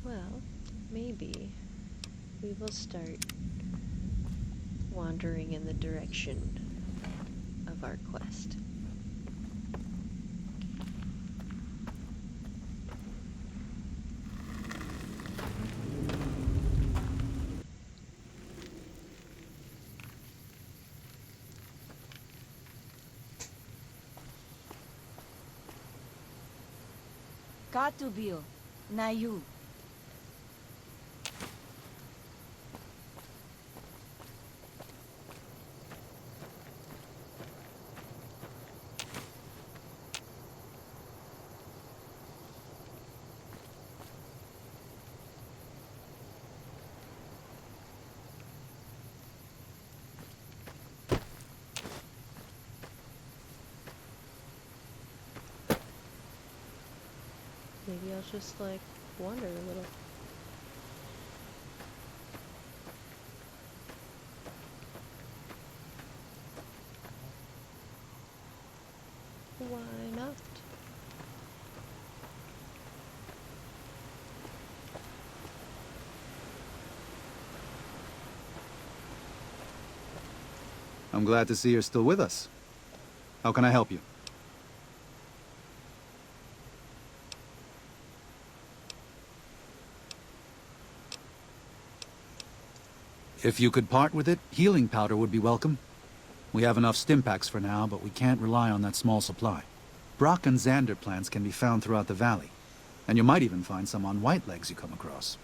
Well, maybe we will start wandering in the direction of our quest. Katubio, Nayu. Maybe I'll just like wander a little. Why not? I'm glad to see you're still with us. How can I help you? If you could part with it, healing powder would be welcome. We have enough stim packs for now, but we can't rely on that small supply. Brock and Xander plants can be found throughout the valley, and you might even find some on Whitelegs you come across.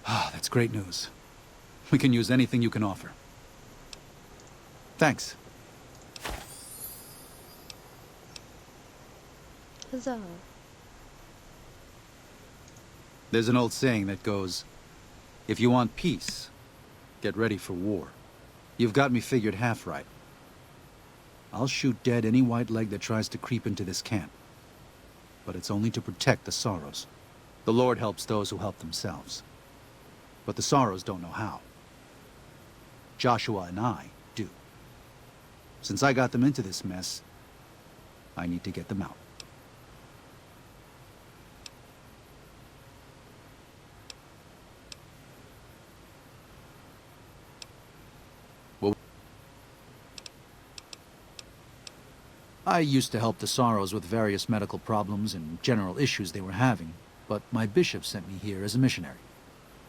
Ah, that's great news. We can use anything you can offer. Thanks. Huzzah. There's an old saying that goes, if you want peace, get ready for war. You've got me figured half right. I'll shoot dead any white leg that tries to creep into this camp. But it's only to protect the Sorrows. The Lord helps those who help themselves. But the Sorrows don't know how. Joshua and I do. Since I got them into this mess, I need to get them out. I used to help the Sorrows with various medical problems and general issues they were having, but my bishop sent me here as a missionary.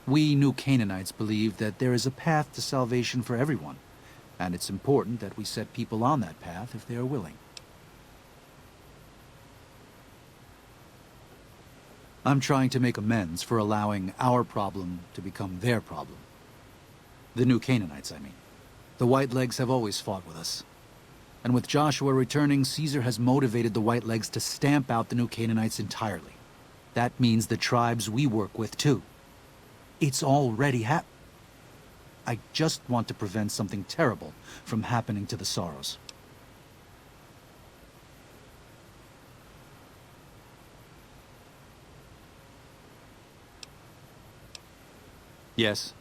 We New Canaanites believe that there is a path to salvation for everyone, and it's important that we set people on that path if they are willing. I'm trying to make amends for allowing our problem to become their problem. The New Canaanites, I mean. The Whitelegs have always fought with us. And with Joshua returning, Caesar has motivated the Whitelegs to stamp out the New Canaanites entirely. That means the tribes we work with, too. It's already I just want to prevent something terrible from happening to the Sorrows. Yes,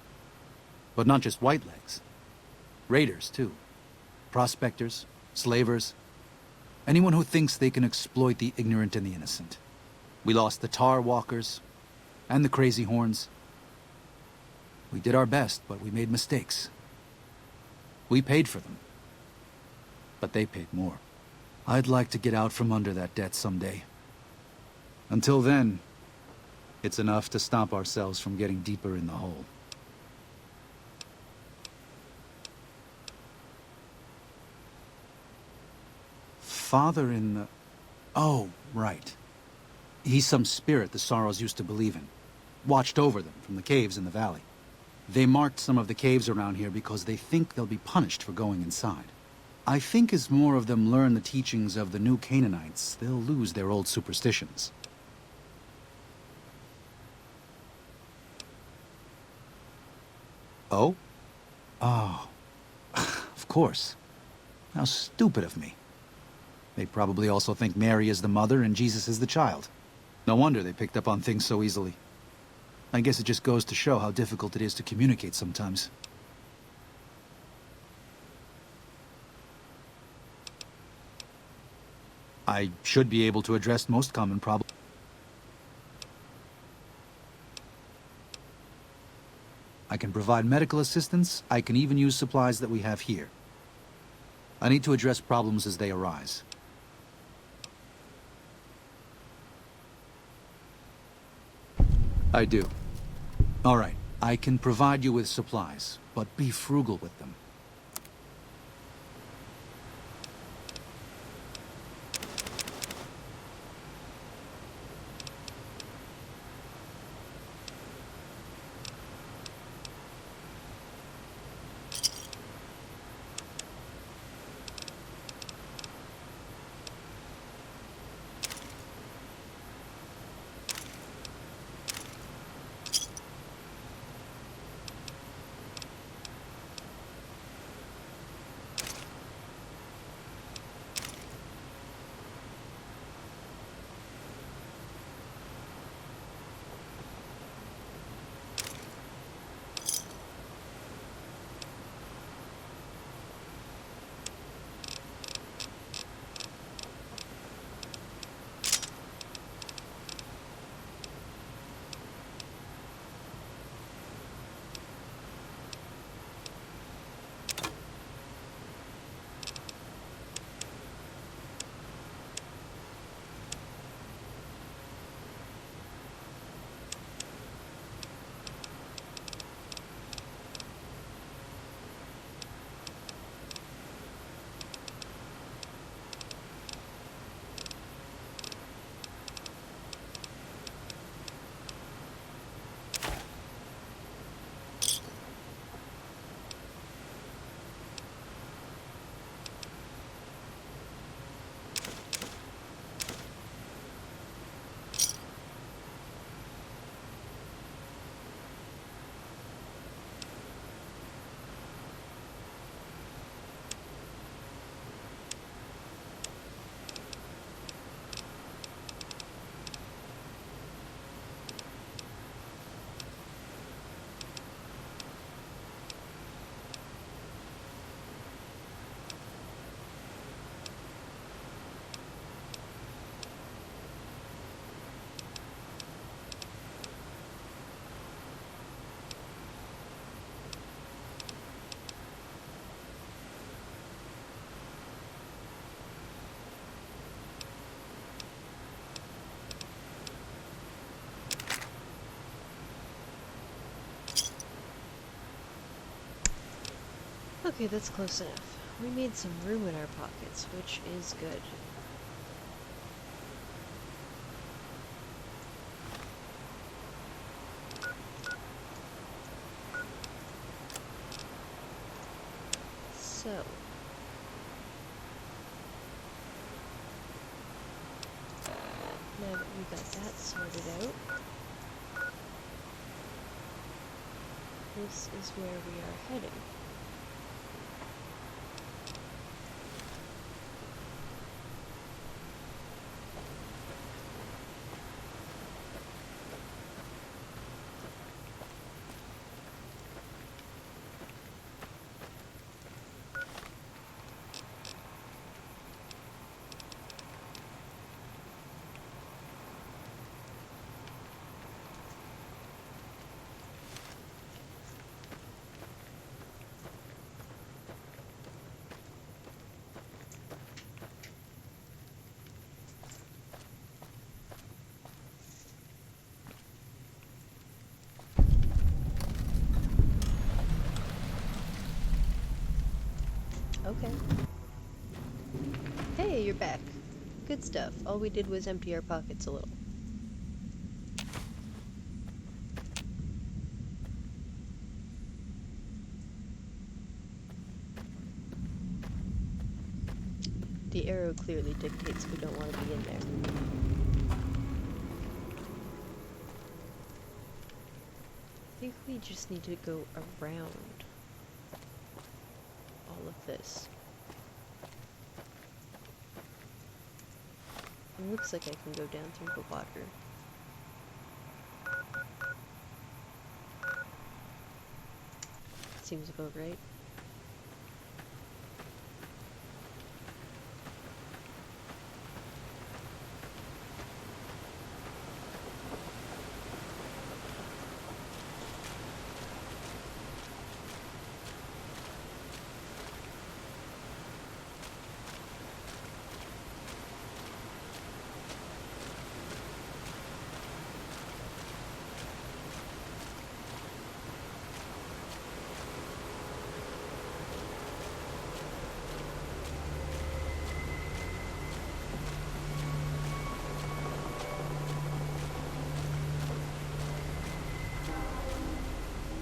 but not just Whitelegs. Raiders, too. Prospectors, slavers, anyone who thinks they can exploit the ignorant and the innocent. We lost the Tar Walkers and the Crazy Horns. We did our best, but we made mistakes. We paid for them, but they paid more. I'd like to get out from under that debt someday. Until then, it's enough to stop ourselves from getting deeper in the hole. Father in the... Oh, right. He's some spirit the Sorrows used to believe in. Watched over them from the caves in the valley. They marked some of the caves around here because they think they'll be punished for going inside. I think as more of them learn the teachings of the New Canaanites, they'll lose their old superstitions. Oh? Oh. Of course. How stupid of me. They probably also think Mary is the mother and Jesus is the child. No wonder they picked up on things so easily. I guess it just goes to show how difficult it is to communicate sometimes. I should be able to address most common problems. I can provide medical assistance. I can even use supplies that we have here. I need to address problems as they arise. I do. All right. I can provide you with supplies, but be frugal with them. Okay, that's close enough. We made some room in our pockets, which is good. So, now that we got that sorted out, this is where we are heading. Okay. Hey, you're back. Good stuff. All we did was empty our pockets a little. The arrow clearly dictates we don't want to be in there. I think we just need to go around all of this. It looks like I can go down through the water. Seems about right.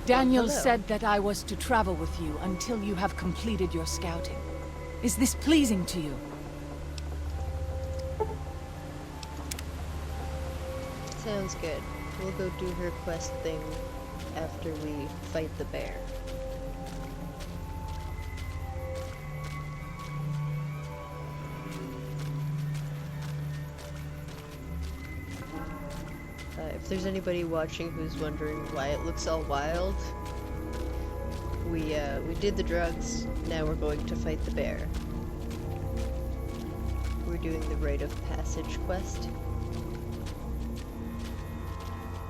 Daniel hello. said that I was to travel with you until you have completed your scouting. Is this pleasing to you? Sounds good. We'll go do her quest thing after we fight the bear. If there's anybody watching who's wondering why it looks all wild, we did the drugs, now we're going to fight the bear. We're doing the Rite of Passage quest.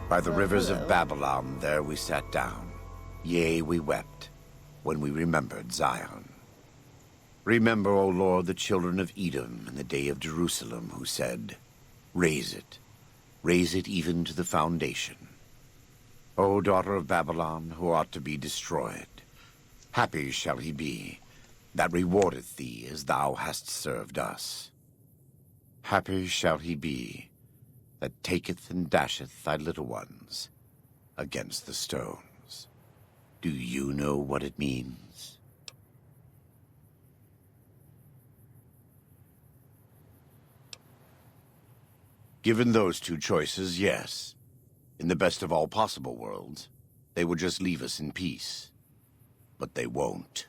By the rivers hello. of Babylon, there we sat down. Yea, we wept, when we remembered Zion. Remember, O Lord, the children of Edom in the day of Jerusalem, who said, raise it even to the foundation. O daughter of Babylon, who ought to be destroyed, happy shall he be that rewardeth thee as thou hast served us. Happy shall he be that taketh and dasheth thy little ones against the stones. Do you know what it means? Given those two choices, yes. In the best of all possible worlds, they would just leave us in peace. But they won't.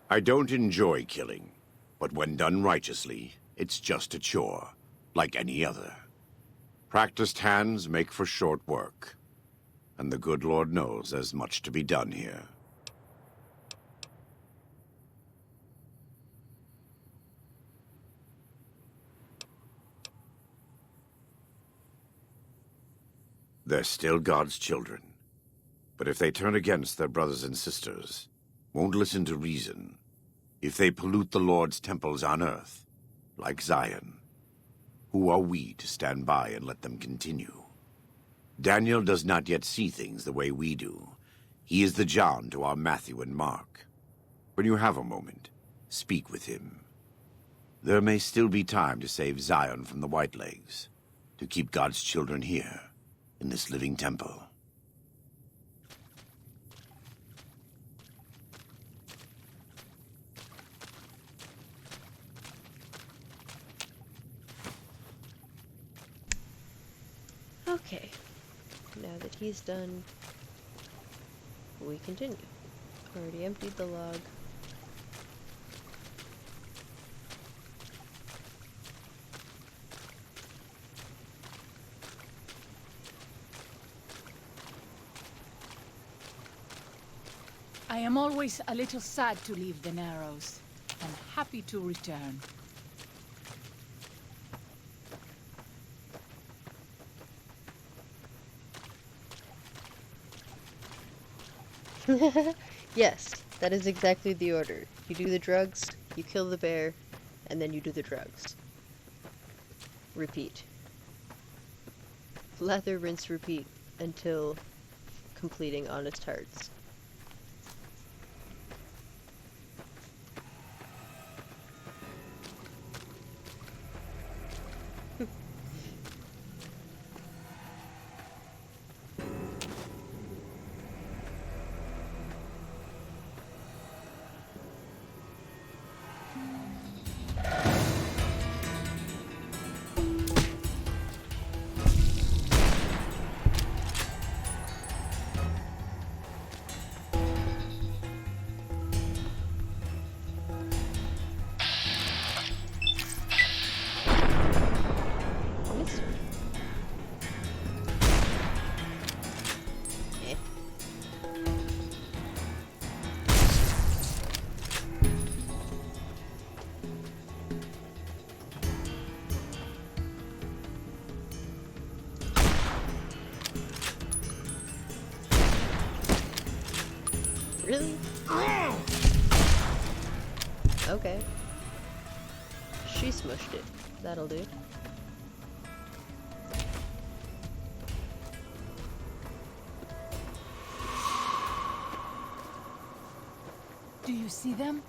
I don't enjoy killing, but when done righteously, it's just a chore, like any other. Practiced hands make for short work, and the good Lord knows there's much to be done here. They're still God's children. But if they turn against their brothers and sisters, won't listen to reason, if they pollute the Lord's temples on earth, like Zion, who are we to stand by and let them continue? Daniel does not yet see things the way we do. He is the John to our Matthew and Mark. When you have a moment, speak with him. There may still be time to save Zion from the Whitelegs, to keep God's children here, in this living temple. Okay. Now that he's done, we continue. Already emptied the log. I am always a little sad to leave the Narrows, and happy to return. Yes, that is exactly the order. You do the drugs, you kill the bear, and then you do the drugs. Repeat. Lather, rinse, repeat until completing Honest Hearts. Miss? Eh. Really? Okay. She smushed it. That'll do. Do you see them?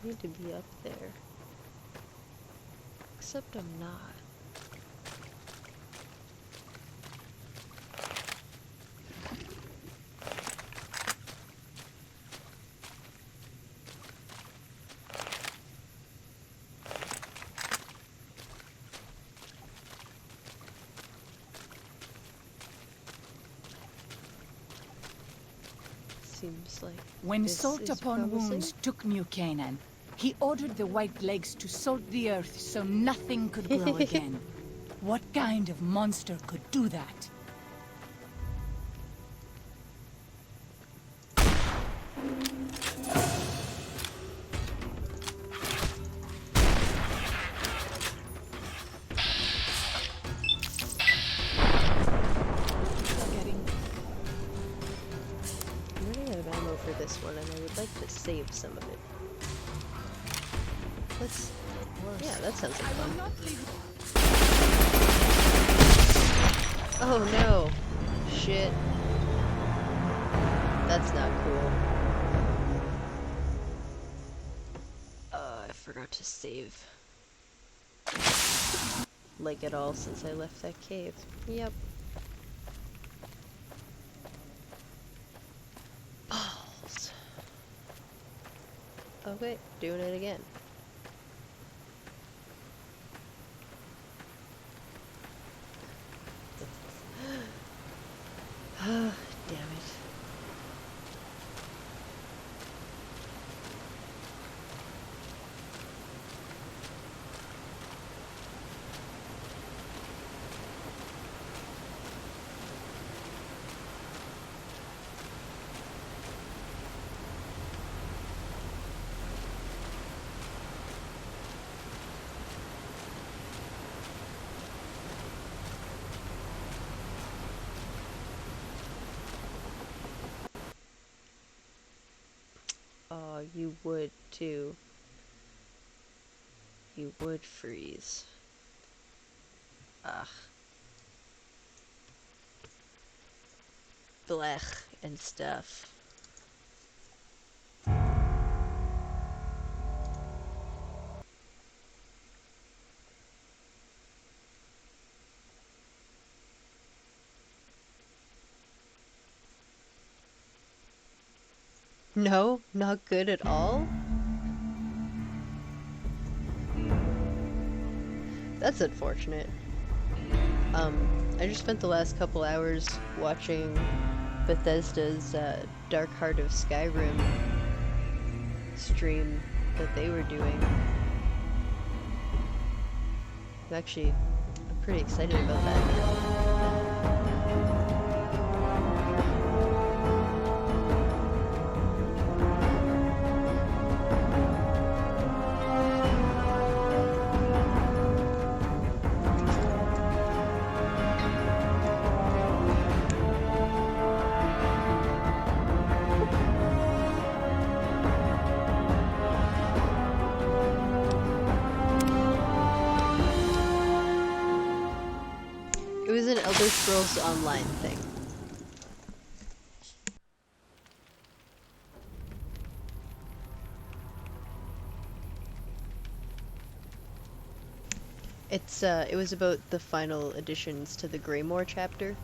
need to be up there. Except I'm not. Seems like When this Salt is Upon promising. Wounds took New Canaan, he ordered the White Legs to salt the earth so nothing could grow again. What kind of monster could do that? I'm running out of ammo for this one, and I would like to save some of it. Let's... Yeah, that sounds like fun. Oh no! Shit. That's not cool. I forgot to save. Like at all since I left that cave. Yep. Balls. Okay, doing it again. Damn it. Oh, you would too. You would freeze. Ugh. Blech and stuff. No, not good at all? That's unfortunate. I just spent the last couple hours watching Bethesda's Dark Heart of Skyrim stream that they were doing. I'm pretty excited about that. It was an Elder Scrolls Online thing. It was about the final additions to the Greymore chapter.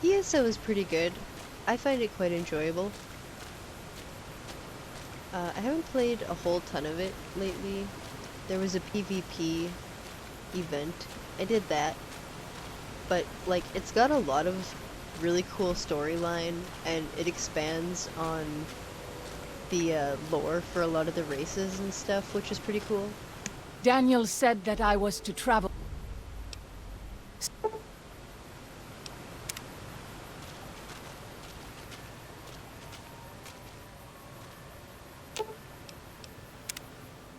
ESO is pretty good. I find it quite enjoyable. I haven't played a whole ton of it lately. There was a PvP event. I did that. But, like, it's got a lot of really cool storyline, and it expands on the lore for a lot of the races and stuff, which is pretty cool. Daniel said that I was to travel.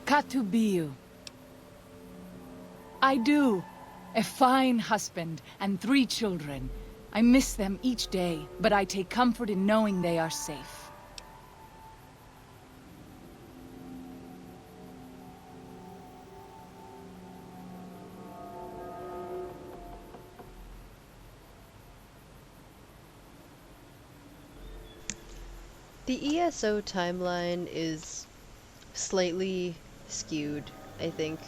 Katubiu. I do. A fine husband and 3 children. I miss them each day, but I take comfort in knowing they are safe. The ESO timeline is slightly skewed, I think.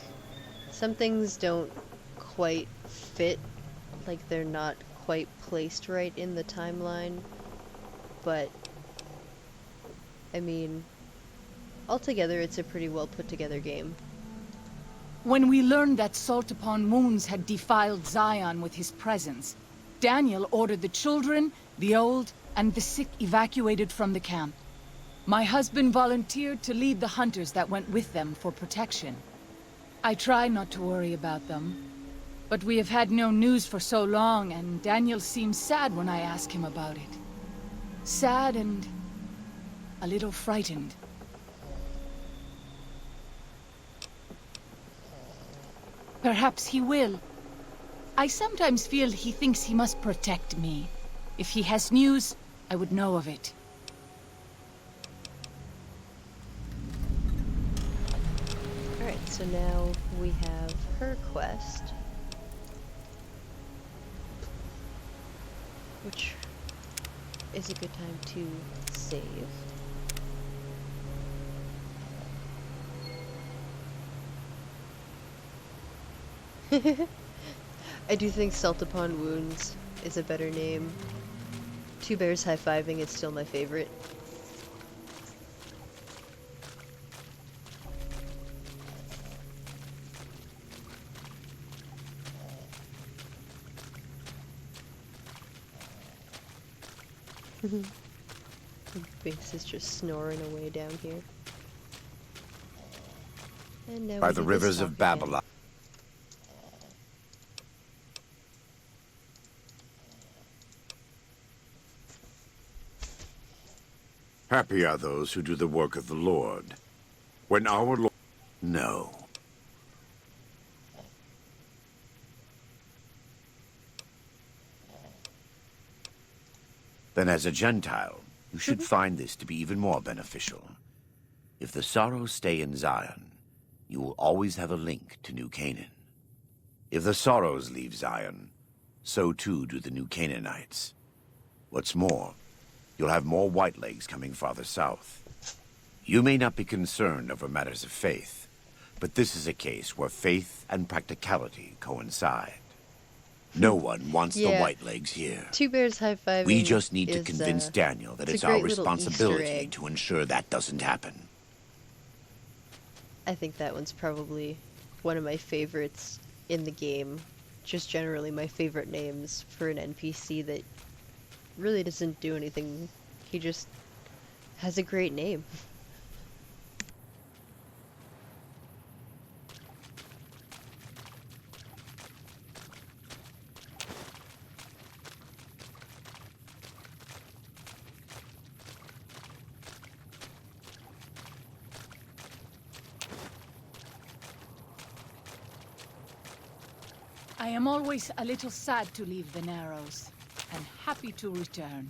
Some things don't quite fit, like they're not quite placed right in the timeline, but I mean, altogether it's a pretty well put together game. When we learned that Salt Upon Wounds had defiled Zion with his presence, Daniel ordered the children, the old, and the sick evacuated from the camp. My husband volunteered to lead the hunters that went with them for protection. I try not to worry about them, but we have had no news for so long, and Daniel seems sad when I ask him about it. Sad and a little frightened. Perhaps he will. I sometimes feel he thinks he must protect me. If he has news, I would know of it. Alright, so now we have her quest, which is a good time to save. I do think Salt Upon Wounds is a better name. Two Bears High-Fiving is still my favorite. Binks is just snoring away down here. And now By we the do this rivers talk of again. Babylon. Happy are those who do the work of the Lord. When our Lord... No. Then as a Gentile, you should find this to be even more beneficial. If the sorrows stay in Zion, you will always have a link to New Canaan. If the sorrows leave Zion, so too do the New Canaanites. What's more, you'll have more Whitelegs coming farther south. You may not be concerned over matters of faith, but this is a case where faith and practicality coincide. No one wants the Yeah. Whitelegs here. Two Bears High-Fiving We just need to is, convince Daniel that it's a it's our great little Easter responsibility egg. to ensure that doesn't happen. I think that one's probably one of my favorites in the game. Just generally my favorite names for an NPC that really doesn't do anything. He just has a great name. I am always a little sad to leave the Narrows, and happy to return.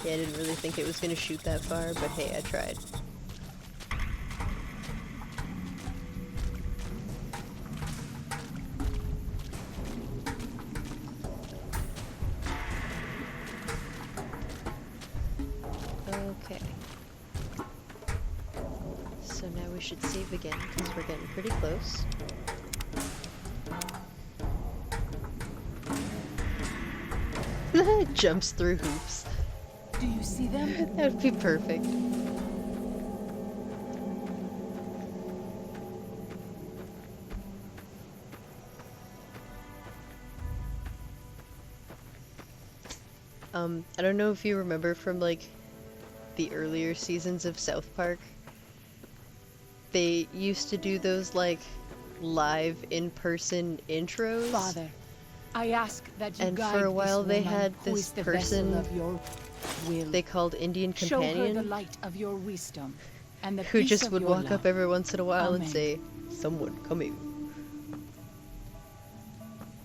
Yeah, I didn't really think it was gonna shoot that far, but hey, I tried. Okay. So now we should save again, because we're getting pretty close. Jumps through hoops. Do you see them? That would be perfect. I don't know if you remember from like the earlier seasons of South Park. They used to do those like live in-person intros. Father, I ask that you And guide for a while this they woman had who this is the vessel person of your will. they called Indian Show her the Companion, light of your wisdom and the who peace just of would your walk love. up every once in a while and Amen. say, "Someone coming."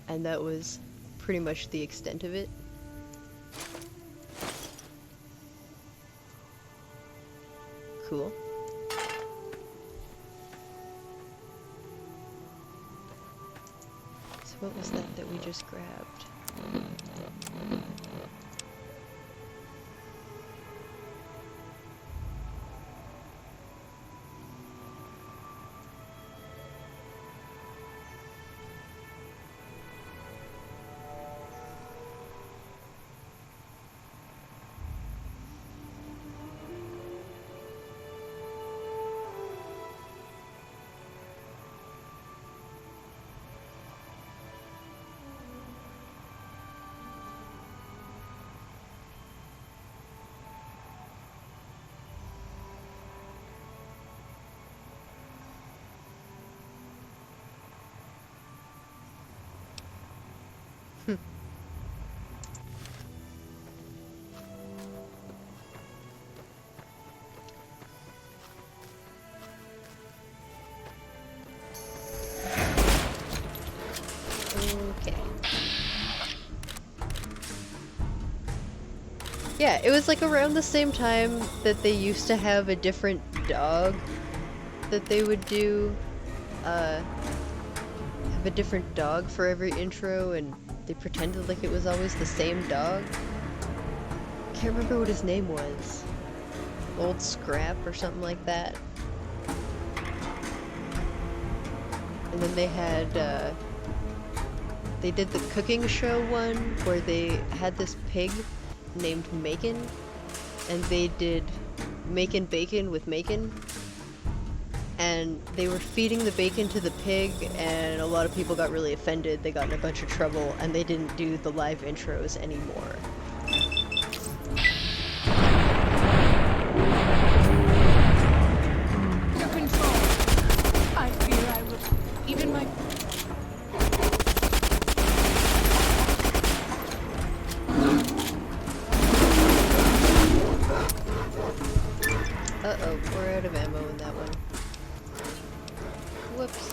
And that was pretty much the extent of it. Cool. So what was that we just grabbed? Okay. Yeah, it was like around the same time that they used to have a different dog that they would do, have a different dog for every intro, and they pretended like it was always the same dog. Can't remember what his name was. Old Scrap or something like that. And then they had, they did the cooking show one where they had this pig named Macon, and they did Macon Bacon with Macon. And they were feeding the bacon to the pig, and a lot of people got really offended. They got in a bunch of trouble, and they didn't do the live intros anymore. To control. I fear I will. Even my. Uh-oh, we're out of ammo in that one. Whoops.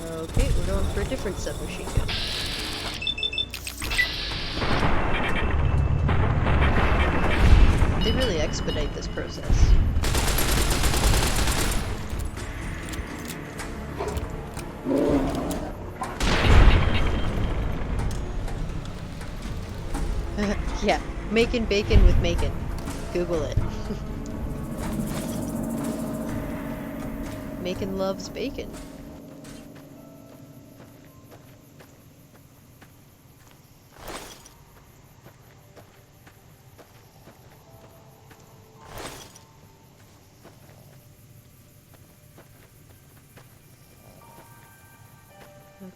Okay, we're going for a different submachine gun. They really expedite this process. Yeah, making bacon with Macon. Google it. Macon loves bacon.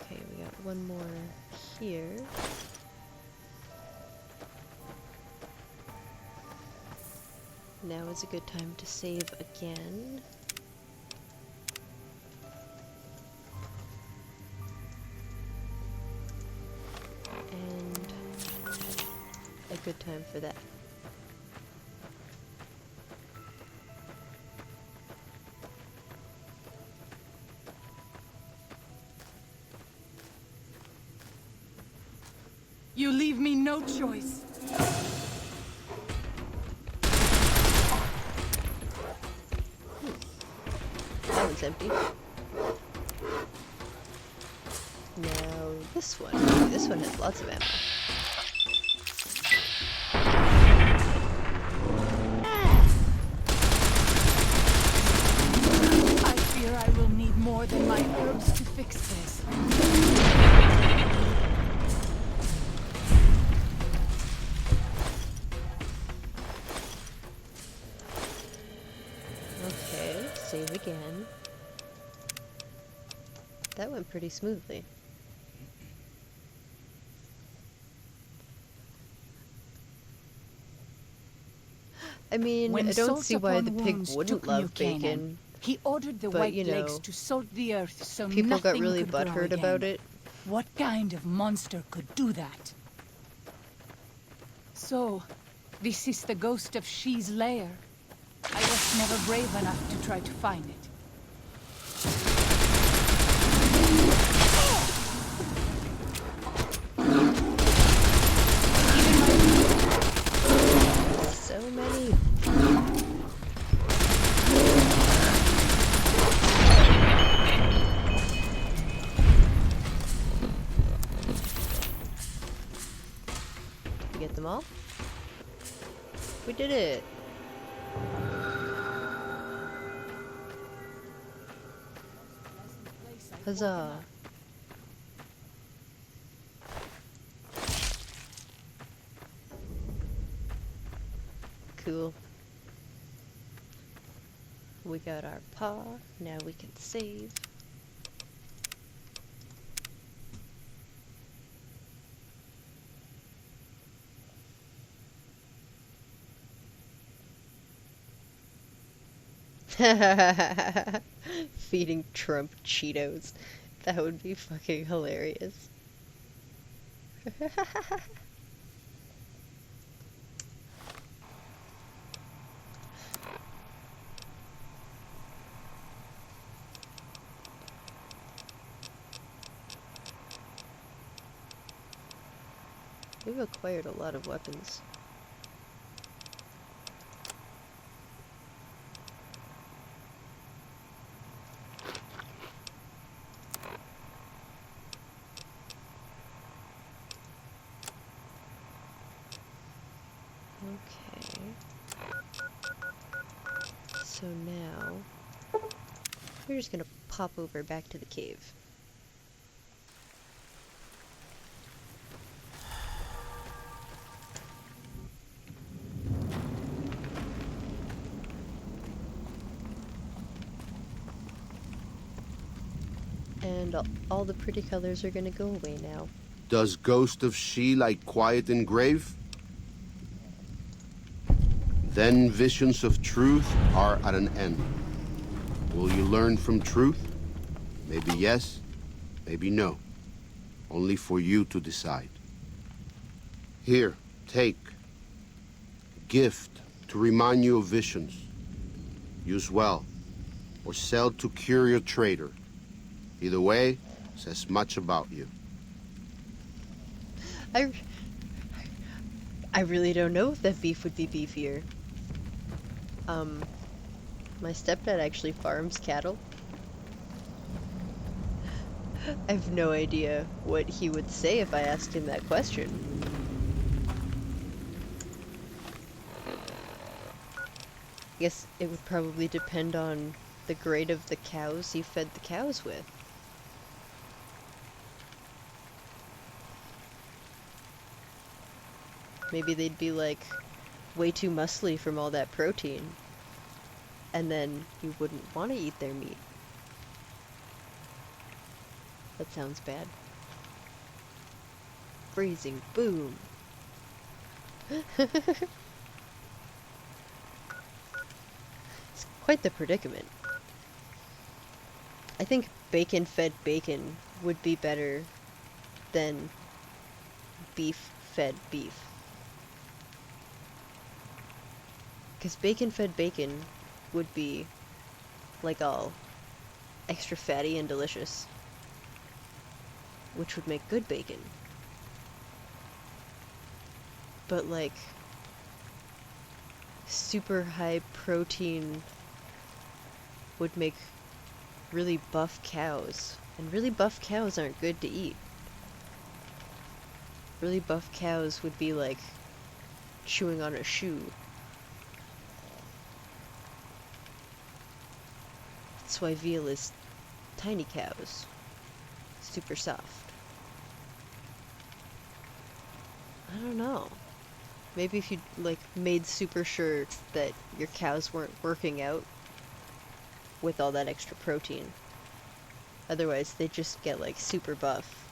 Okay, we got one more here. Now is a good time to save again. And a good time for that. You leave me no choice. That one's empty. Now this one. This one has lots of ammo. I fear I will need more than my herbs to fix this. Okay, save again. That went pretty smoothly. I mean, When I don't salt see why the upon pig wounds wouldn't took New love Canaan, bacon. he ordered the but, White you Legs know, to salt the earth so People got nothing really could grow butthurt again. about it. What kind of monster could do that? So, this is the ghost of She's lair. I was never brave enough to try to find it. So many. Did we get them all? We did it. Huzzah. Cool. We got our paw. Now we can save. Feeding Trump Cheetos. That would be fucking hilarious. We've acquired a lot of weapons. Okay. So now, we're just gonna pop over back to the cave. And all the pretty colors are gonna go away now. Does Ghost of She like quiet and grave? Then visions of truth are at an end. Will you learn from truth? Maybe yes, maybe no. Only for you to decide. Here, take. Gift to remind you of visions. Use well, or sell to curious trader. Either way, says much about you. I really don't know if that beef would be beefier. My stepdad actually farms cattle. I have no idea what he would say if I asked him that question. I guess it would probably depend on the grade of the cows he fed the cows with. Maybe they'd be like way too muscly from all that protein. And then you wouldn't want to eat their meat. That sounds bad. Freezing boom. It's quite the predicament. I think bacon-fed bacon would be better than beef-fed beef. Because bacon-fed bacon would be like all extra fatty and delicious, which would make good bacon. but like super high protein would make really buff cows. And really buff cows aren't good to eat. Really buff cows would be like chewing on a shoe. That's why veal is tiny cows. Super soft. I don't know. Maybe if you like made super sure that your cows weren't working out with all that extra protein. Otherwise, they just get like super buff.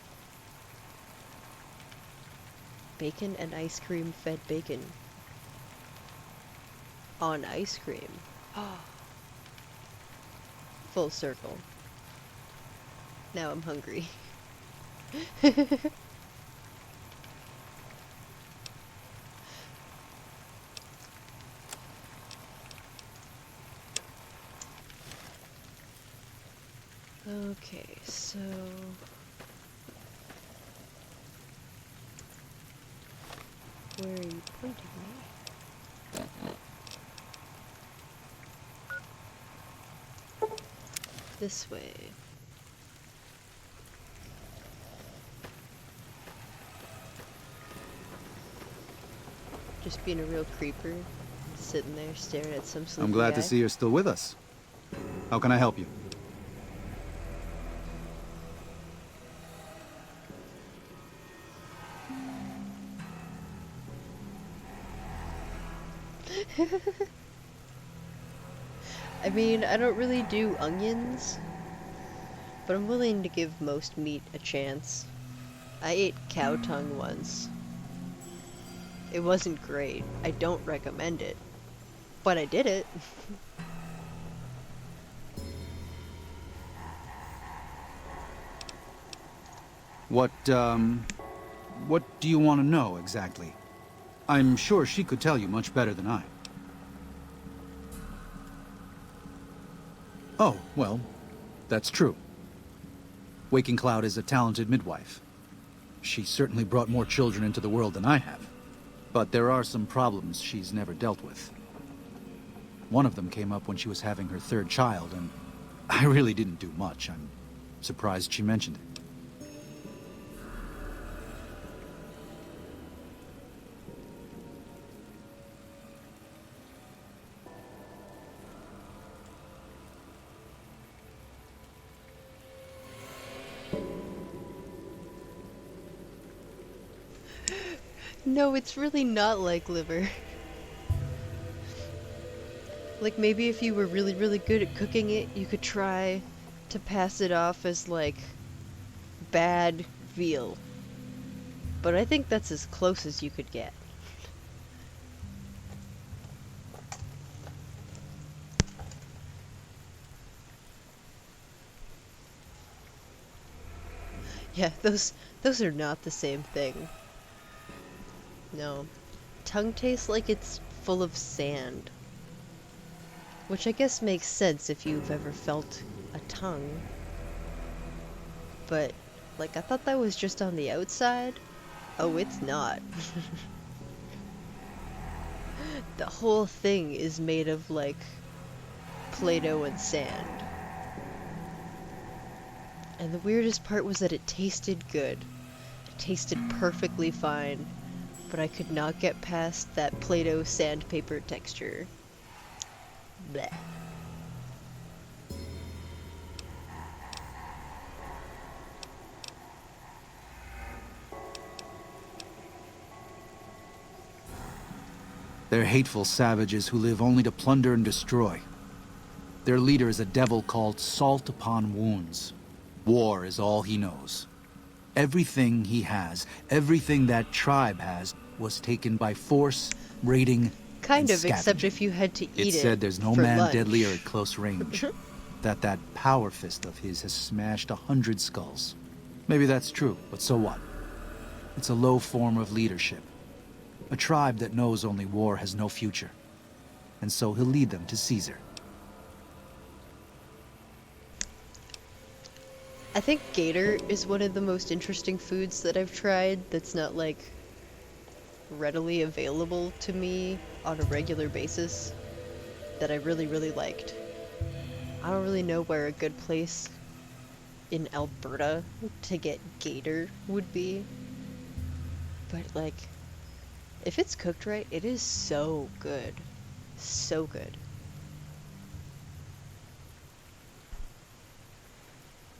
Bacon and ice cream fed bacon. On ice cream. Full circle. Now I'm hungry. Okay, so where are you pointing me? This way. Just being a real creeper, sitting there staring at some sleepy I'm glad guy. to see you're still with us. How can I help you? I mean, I don't really do onions, but I'm willing to give most meat a chance. I ate cow tongue once. It wasn't great. I don't recommend it, but I did it. What do you want to know exactly? I'm sure she could tell you much better than I. Oh, well, that's true. Waking Cloud is a talented midwife. She certainly brought more children into the world than I have. But there are some problems she's never dealt with. One of them came up when she was having her third child, and I really didn't do much. I'm surprised she mentioned it. No, it's really not like liver. Like, maybe if you were really, really good at cooking it, you could try to pass it off as, like, bad veal. But I think that's as close as you could get. Yeah, those are not the same thing. No. Tongue tastes like it's full of sand. Which I guess makes sense if you've ever felt a tongue. But, like, I thought that was just on the outside. Oh, it's not. The whole thing is made of, like, Play-Doh and sand. And the weirdest part was that it tasted good. It tasted perfectly fine. But I could not get past that Play-Doh sandpaper texture. Blech. They're hateful savages who live only to plunder and destroy. Their leader is a devil called Salt Upon Wounds. War is all he knows. Everything he has, everything that tribe has, was taken by force, raiding, Kind and of, except scavenging. if you had to eat it. It's said there's no for man lunch. deadlier at close range. that power fist of his has smashed 100 skulls. Maybe that's true, but so what? It's a low form of leadership. A tribe that knows only war has no future. And so he'll lead them to Caesar. I think gator is one of the most interesting foods that I've tried that's not like readily available to me on a regular basis that I really, really liked. I don't really know where a good place in Alberta to get gator would be, but like, if it's cooked right, it is so good. So good.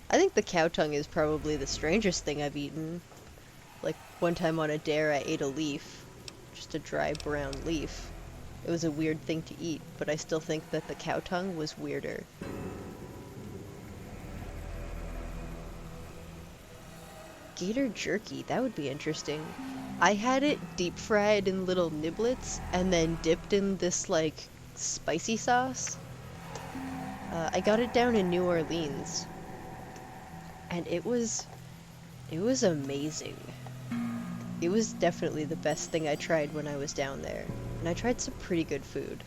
I think the cow tongue is probably the strangest thing I've eaten. Like, one time on a dare, I ate a leaf. Just a dry brown leaf. It was a weird thing to eat, but I still think that the cow tongue was weirder. Gator jerky, that would be interesting. I had it deep fried in little niblets and then dipped in this, like, spicy sauce. I got it down in New Orleans, and it was amazing. It was definitely the best thing I tried when I was down there, and I tried some pretty good food.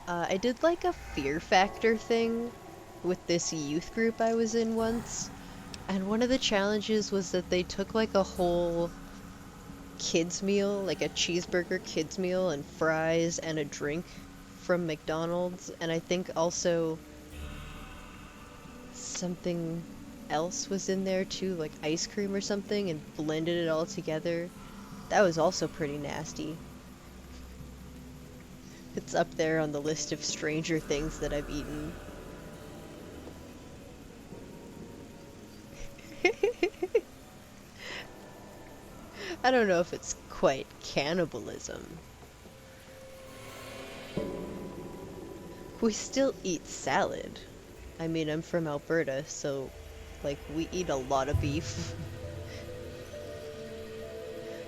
I did like a Fear Factor thing with this youth group I was in once, and one of the challenges was that they took like a whole kids meal, like a cheeseburger kids meal and fries and a drink from McDonald's, and I think also something else was in there too, like ice cream or something, and blended it all together. That was also pretty nasty. It's up there on the list of stranger things that I've eaten. I don't know if it's quite cannibalism. We still eat salad. I mean, I'm from Alberta, so, like, we eat a lot of beef.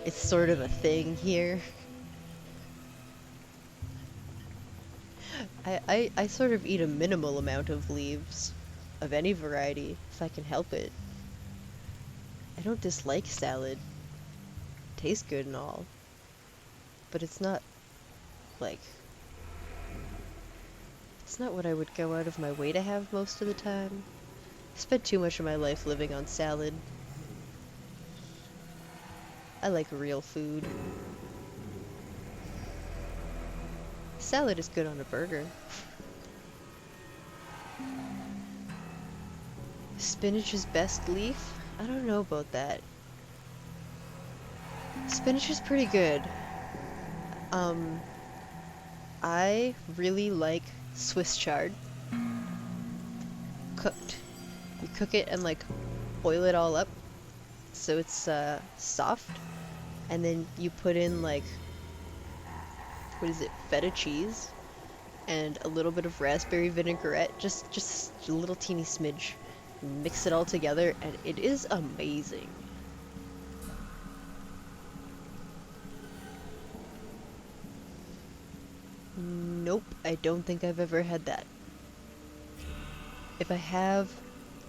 It's sort of a thing here. I sort of eat a minimal amount of leaves, of any variety, if I can help it. I don't dislike salad. It tastes good and all. But it's not, like... It's not what I would go out of my way to have most of the time. I spent too much of my life living on salad. I like real food. Salad is good on a burger. Spinach's best leaf? I don't know about that. Spinach is pretty good. I really like Swiss chard. Cooked. You cook it and like boil it all up so it's soft, and then you put in like, what is it, feta cheese and a little bit of raspberry vinaigrette, just a little teeny smidge. Mix it all together and it is amazing. Nope, I don't think I've ever had that. If I have,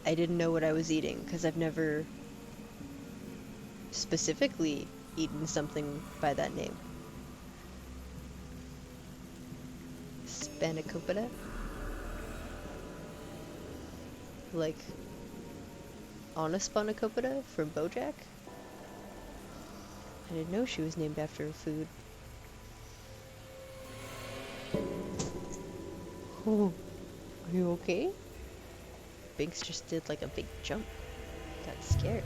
I didn't know what I was eating, because I've never specifically eaten something by that name. Spanakopita? Like, Anna Spanakopita from BoJack? I didn't know she was named after a food. Oh, are you okay? Binks just did like a big jump. Got scared.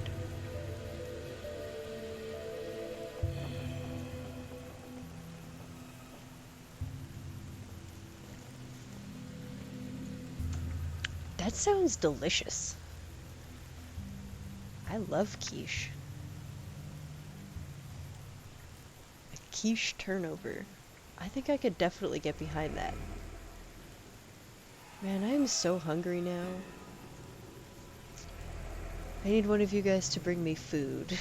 That sounds delicious. I love quiche. A quiche turnover. I think I could definitely get behind that. Man, I am so hungry now. I need one of you guys to bring me food.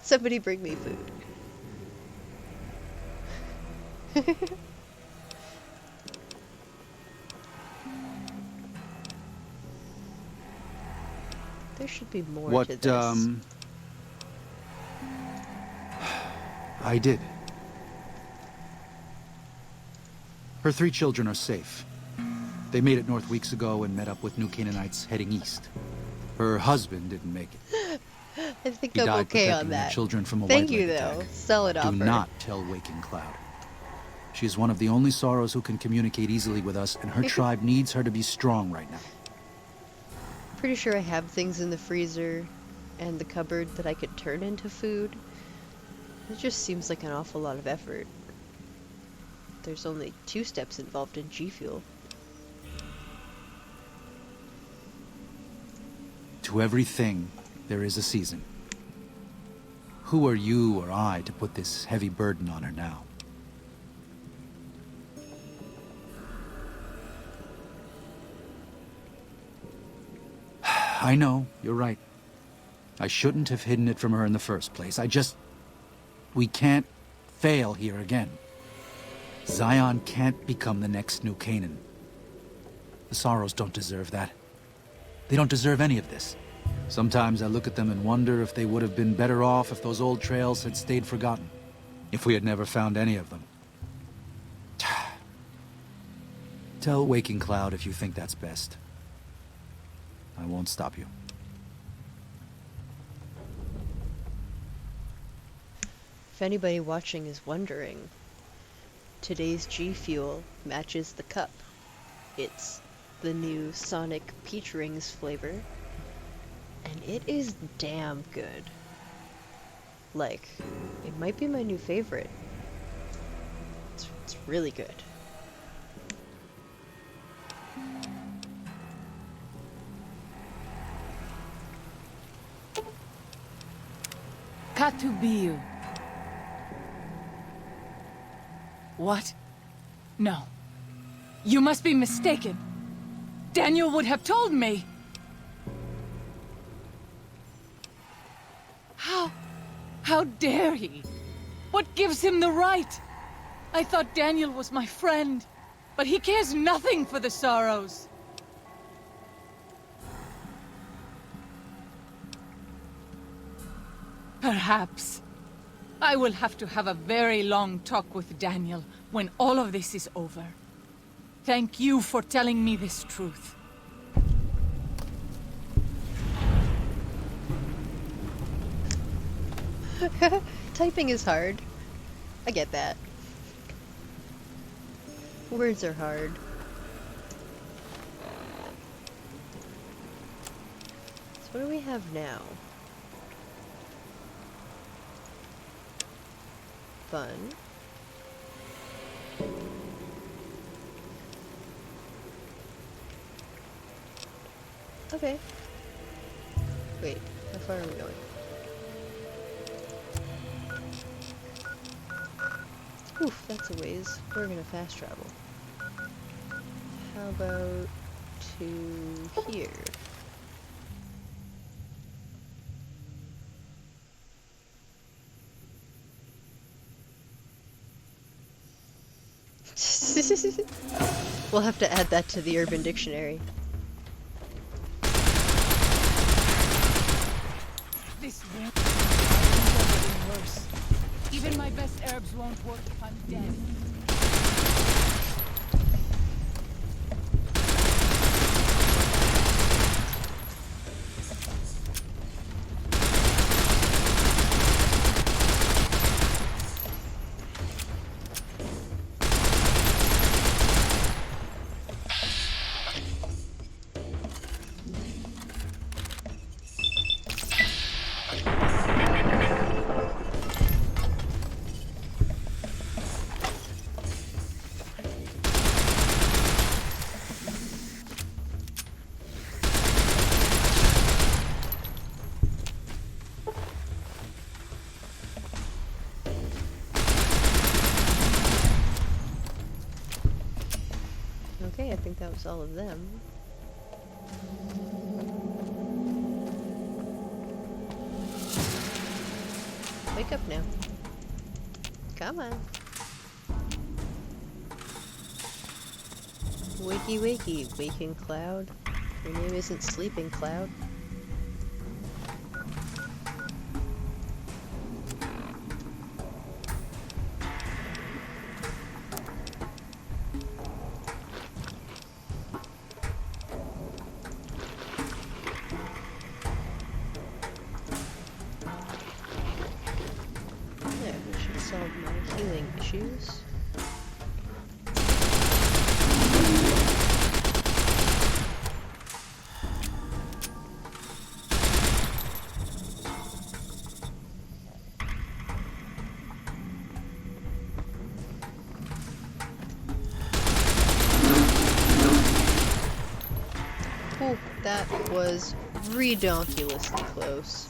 Somebody bring me food. There should be more to this. I did. Her 3 children are safe. They made it north weeks ago and met up with New Canaanites heading east. Her husband didn't make it. I think He I'm died okay protecting on their that. children from a Thank white you, leg though. attack. Solid Do offer. not tell Waking Cloud. She is one of the only Sorrows who can communicate easily with us, and her tribe needs her to be strong right now. Pretty sure I have things in the freezer and the cupboard that I could turn into food. It just seems like an awful lot of effort. There's only 2 steps involved in G Fuel. To everything, there is a season. Who are you or I to put this heavy burden on her now? I know, you're right. I shouldn't have hidden it from her in the first place. We can't fail here again. Zion can't become the next New Canaan. The Sorrows don't deserve that. They don't deserve any of this. Sometimes I look at them and wonder if they would have been better off if those old trails had stayed forgotten. If we had never found any of them. Tell Waking Cloud if you think that's best. I won't stop you. If anybody watching is wondering, today's G Fuel matches the cup. It's the new Sonic Peach Rings flavor, and it is damn good. Like, it might be my new favorite. It's really good. Katubiu. What? No. You must be mistaken. Daniel would have told me. How dare he? What gives him the right? I thought Daniel was my friend, but he cares nothing for the Sorrows. Perhaps. I will have to have a very long talk with Daniel when all of this is over. Thank you for telling me this truth. Typing is hard. I get that. Words are hard. So what do we have now? Fun. Okay. Wait, how far are we going? Oof, that's a ways. We're gonna fast travel. How about to here? We'll have to add that to the Urban Dictionary. This wind is getting worse. Even my best herbs won't work if I'm dead. Okay, I think that was all of them. Wake up now. Come on. Wakey wakey, waking cloud. Your name isn't Sleeping Cloud. issues. Ooh, that was redonkulously close.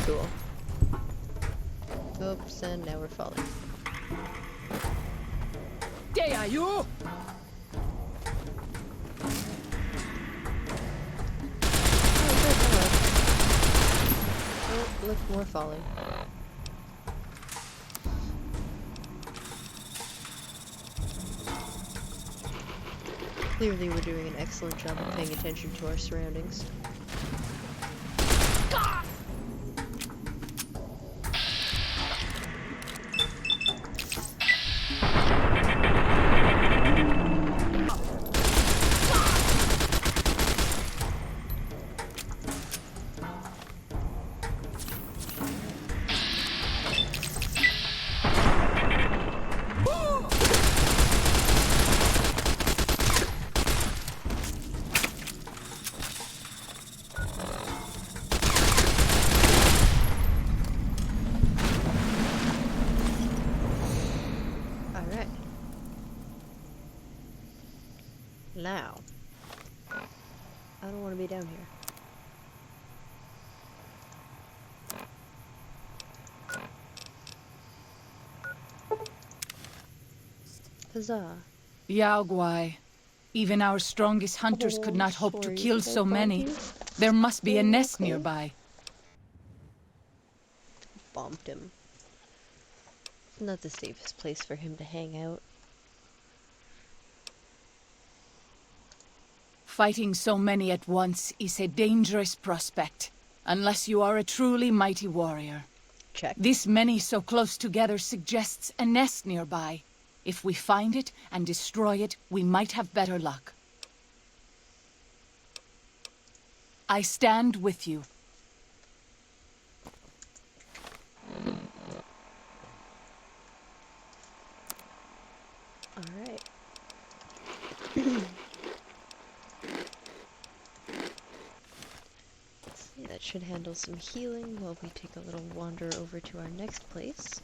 Cool. Oops, and now we're falling. There are you! Oh, good, hello. Oh, look, more falling. Clearly we're doing an excellent job of paying attention to our surroundings. Alright. Now. I don't want to be down here. Huzzah. Yaogwai. Even our strongest hunters could not hope to sorry, kill did I so bump many. you? There must be a Oh, nest okay. nearby. Bombed him. Not the safest place for him to hang out. Fighting so many at once is a dangerous prospect, unless you are a truly mighty warrior. Check. This many so close together suggests a nest nearby. If we find it and destroy it, we might have better luck. I stand with you. Alright. See, that should handle some healing while we take a little wander over to our next place.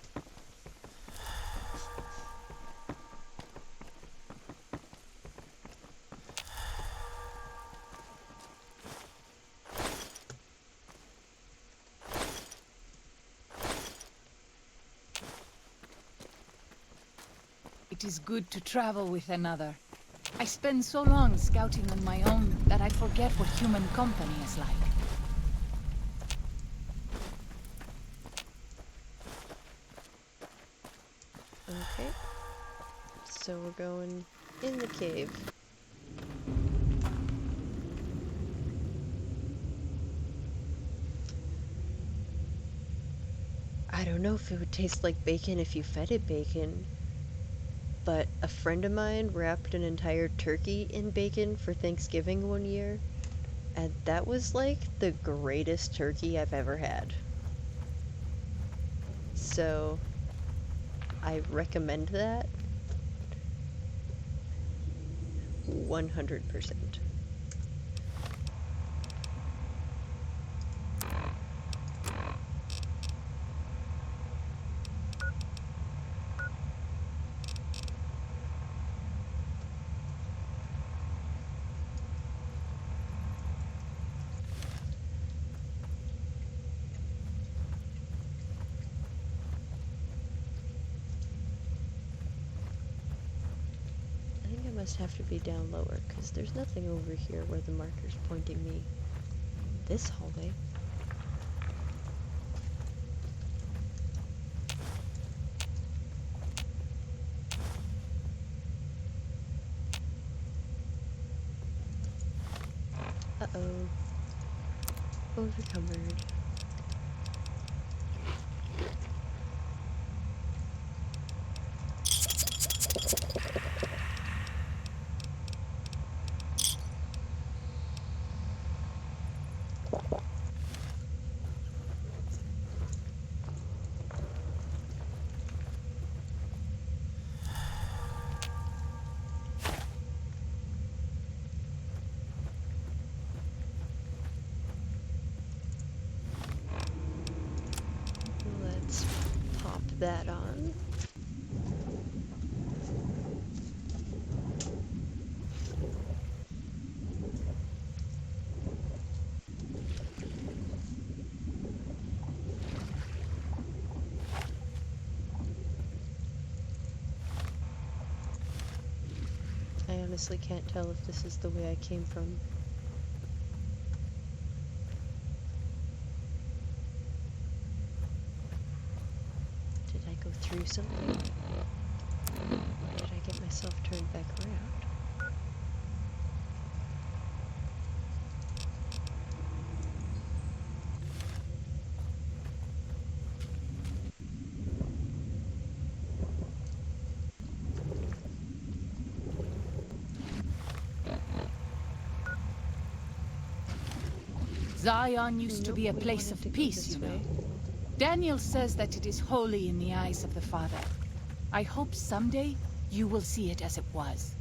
It is good to travel with another. I spend so long scouting on my own that I forget what human company is like. Okay. So we're going in the cave. I don't know if it would taste like bacon if you fed it bacon, but a friend of mine wrapped an entire turkey in bacon for Thanksgiving one year, and that was like the greatest turkey I've ever had. So, I recommend that 100%. I think I must have to be down lower, because there's nothing over here where the marker's pointing me. This hallway. Uh-oh. Overcumbered. Let's pop that on. I honestly can't tell if this is the way I came from. Did I go through something? Or did I get myself turned back around? Zion used to Nope, be a we place wanted of to go peace, this you know. way. Daniel says that it is holy in the eyes of the Father. I hope someday you will see it as it was.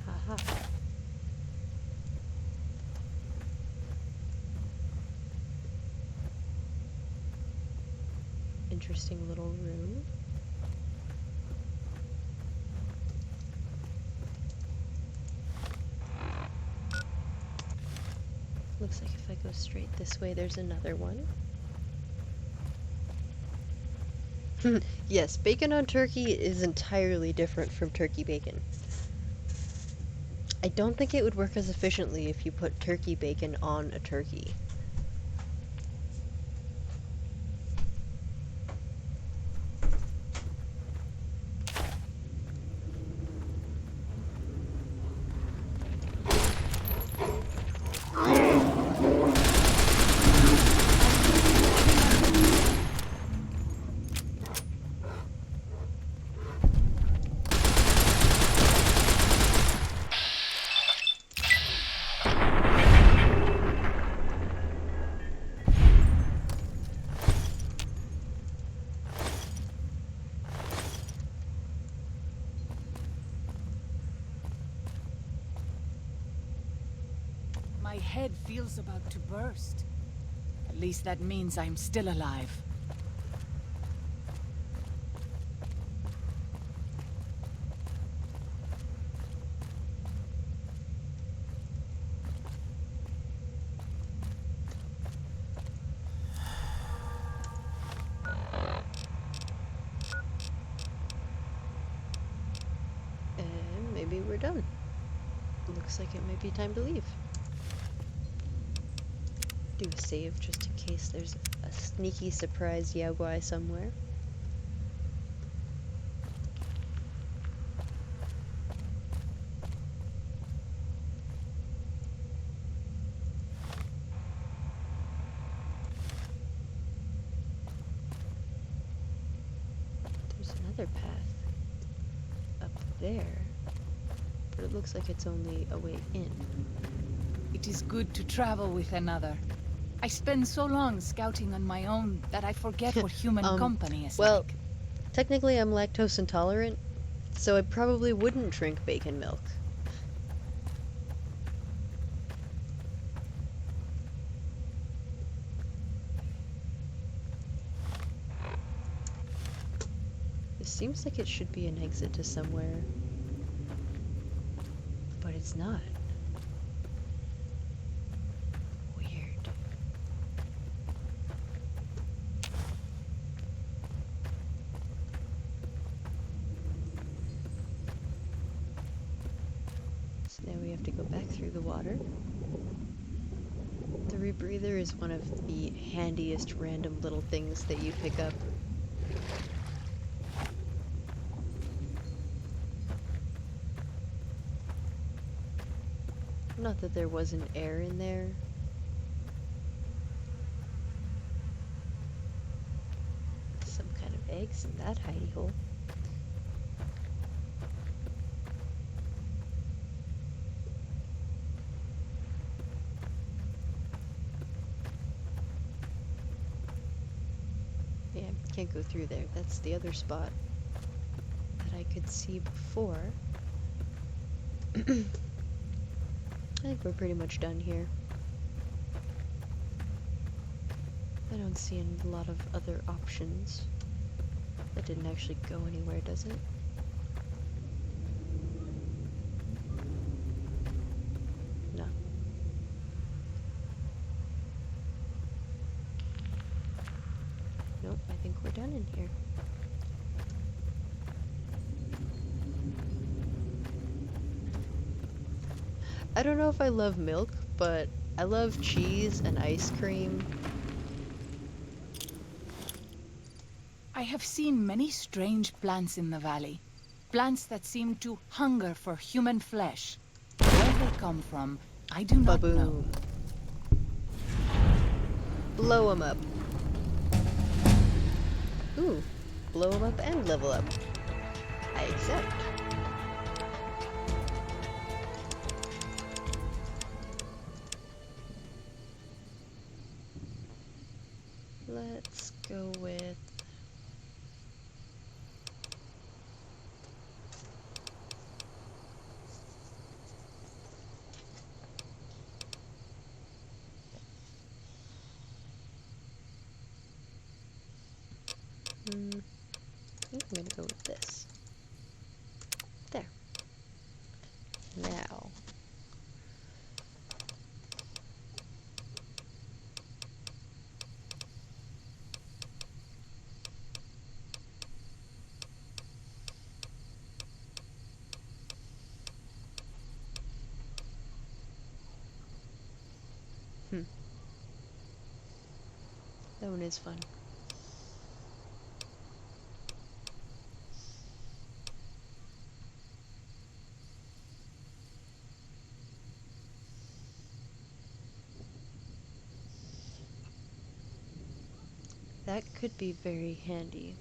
Haha. Interesting little room. Looks like if I go straight this way, there's another one. Yes, bacon on turkey is entirely different from turkey bacon. I don't think it would work as efficiently if you put turkey bacon on a turkey. My head feels about to burst. At least that means I'm still alive. And maybe we're done. Looks like it might be time to leave. Do a save just in case there's a sneaky surprise Yaogwai somewhere. There's another path up there, but it looks like it's only a way in. It is good to travel with another. I spend so long scouting on my own that I forget what human company is well, like. Technically I'm lactose intolerant, so I probably wouldn't drink bacon milk. This seems like it should be an exit to somewhere, but it's not. Weird. So now we have to go back through the water. The rebreather is one of the handiest random little things that you pick up. Not that there wasn't air in there. Some kind of eggs in that hidey hole. Yeah, can't go through there. That's the other spot that I could see before. I think we're pretty much done here. I don't see a lot of other options. That didn't actually go anywhere, does it? No. Nope, I think we're done in here. I don't know if I love milk, but I love cheese and ice cream. I have seen many strange plants in the valley. Plants that seem to hunger for human flesh. Where they come from, I do not know. Ba-boom. Blow 'em up. Ooh, blow 'em up and level up. I accept. Let's go with... I think I'm gonna go with this. There. Now. That one is fun. That could be very handy.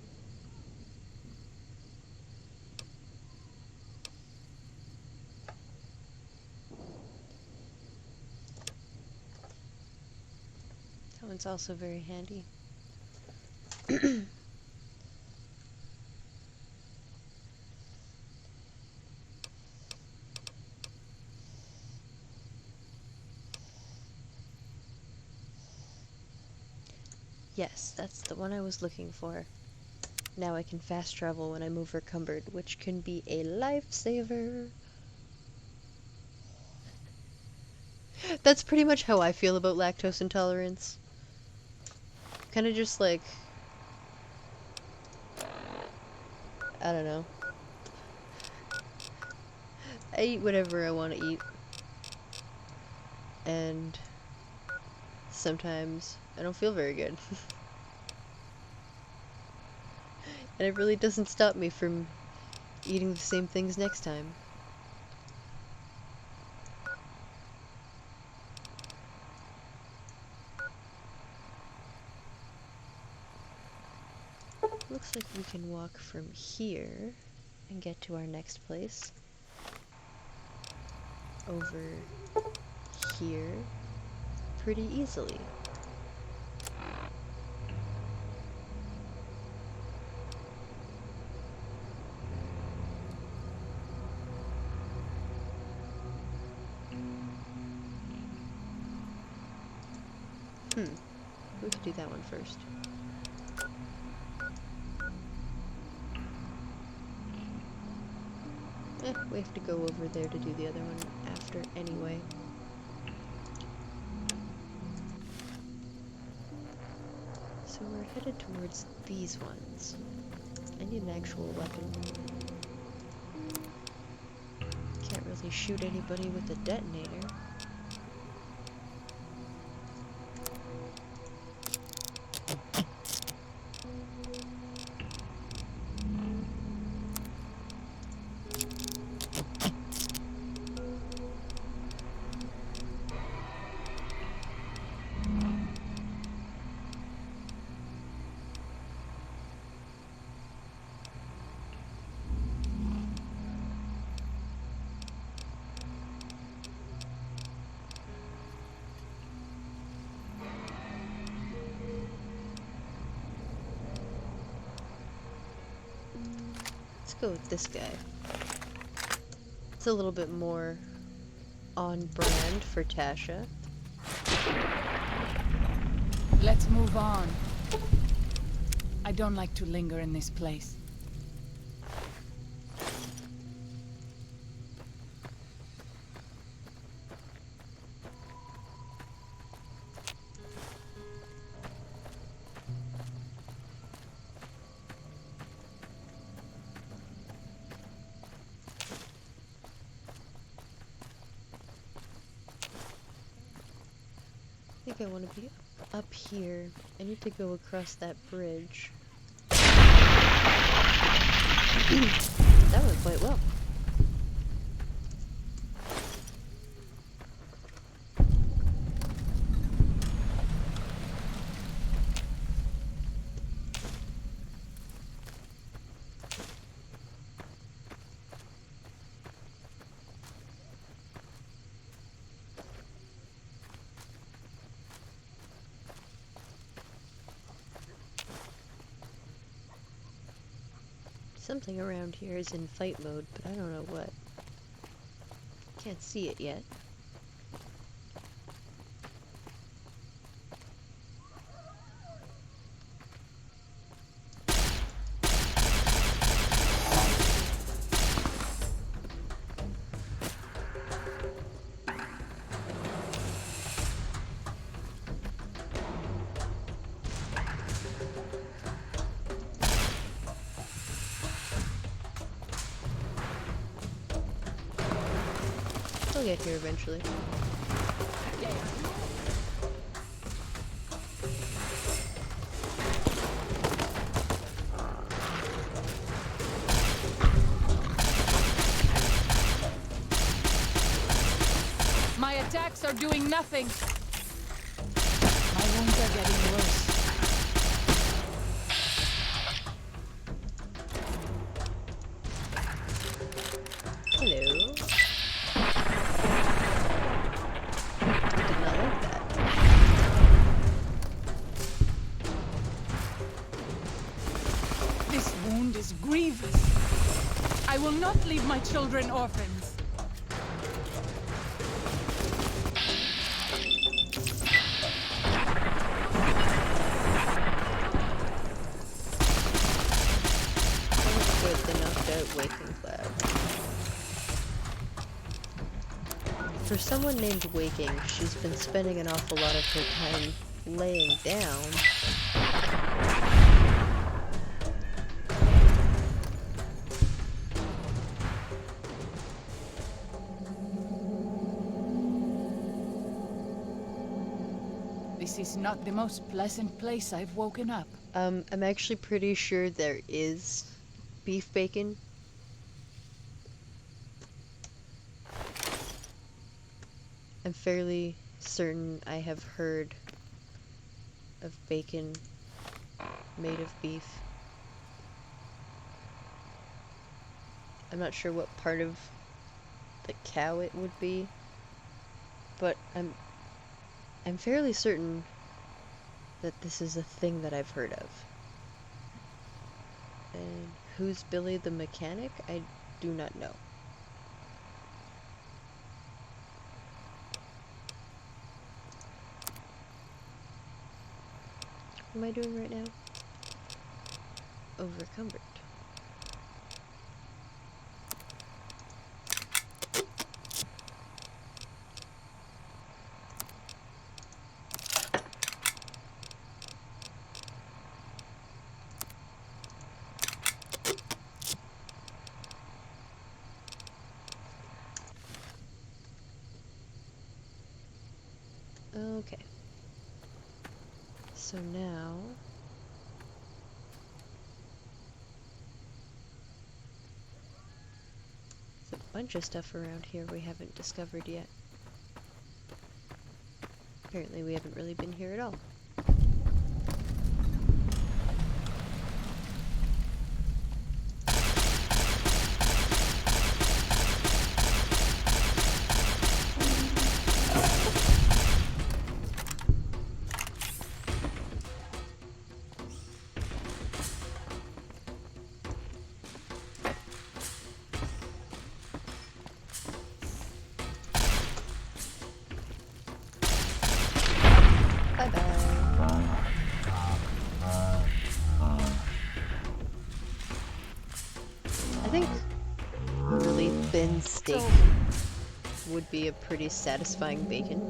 That one's also very handy. Yes, that's the one I was looking for. Now I can fast travel when I'm overcumbered, which can be a lifesaver. That's pretty much how I feel about lactose intolerance. Kind of just like... I don't know. I eat whatever I want to eat. And sometimes I don't feel very good. And it really doesn't stop me from eating the same things next time. Looks like we can walk from here and get to our next place. Over here pretty easily. We could do that one first. We have to go over there to do the other one after anyway. So we're headed towards these ones. I need an actual weapon. Can't really shoot anybody with a detonator. go with this guy. It's a little bit more on brand for Tasha. Let's move on. I don't like to linger in this place. I think I want to be up here. I need to go across that bridge. That went quite well. Something around here is in fight mode, but I don't know what. Can't see it yet. I'll get here eventually. My attacks are doing nothing. My wounds are getting worse. Hello. Did not like that. This wound is grievous. I will not leave my children orphans. Quite the knocked out Waking Cloud. For someone named Waking, she's been spending an awful lot of her time laying down. This is not the most pleasant place I've woken up. I'm actually pretty sure there is beef bacon. I'm fairly certain I have heard of bacon made of beef. I'm not sure what part of the cow it would be, but I'm fairly certain that this is a thing that I've heard of. And who's Billy the mechanic? I do not know. What am I doing right now? Overcumbered. Okay. So now there's a bunch of stuff around here we haven't discovered yet. Apparently we haven't really been here at all. steak would be a pretty satisfying bacon.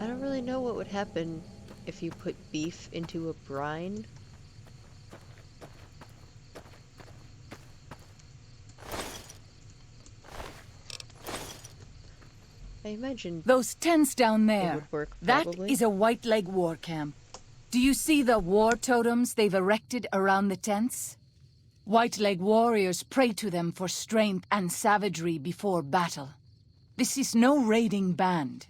I don't really know what would happen if you put beef into a brine. I imagine Those tents down it there, would work, that probably. is a White Leg war camp. Do you see the war totems they've erected around the tents? White Leg warriors pray to them for strength and savagery before battle. This is no raiding band.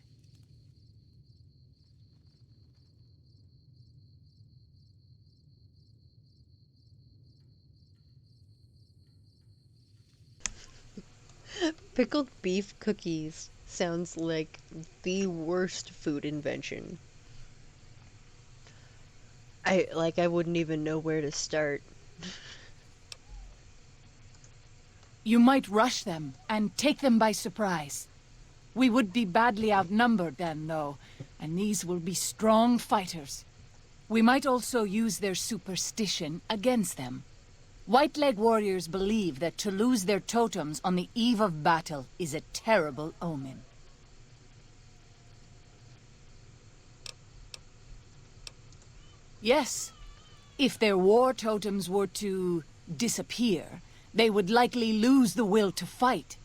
Pickled beef cookies sounds like the worst food invention. I wouldn't even know where to start. You might rush them and take them by surprise. We would be badly outnumbered then, though, and these will be strong fighters. We might also use their superstition against them. White Leg warriors believe that to lose their totems on the eve of battle is a terrible omen. Yes, if their war totems were to disappear, they would likely lose the will to fight.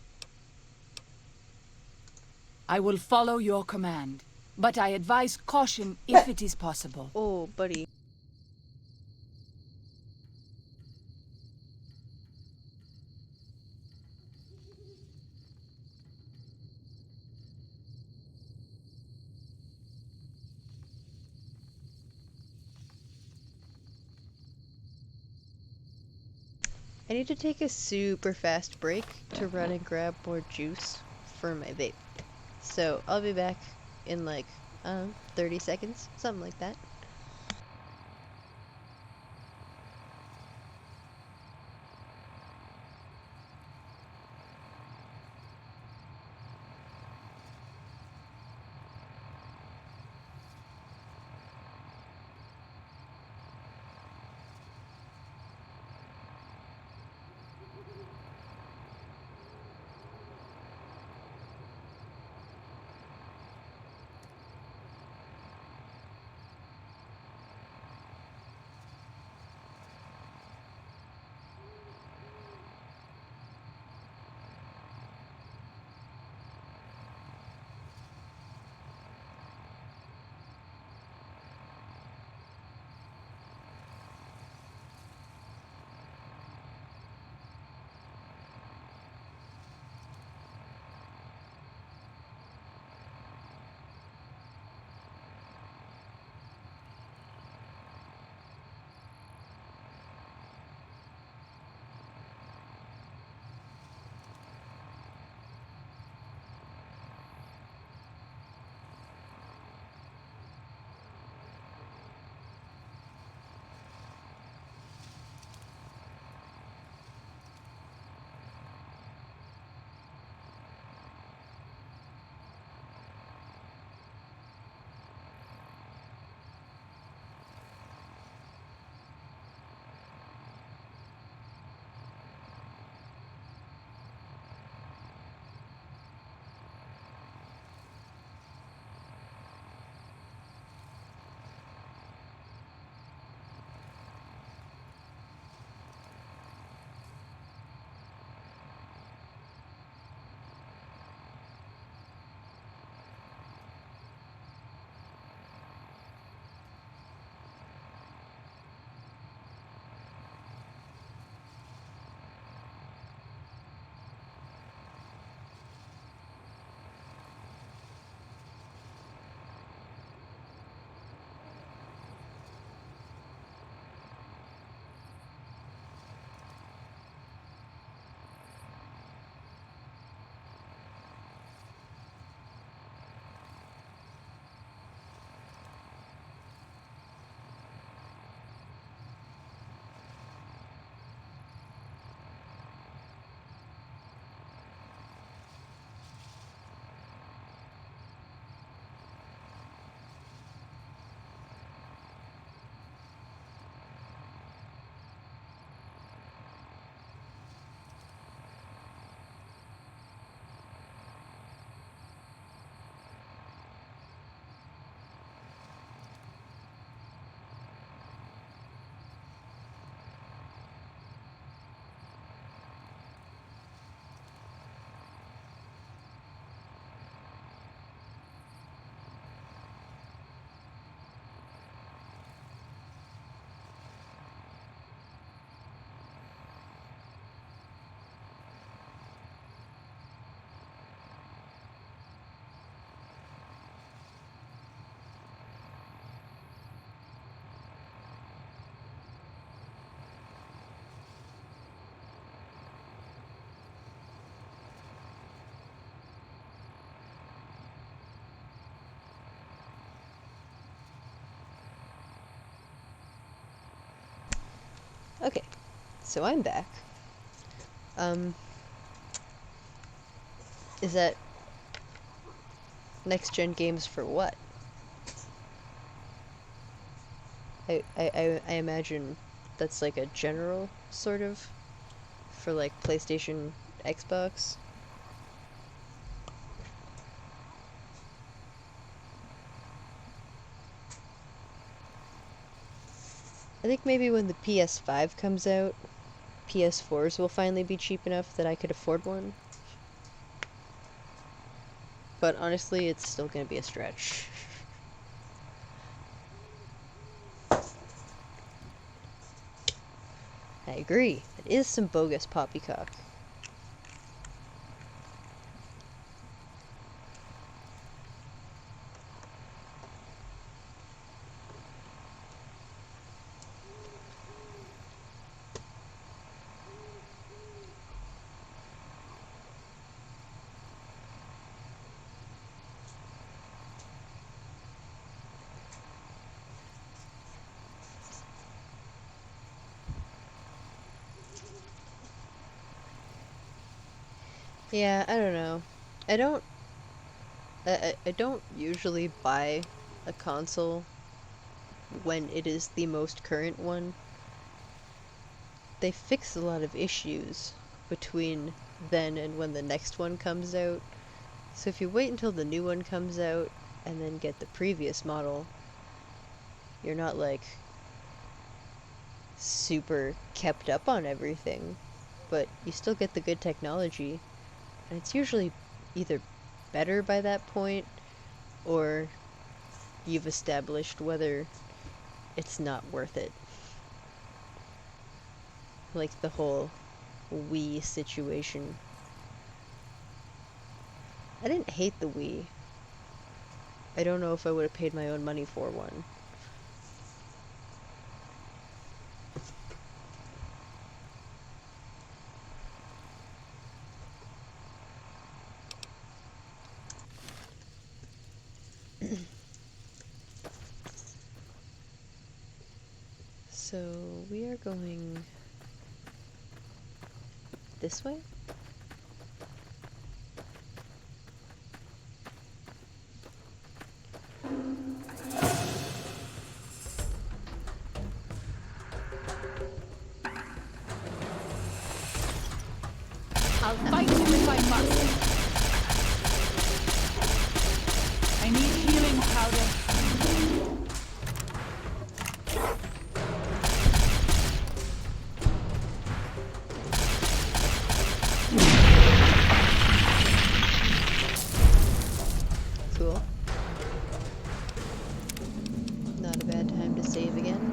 I will follow your command, but I advise caution if it is possible. Oh, buddy. I need to take a super fast break to run and grab more juice for my vape. So I'll be back in like, 30 seconds, something like that. So I'm back. Is that next gen games for what? I imagine that's like a general sort of for like PlayStation, Xbox. I think maybe when the PS5 comes out, PS4s will finally be cheap enough that I could afford one. But honestly, it's still gonna be a stretch. I agree. It is some bogus poppycock. Yeah, I don't know. I don't I don't usually buy a console when it is the most current one. They fix a lot of issues between then and when the next one comes out. So if you wait until the new one comes out and then get the previous model, you're not like super kept up on everything, but you still get the good technology. And it's usually either better by that point or you've established whether it's not worth it. Like the whole Wii situation. I didn't hate the Wii. I don't know if I would have paid my own money for one. So we are going this way? I'll fight him if I must. I need healing powder. Cool. Not a bad time to save again.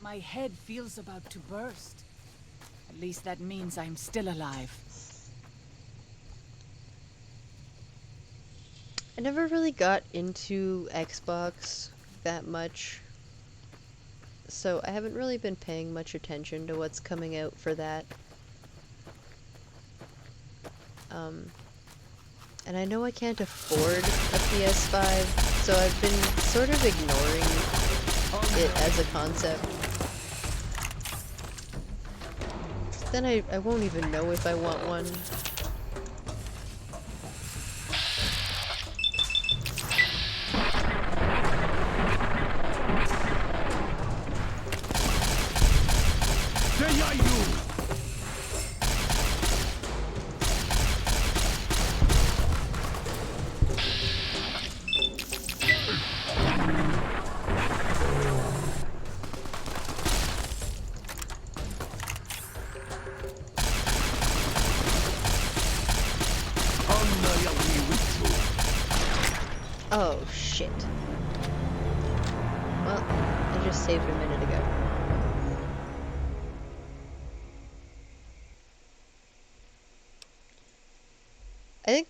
My head feels about to burst. At least that means I'm still alive. I never really got into Xbox that much, so I haven't really been paying much attention to what's coming out for that. And I know I can't afford a PS5, so I've been sort of ignoring it as a concept. Then I won't even know if I want one. Oh, shit. Well, I just saved a minute ago. I think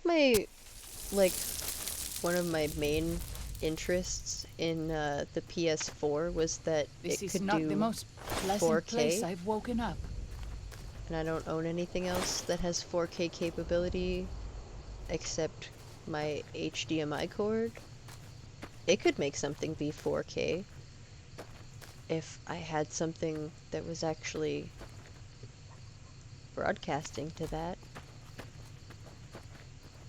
one of my main interests in the PS4 was that This it is could not do the most pleasant 4K. place I've woken up. and I don't own anything else that has 4K capability except my HDMI cord, it could make something be 4K if I had something that was actually broadcasting to that.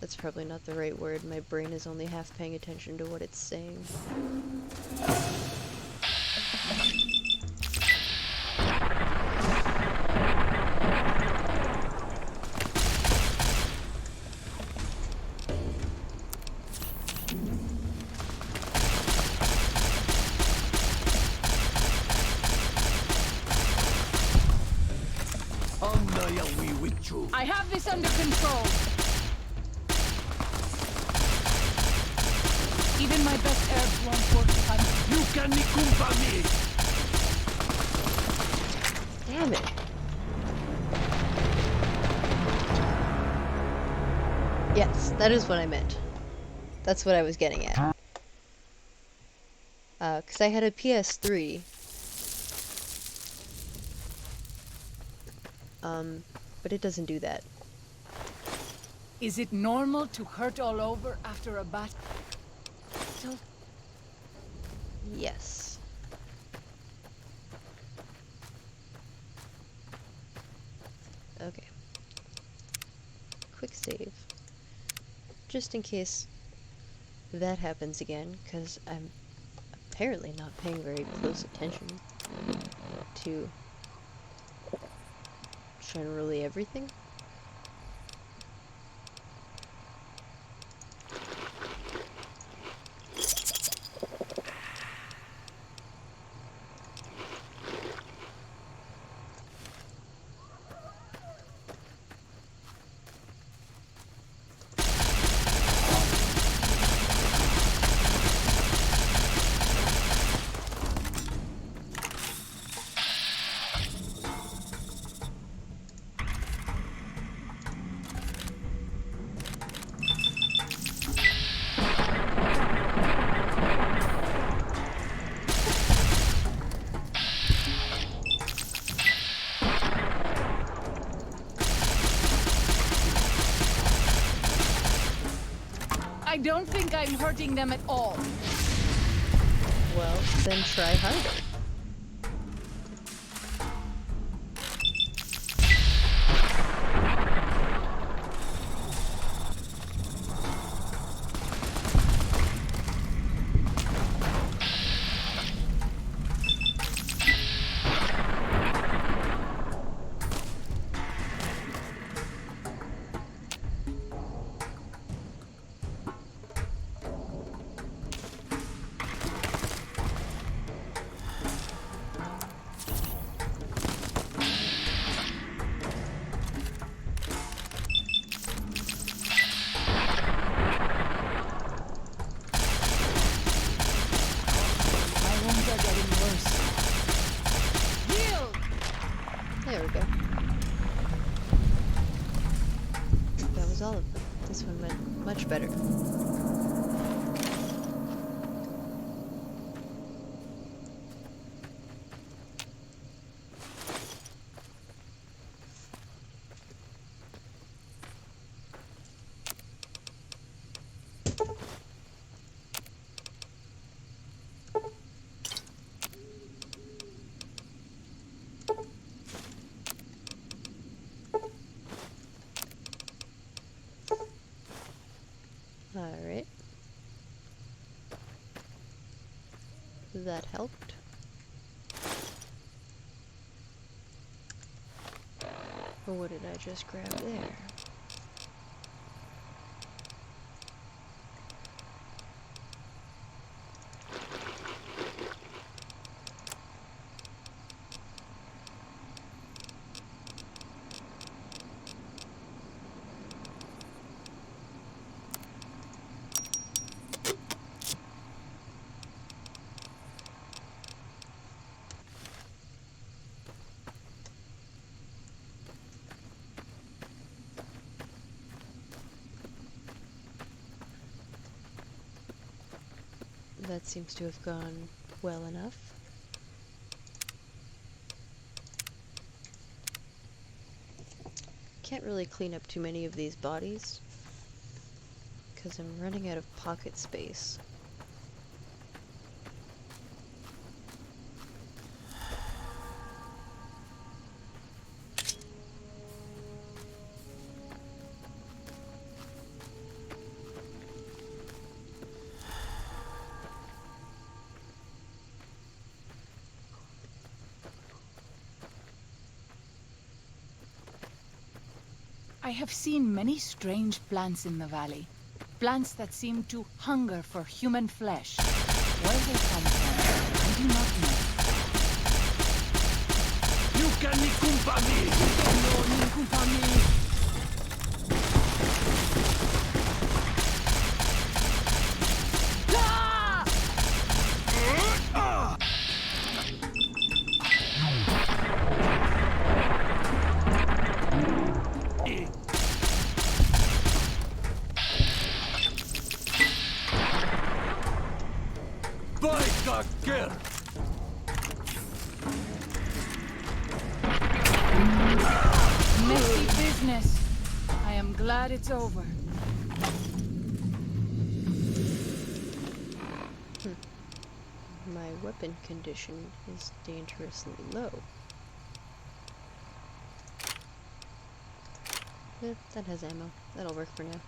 That's probably not the right word. My brain is only half paying attention to what it's saying. I have this under control. Even my best herbs won't work if I'm... You can nikumpa me! Damn it. Yes, that is what I meant. That's what I was getting at. 'Cause I had a PS3. But it doesn't do that. Is it normal to hurt all over after a battle? Yes. Okay. Quick save. Just in case that happens again, because I'm apparently not paying very close attention to generally everything. I don't think I'm hurting them at all. Well, then try harder. There we go. That was all of them. This one went much better. Alright. That helped. Or what did I just grab there? That seems to have gone well enough. can't really clean up too many of these bodies because I'm running out of pocket space. I have seen many strange plants in the valley. Plants that seem to hunger for human flesh. Where they come from, I do not know. You can nikumpa me! No, nikumpa me. Girl! Messy business. I am glad it's over. My weapon condition is dangerously low. That has ammo. That'll work for now.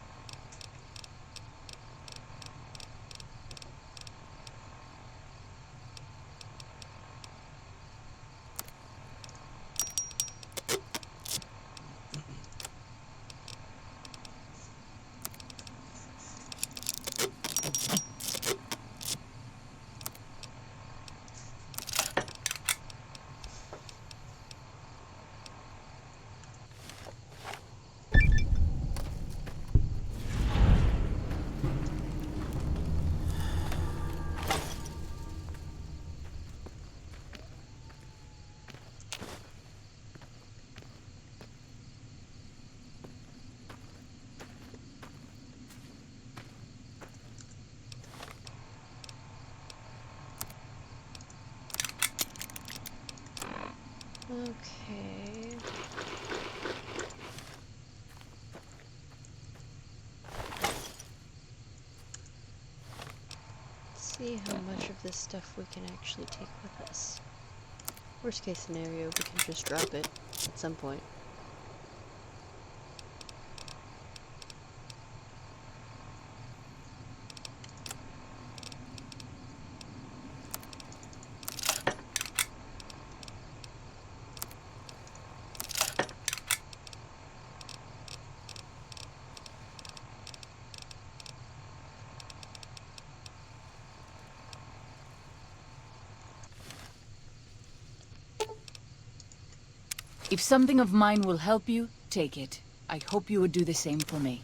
Okay. Let's see how much of this stuff we can actually take with us. Worst case scenario, we can just drop it at some point. If something of mine will help you, take it. I hope you would do the same for me.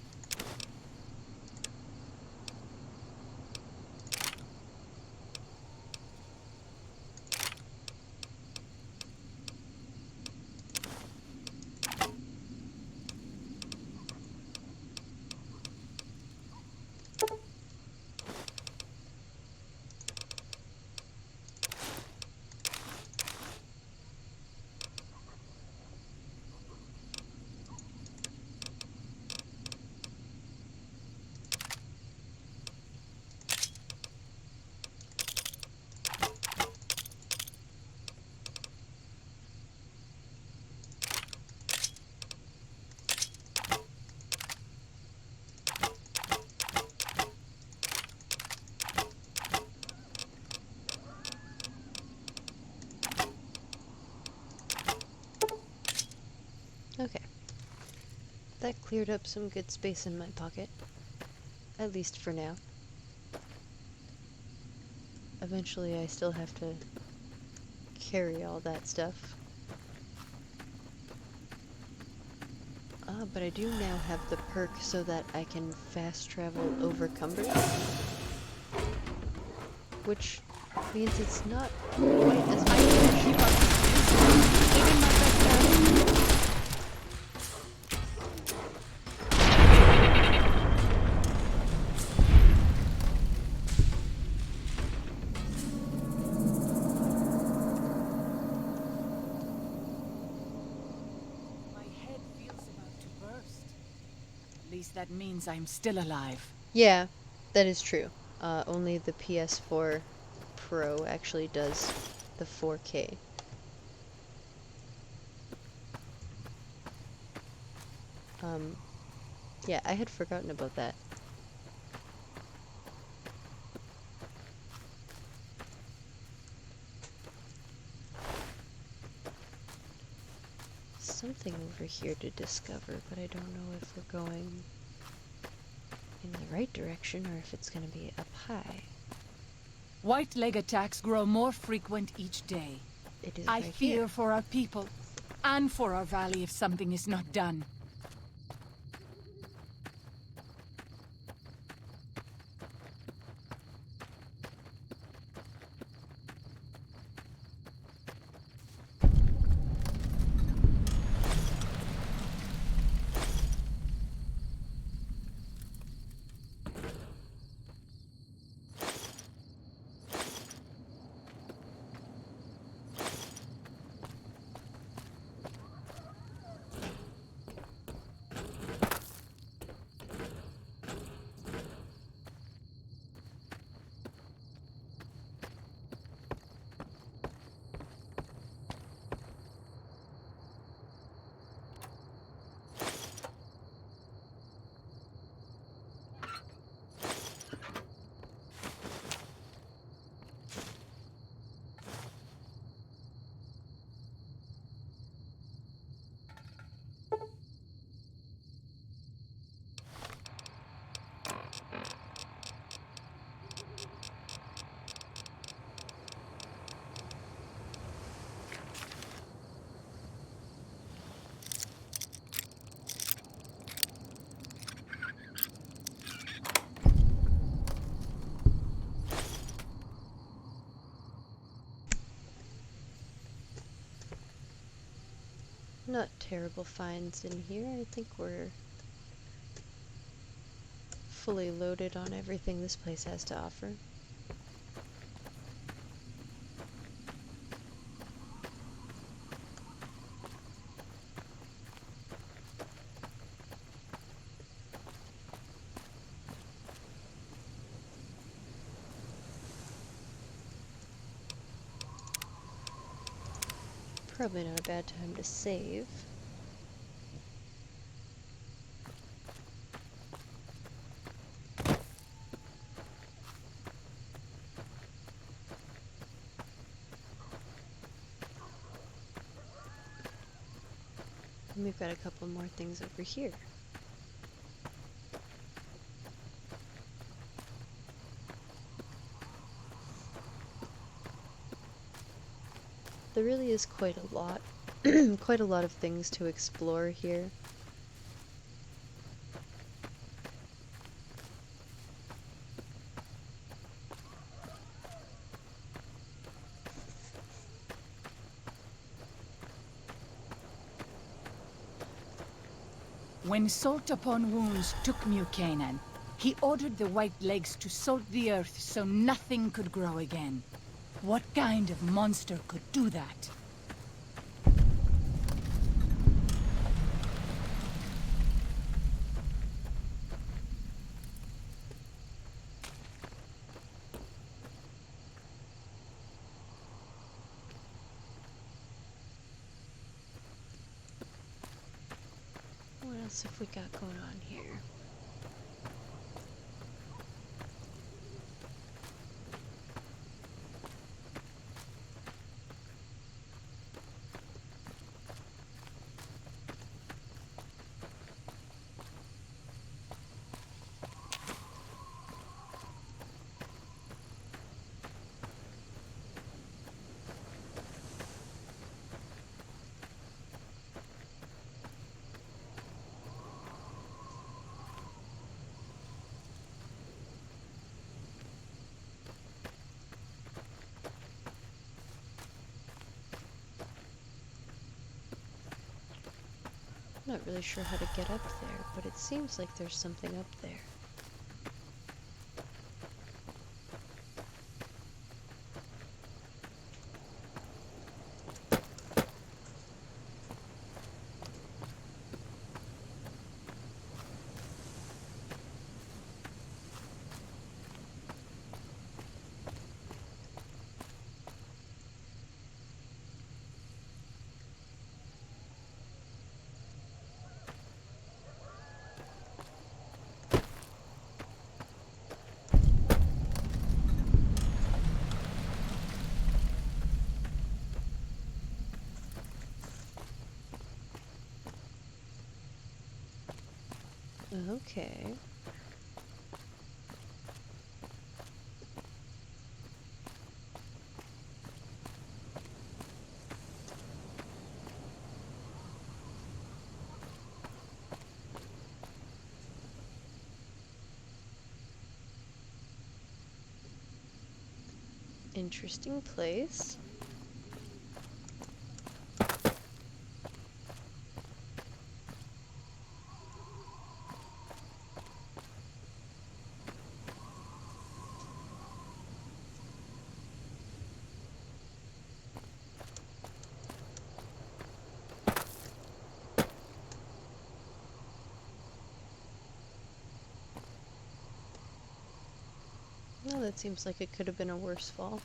Okay. That cleared up some good space in my pocket. At least for now. Eventually I still have to carry all that stuff. But I do now have the perk so that I can fast travel over Cumber. Which means it's not quite as much. My head feels about to least that means I'm still alive. Yeah, that is true. Only the PS4 Pro actually does the 4K. Yeah, I had forgotten about that. Something over here to discover, but I don't know if we're going in the right direction or if it's going to be up high. White leg attacks grow more frequent each day. It is I right fear here. for our people, and for our valley if something is not done. Not terrible finds in here. I think we're fully loaded on everything this place has to offer. Probably not a bad time to save. And we've got a couple more things over here. There really is quite a lot, quite a lot of things to explore here. When Salt Upon Wounds took New Canaan, he ordered the White Legs to salt the earth so nothing could grow again. What kind of monster could do that? What else have we got going on here? I'm not really sure how to get up there, but it seems like there's something up there. Okay. Interesting place. Well, that seems like it could have been a worse fall.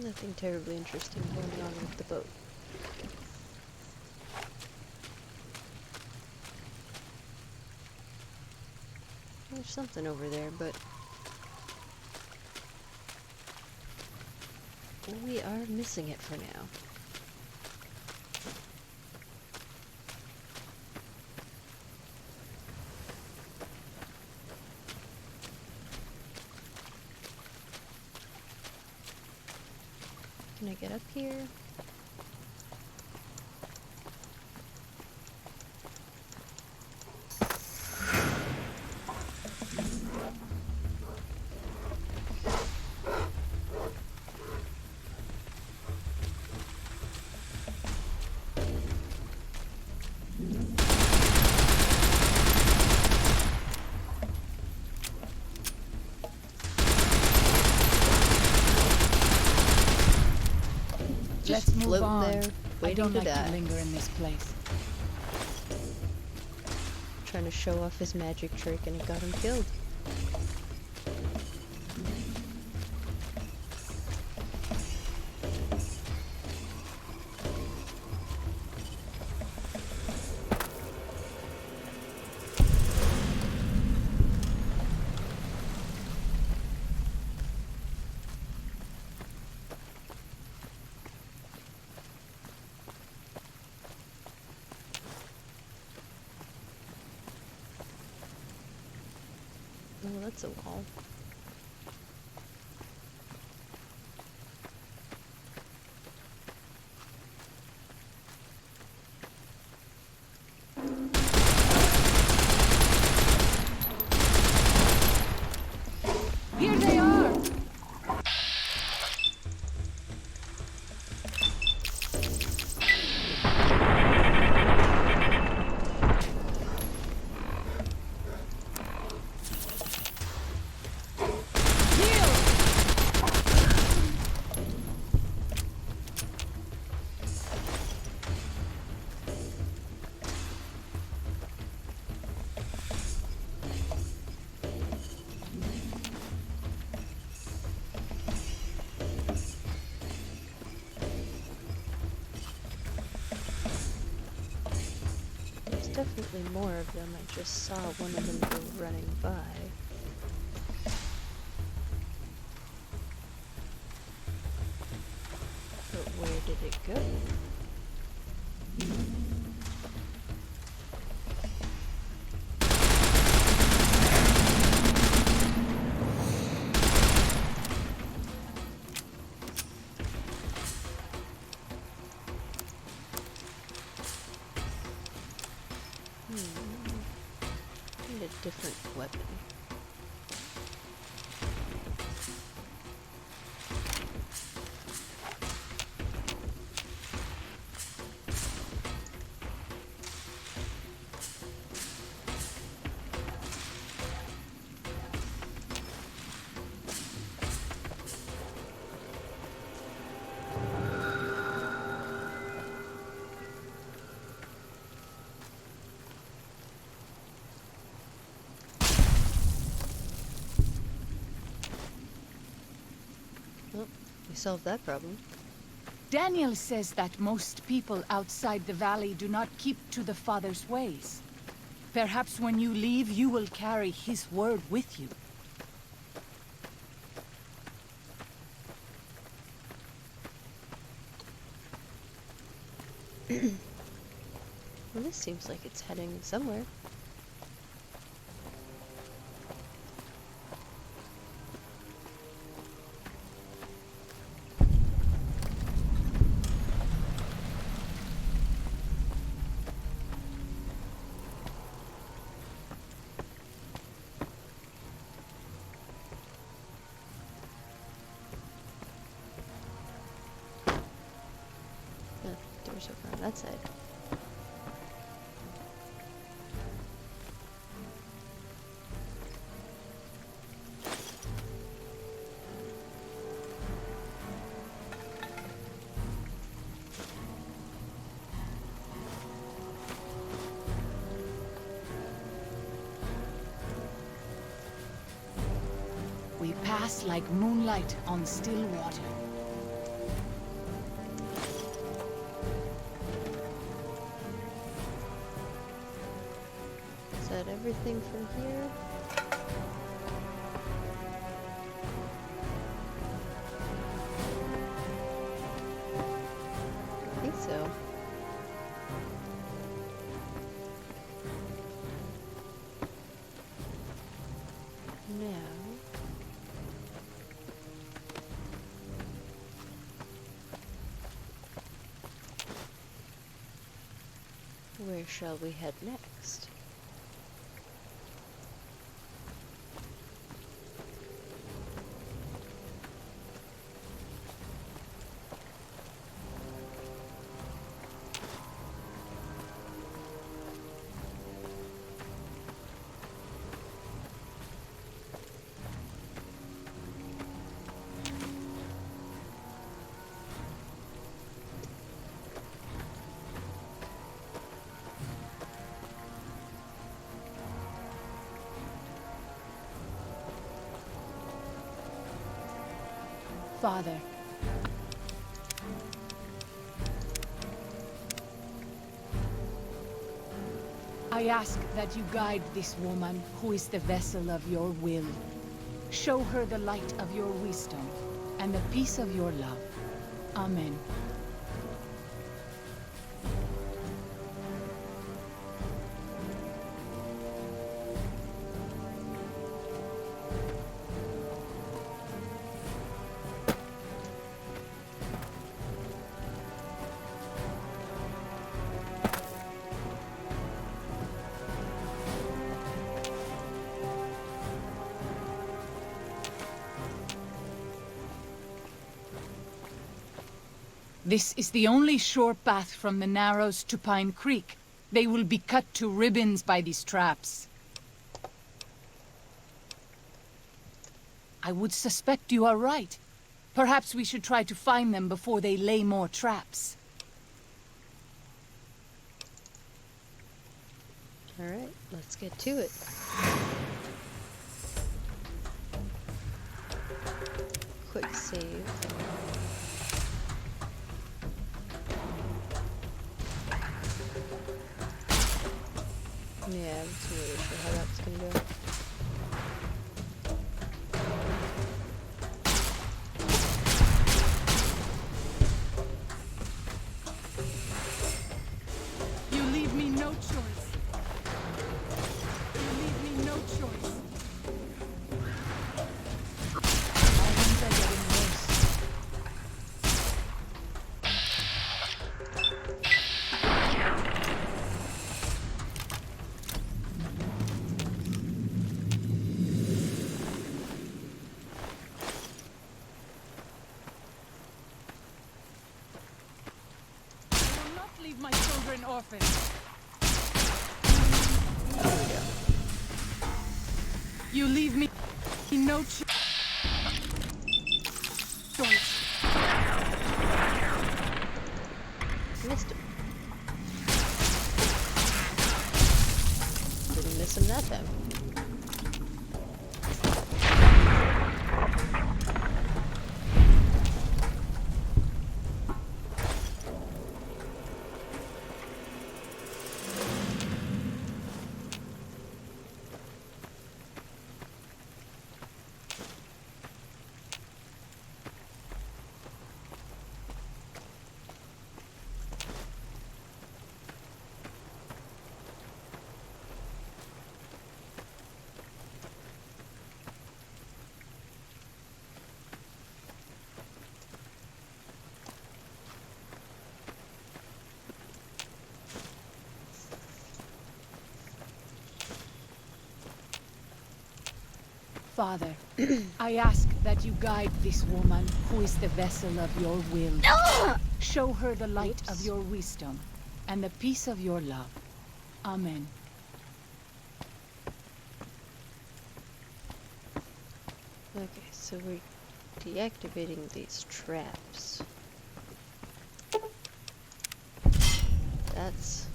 Nothing terribly interesting going on with the boat. There's something over there, but we are missing it for now. Can I get up here? Let's move floating on. there, I waiting don't to like die. to linger in this place. Trying to show off his magic trick and it got him killed. Oh, that's a wall. Here they are! There's definitely more of them. I just saw one of them go running by. But where did it go? Need a different weapon. You solved that problem. Daniel says that most people outside the valley do not keep to the Father's ways. Perhaps when you leave, you will carry his word with you. Well, this seems like it's heading somewhere. Doors over on that side. We pass like moonlight on still water. Is that everything from here? I think so. Now, where shall we head next? Father, I ask that you guide this woman who is the vessel of your will. Show her the light of your wisdom and the peace of your love. Amen. This is the only sure path from the Narrows to Pine Creek. They will be cut to ribbons by these traps. I would suspect you are right. Perhaps we should try to find them before they lay more traps. Alright, let's get to it. Quick save. Yeah, I'm just really sure how that's gonna go. You leave me no choice. You leave me no choice. Our winds are getting worse. I will not leave my children orphans. You leave me no choice. Missed him. Didn't miss him that time. Father, I ask that you guide this woman who is the vessel of your will. Show her the light of Oops. your wisdom and the peace of your love. Amen. Okay, so we're deactivating these traps. That's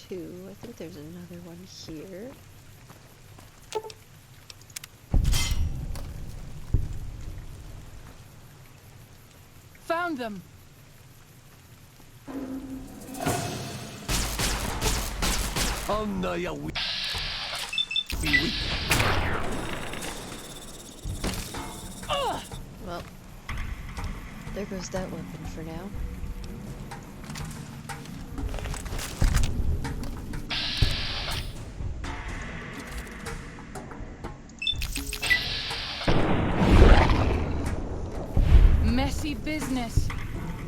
2. I think there's another one here. Found them! Anna ja we. Well, there goes that weapon for now. Messy business.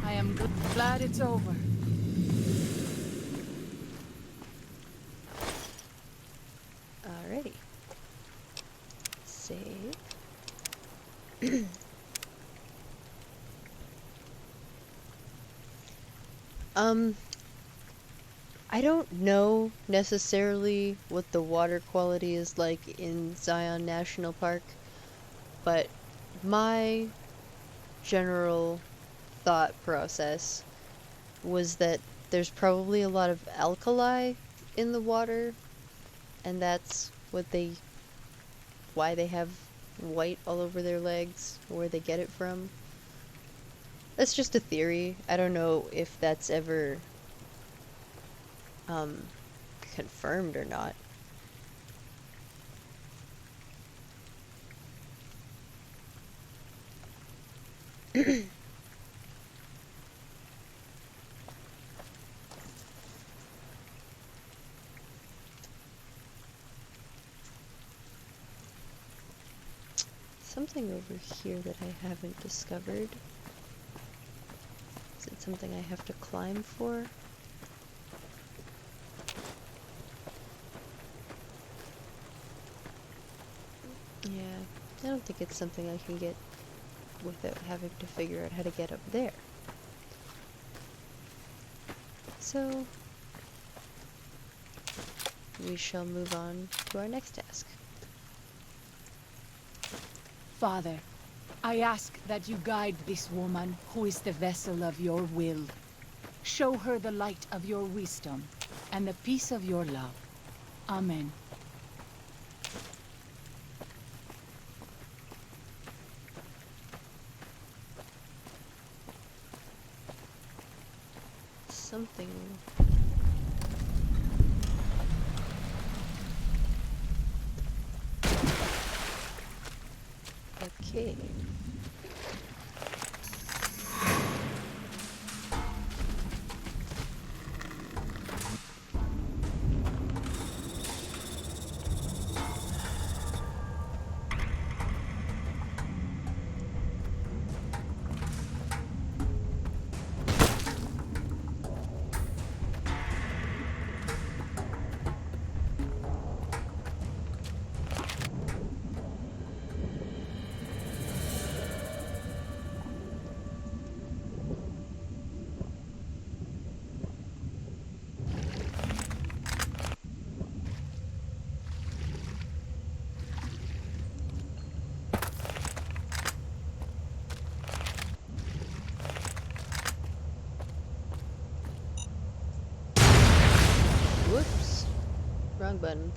I am glad it's over. Alrighty. Save. I don't know necessarily what the water quality is like in Zion National Park, but my general thought process was that there's probably a lot of alkali in the water, and that's why they have white all over their legs, where they get it from. That's just a theory. I don't know if that's ever confirmed or not. Something over here that I haven't discovered. Is it something I have to climb for? Yeah, I don't think it's something I can get without having to figure out how to get up there. So, we shall move on to our next task. Father, I ask that you guide this woman who is the vessel of your will. Show her the light of your wisdom and the peace of your love. Amen. Something. Okay. Whoops. Wrong button.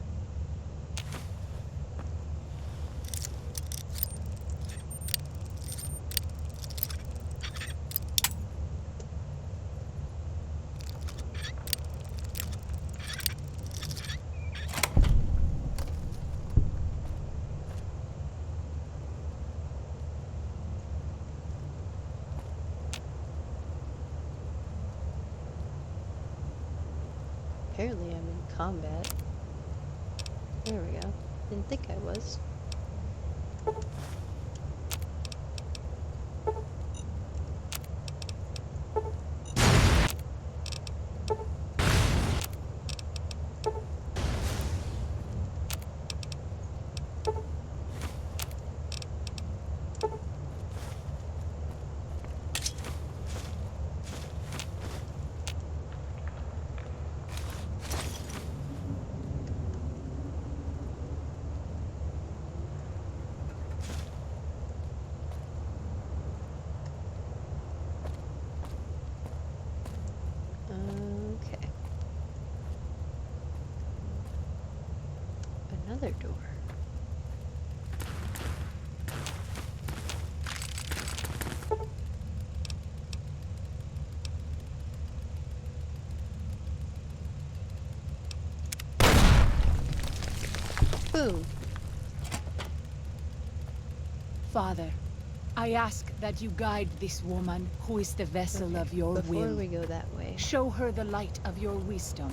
Apparently I'm in combat. There we go. Didn't think I was. another door. Boom. Father, I ask that you guide this woman, who is the vessel of your Before will. we go that way. Show her the light of your wisdom,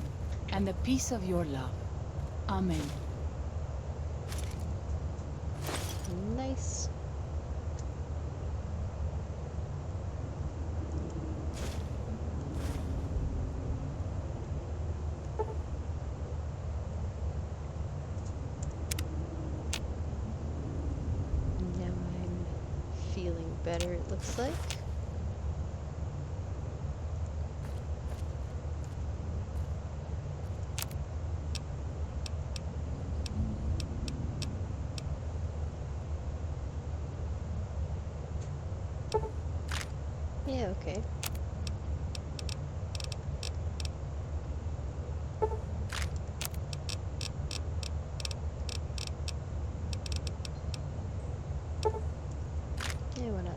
and the peace of your love. Amen. Nice. Now I'm feeling better, it looks like. Yeah, okay. Yeah, why not?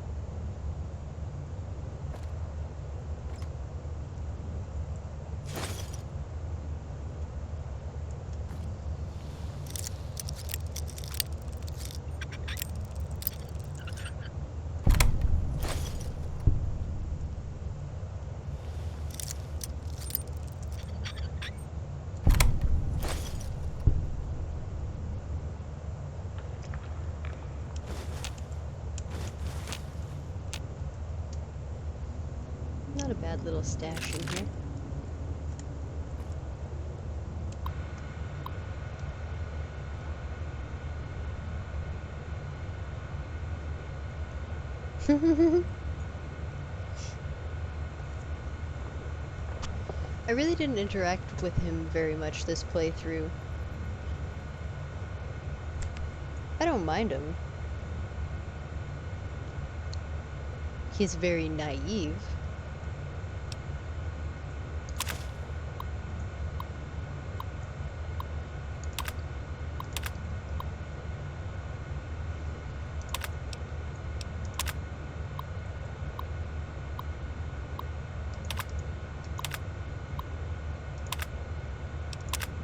Not a bad little stash in here. I really didn't interact with him very much this playthrough. I don't mind him. He's very naive.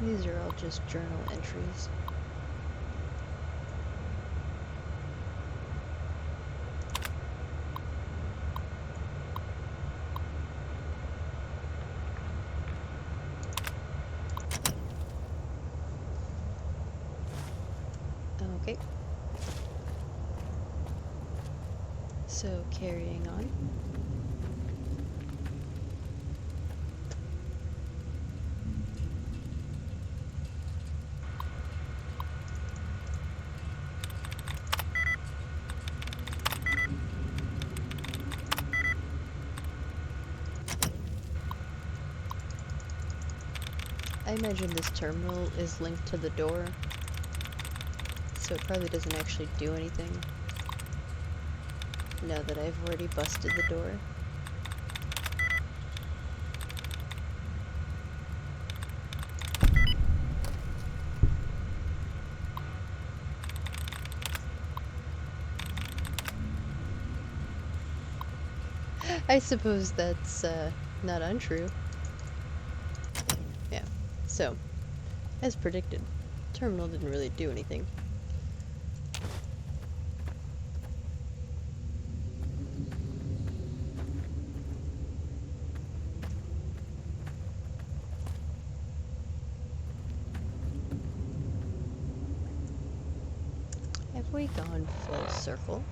These are all just journal entries. Okay. So, carrying on. I imagine this terminal is linked to the door, so it probably doesn't actually do anything now that I've already busted the door. I suppose that's not untrue. Yeah, so, as predicted, terminal didn't really do anything. Have we gone full circle?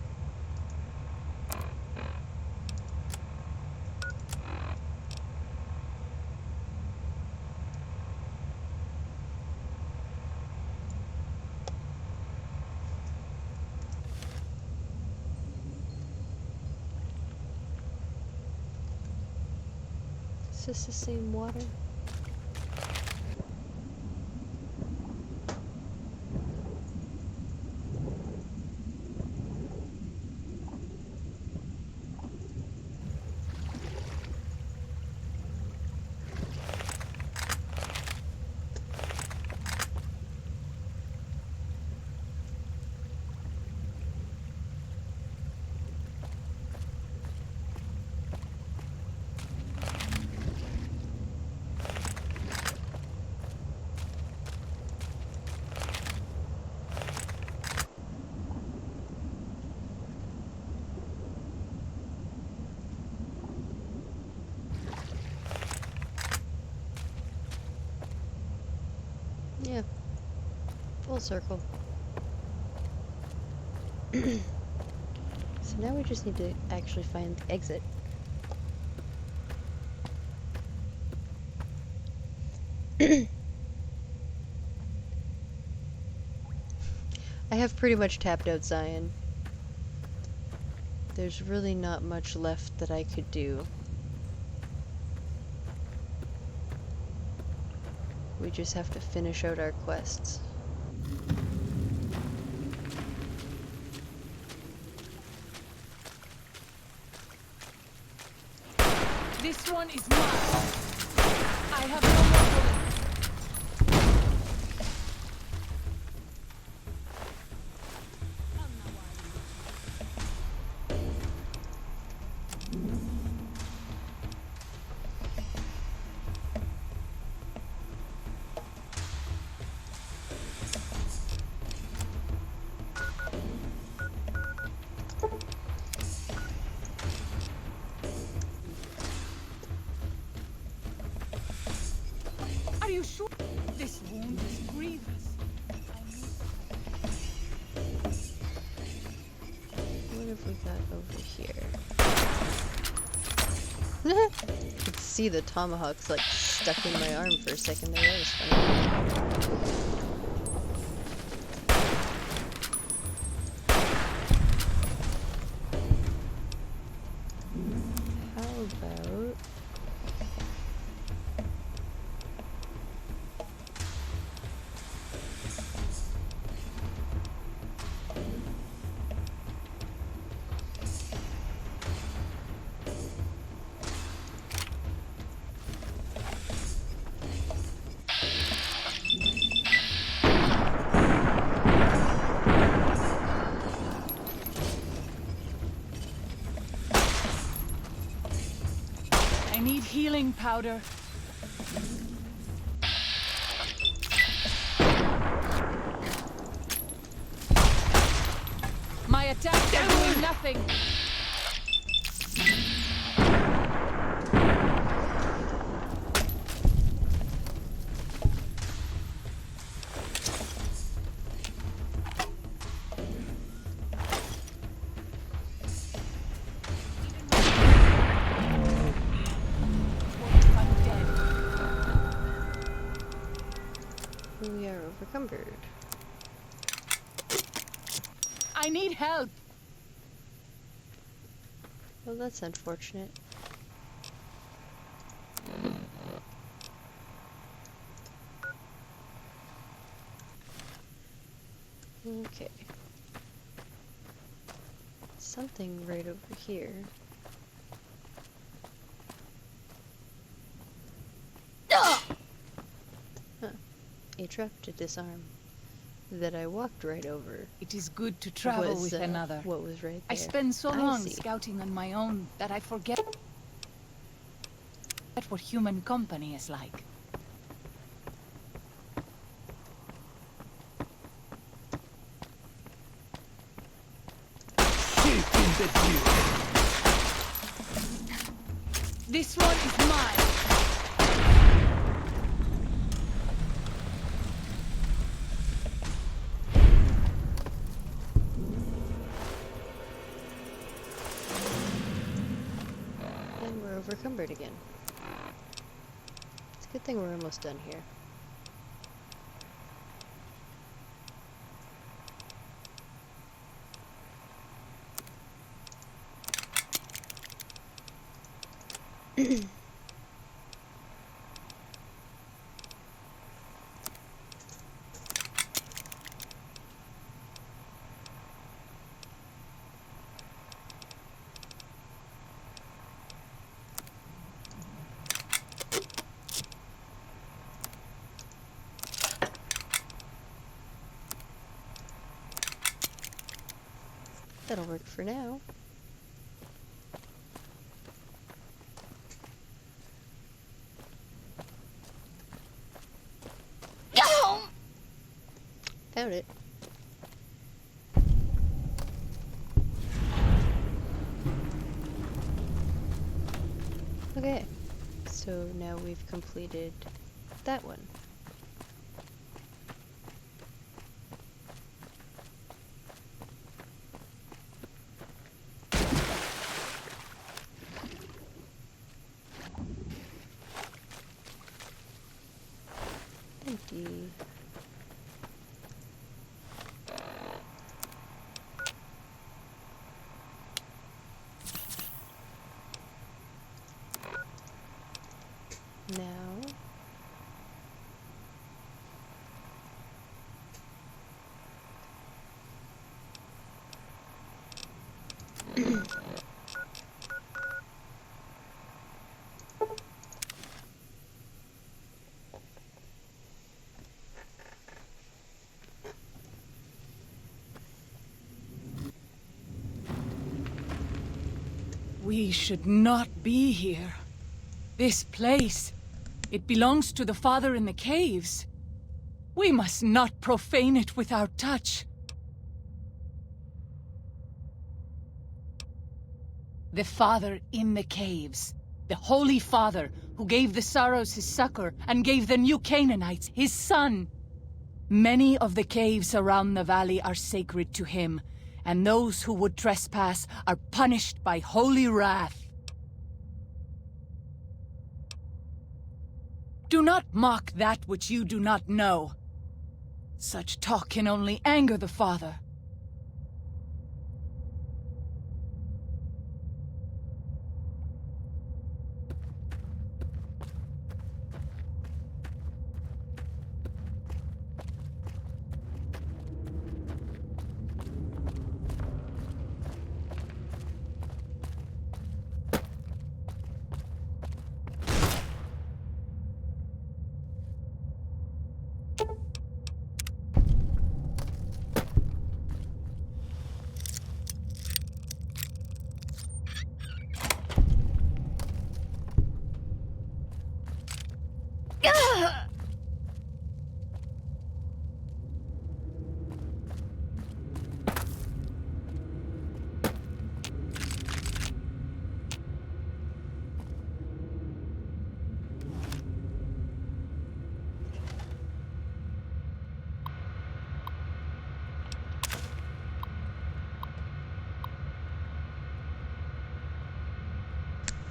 Is this the same water? circle. So now we just need to actually find the exit. I have pretty much tapped out Zion. There's really not much left that I could do. We just have to finish out our quests. This one is mine. I have no more bullets. Are you sure? This wound is grievous. What have we got over here? You could see the tomahawks like stuck in my arm for a second there. That was funny. How about... I need healing powder. My attacks are doing nothing. I'm dead. We are overcumbered. I need help. Well, that's unfortunate. Okay. Something right over here. Huh. A trap to disarm. That I walked right over. It is good to travel with another. What was right there. I spend so I long see. scouting on my own that I forget what human company is like. Shit in the deal. This one is mine. And we're overcumbered again. It's a good thing we're almost done here. That'll work for now. Found it. Okay, so now we've completed that one. now. We should not be here. This place, it belongs to the Father in the caves. We must not profane it with our touch. The Father in the caves. The Holy Father, who gave the Sorrows his succor and gave the new Canaanites his son. Many of the caves around the valley are sacred to him, and those who would trespass are punished by holy wrath. Do not mock that which you do not know. Such talk can only anger the Father.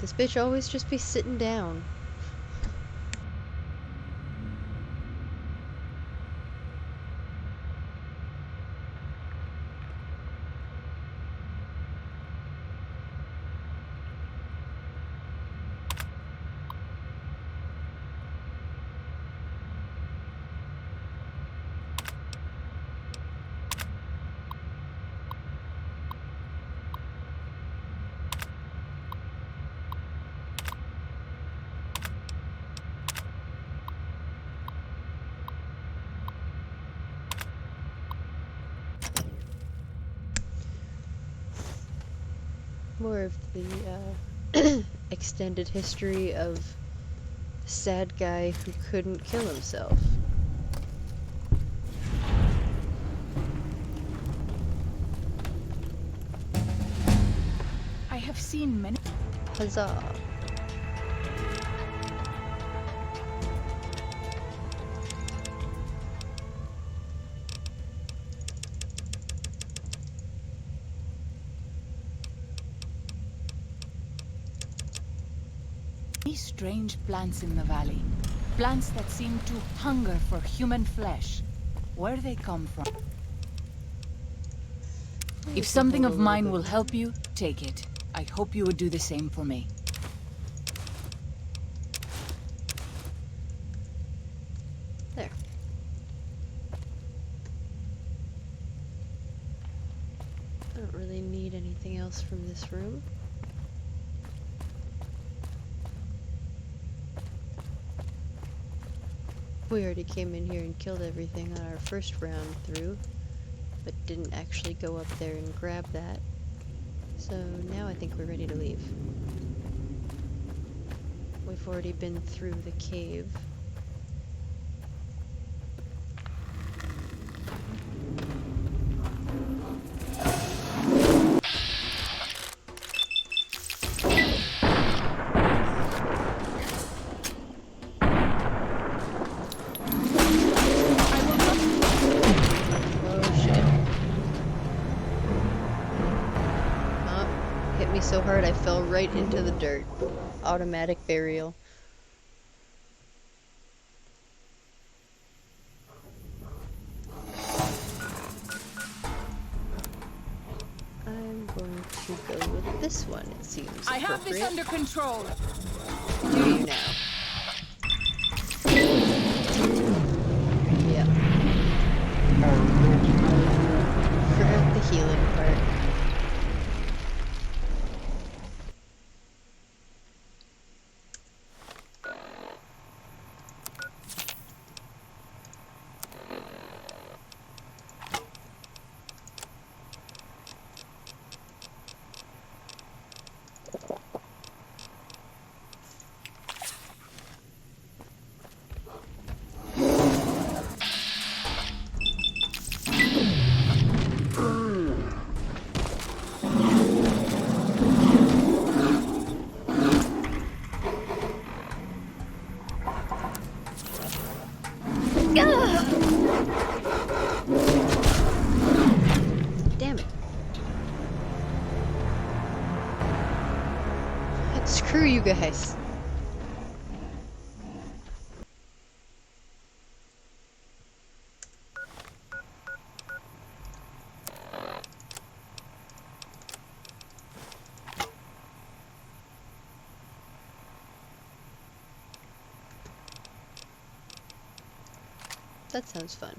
This bitch always just be sitting down. More of the extended history of sad guy who couldn't kill himself. I have seen many. Huzzah. Strange plants in the valley. Plants that seem to hunger for human flesh. Where they come from? If something of mine will help you, take it. I hope you would do the same for me. There. I don't really need anything else from this room. We already came in here and killed everything on our first round through, but didn't actually go up there and grab that. So now I think we're ready to leave. We've already been through the cave. So hard I fell right into the dirt. Automatic burial. I'm going to go with this one, it seems I have this appropriate. under control. Do you now? Screw you guys. That sounds fun.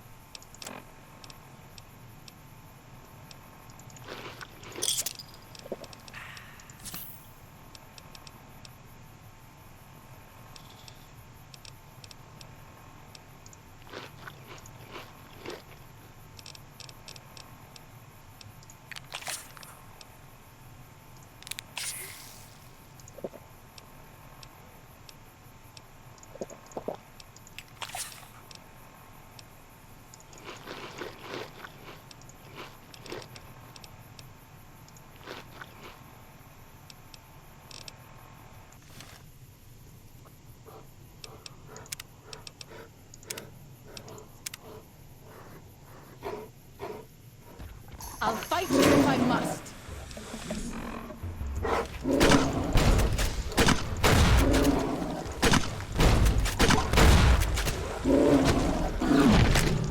I'll fight you if I must.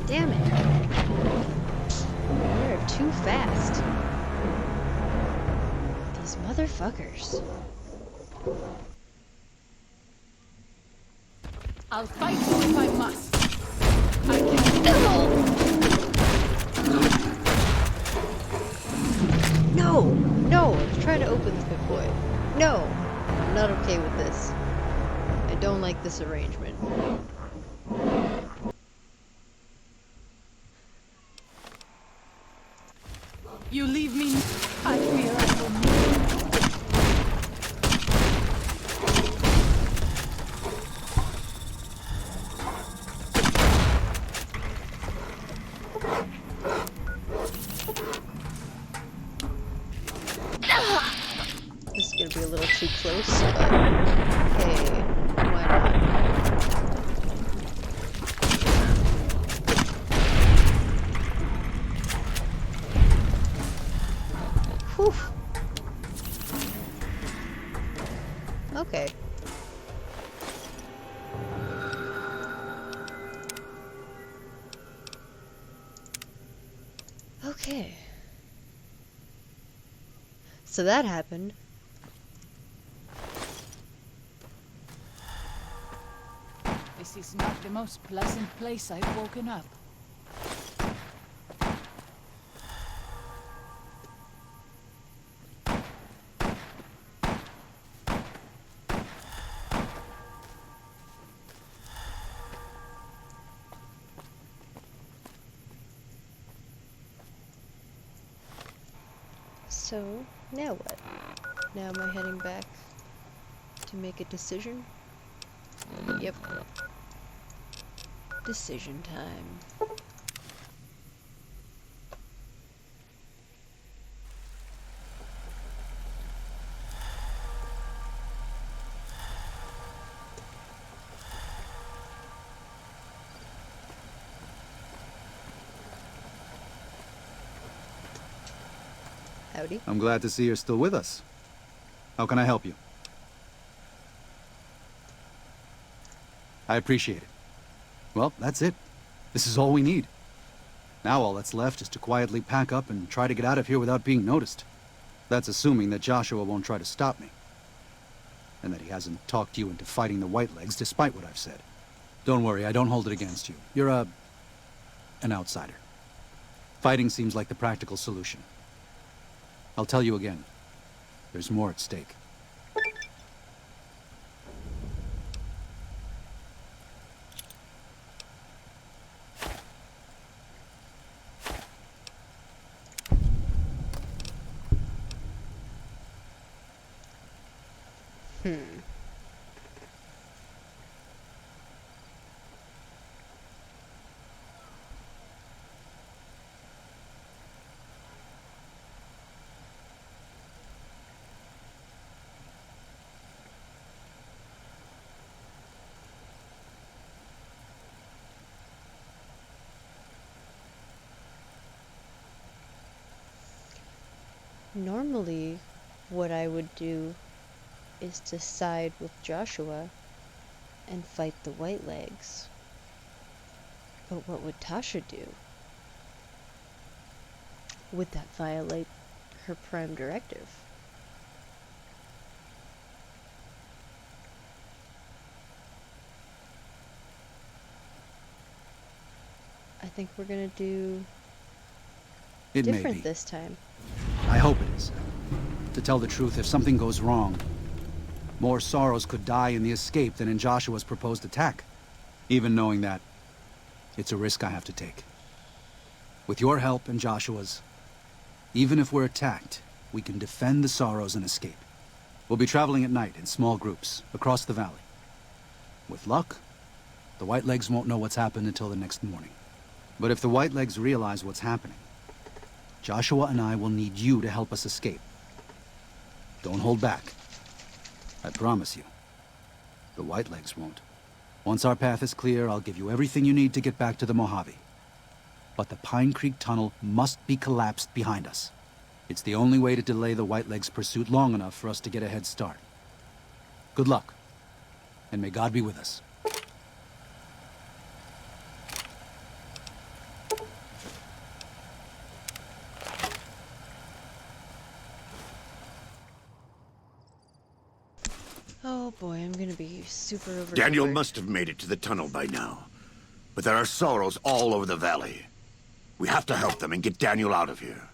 Damn it. They're too fast. These motherfuckers. I'll fight you if I must. I can. No! No! I was trying to open the pit boy. No! I'm not okay with this. I don't like this arrangement. You leave me. I fear I will not. This is gonna be a little too close, but hey, why not? Whew. Okay. Okay. So that happened. This is not the most pleasant place I've woken up. So, now what? Now am I heading back to make a decision? Yep. Decision time. Howdy. I'm glad to see you're still with us. How can I help you? I appreciate it. Well, that's it. This is all we need. Now all that's left is to quietly pack up and try to get out of here without being noticed. That's assuming that Joshua won't try to stop me. And that he hasn't talked you into fighting the Whitelegs despite what I've said. Don't worry, I don't hold it against you. You're an outsider. Fighting seems like the practical solution. I'll tell you again. There's more at stake. Normally, what I would do is to side with Joshua and fight the Whitelegs. But what would Tasha do? Would that violate her prime directive? I think we're gonna do It may different be. this time. I hope it is. To tell the truth, if something goes wrong, more sorrows could die in the escape than in Joshua's proposed attack. Even knowing that, it's a risk I have to take. With your help and Joshua's, even if we're attacked, we can defend the sorrows and escape. We'll be traveling at night in small groups across the valley. With luck, the Whitelegs won't know what's happened until the next morning. But if the Whitelegs realize what's happening, Joshua and I will need you to help us escape. Don't hold back. I promise you. The Whitelegs won't. Once our path is clear, I'll give you everything you need to get back to the Mojave. But the Pine Creek Tunnel must be collapsed behind us. It's the only way to delay the Whitelegs' pursuit long enough for us to get a head start. Good luck, and may God be with us. Oh boy, I'm gonna be super overpowered. Daniel must have made it to the tunnel by now. But there are sorrows all over the valley. We have to help them and get Daniel out of here.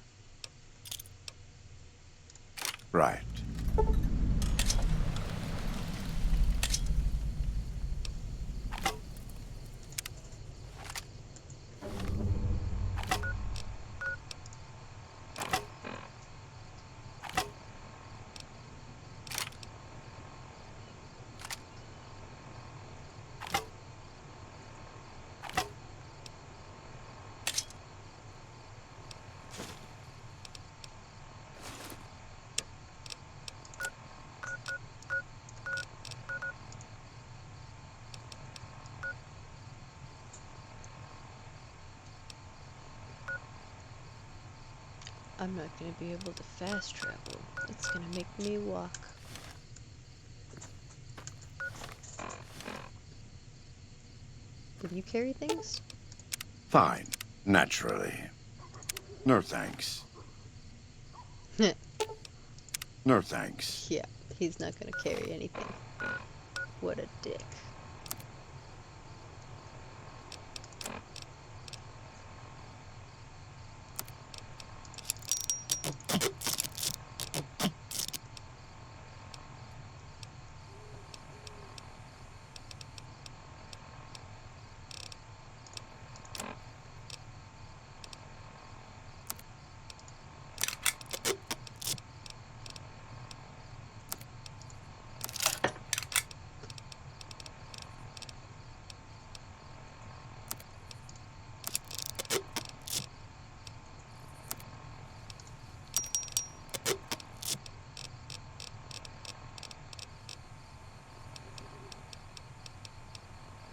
Right. I'm not gonna be able to fast travel. It's gonna make me walk. Can you carry things? Fine. Naturally. No thanks. No thanks. Yeah, he's not gonna carry anything. What a dick.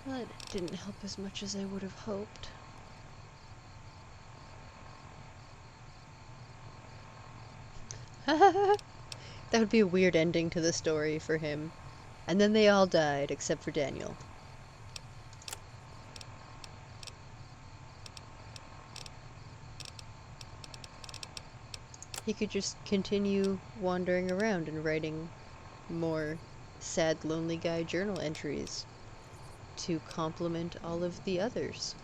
Well, it didn't help as much as I would have hoped. That would be a weird ending to the story for him. And then they all died, except for Daniel. He could just continue wandering around and writing more sad, lonely guy journal entries to complement all of the others.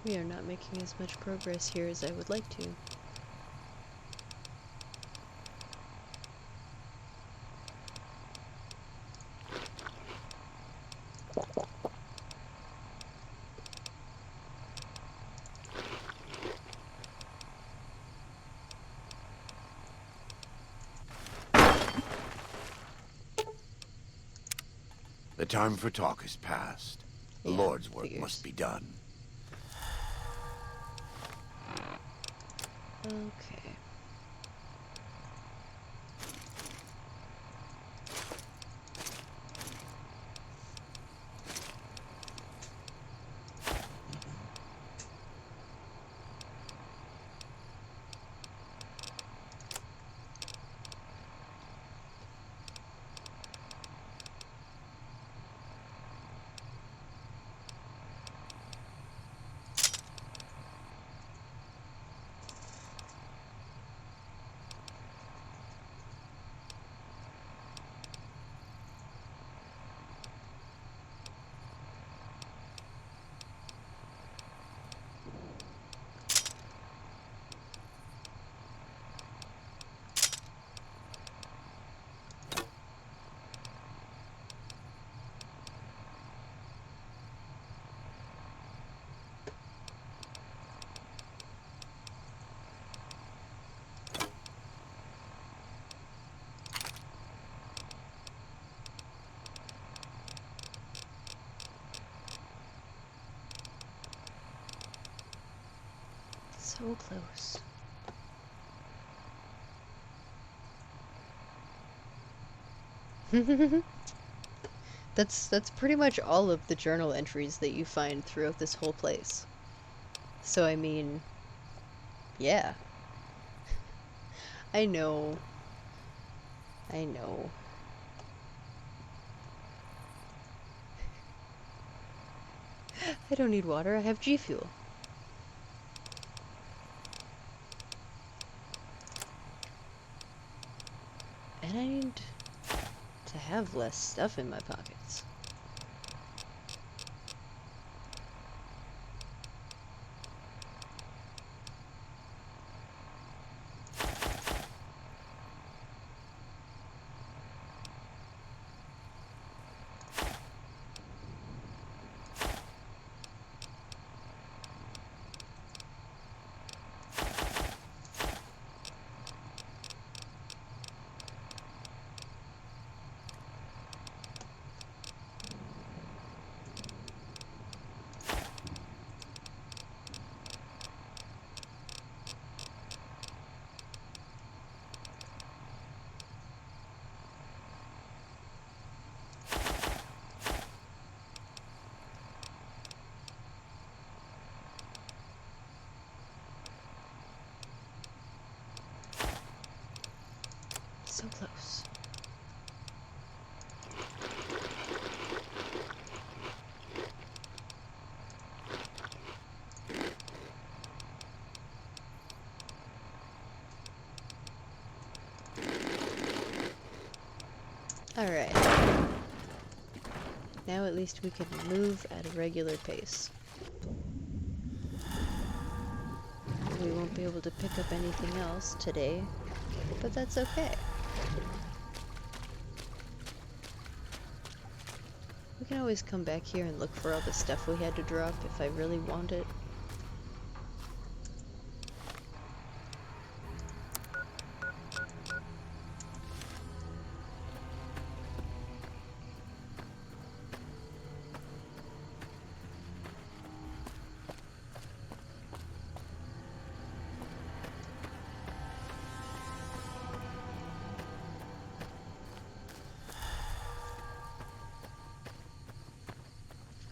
We are not making as much progress here as I would like to. The time for talk is past. The Yeah, Lord's work figures. must be done. Okay. So close. That's pretty much all of the journal entries that you find throughout this whole place. So I mean, yeah. I know. I know. I don't need water, I have G Fuel. And I need to have less stuff in my pockets. So close. Alright. Now at least we can move at a regular pace. We won't be able to pick up anything else today, but that's okay. We can always come back here and look for all the stuff we had to drop if I really want it.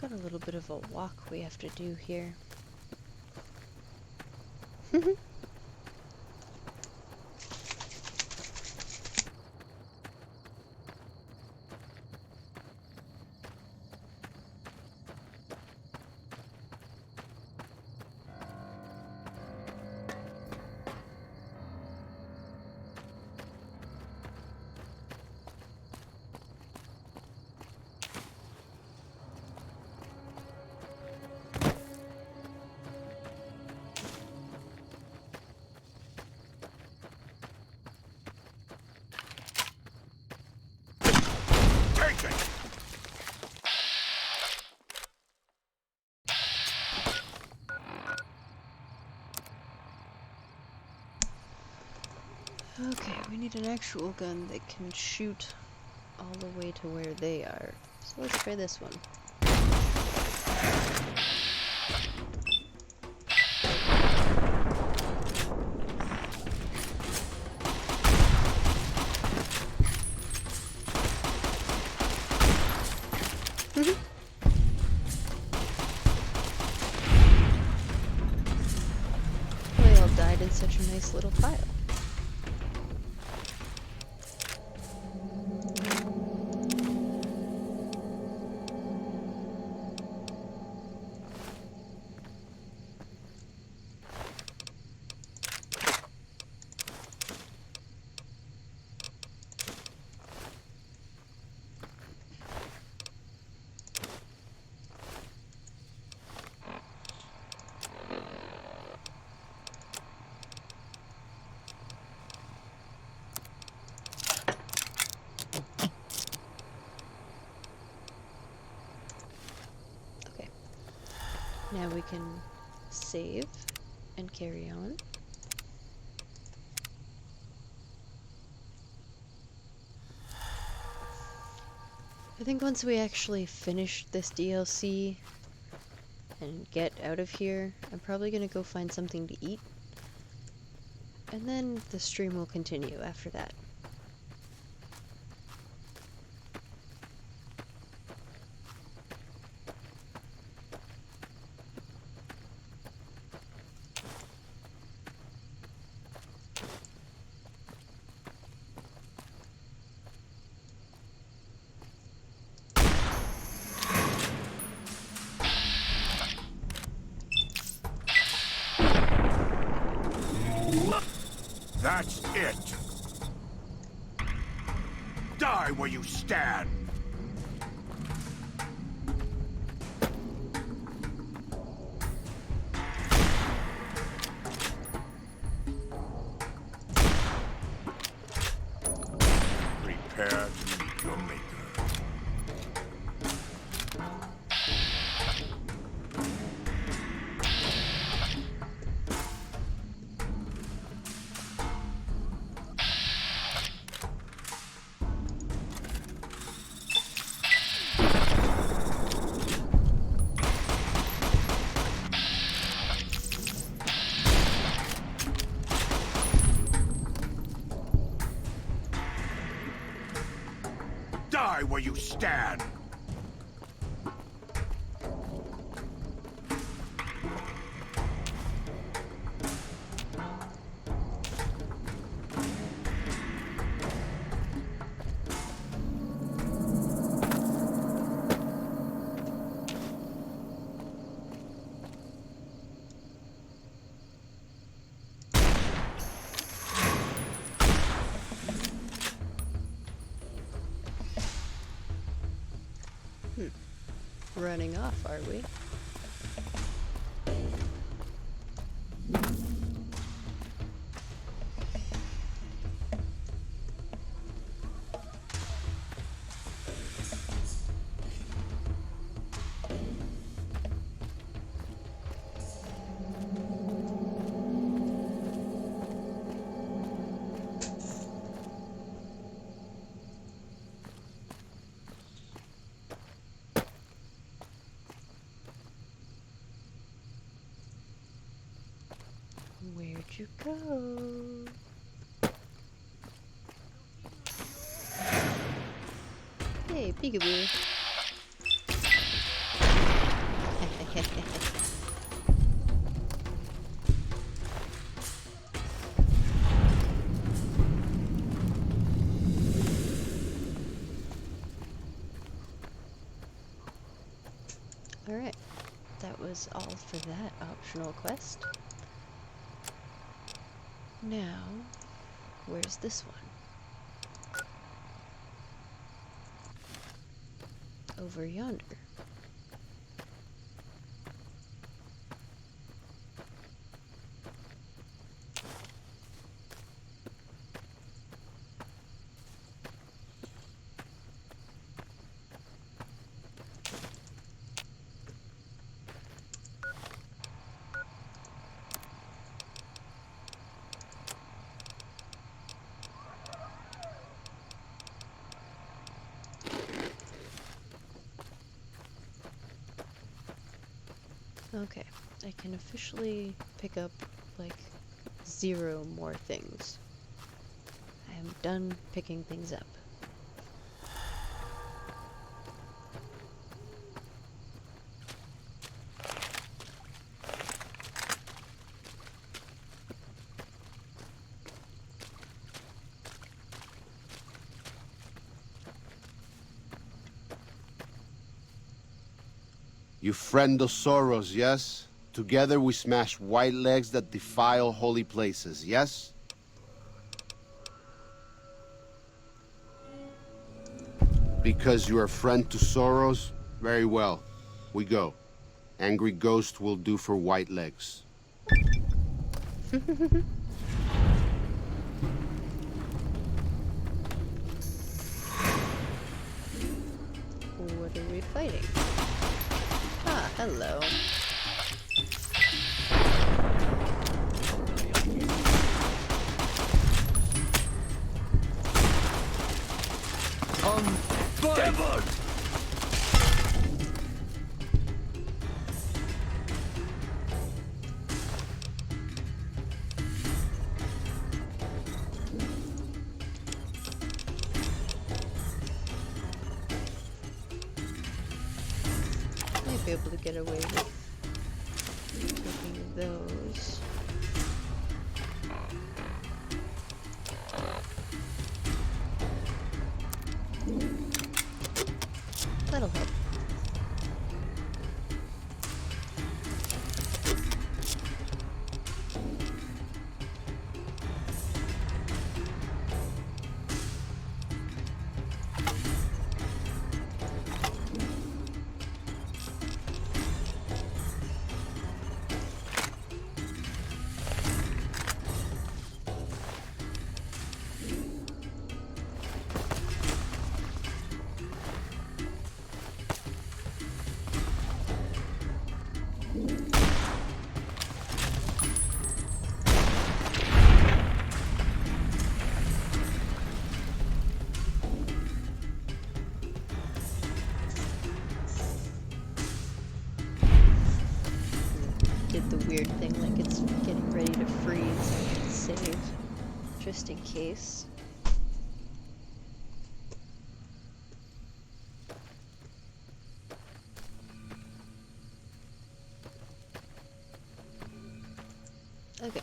Got a little bit of a walk we have to do here. need an actual gun that can shoot all the way to where they are. So let's try this one. They all died in such a nice little pile. Now we can save and carry on. I think once we actually finish this DLC and get out of here, I'm probably gonna go find something to eat. And then the stream will continue after that. That's it! Die where you stand! Prepare to meet your maker. Die where you stand! Running off, are we? Where'd you go? Hey, peekaboo. Alright, that was all for that optional quest. Now, where's this one? Over yonder. Okay, I can officially pick up, like, 0 more things. I am done picking things up. You friend of sorrows, yes? Together we smash white legs that defile holy places, yes? Because you are friend to sorrows? Very well. We go. Angry Ghost will do for white legs. What are we fighting? Ah, hello. Devon! Might be able to get away with taking those. That'll help. Did the weird thing like it's getting ready to freeze and save, just in case. Okay.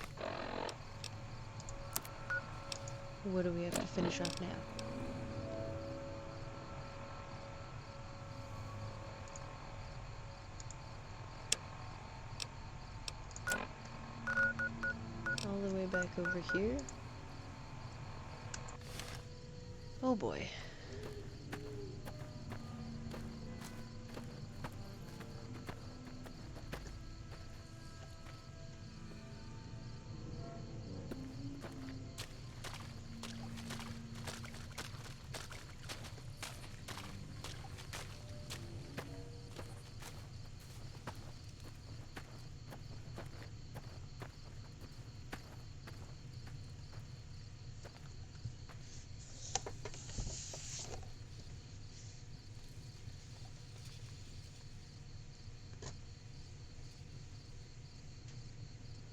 What do we have to finish off now? All the way back over here. Oh boy.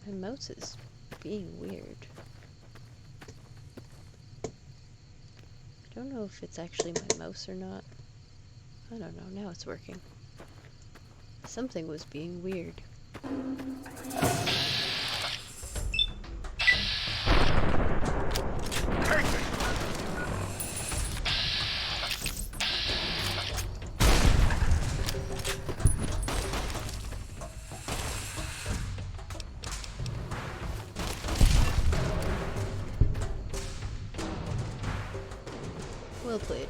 My mouse is being weird. I don't know if it's actually my mouse or not. I don't know, now it's working. Something was being weird. Well played.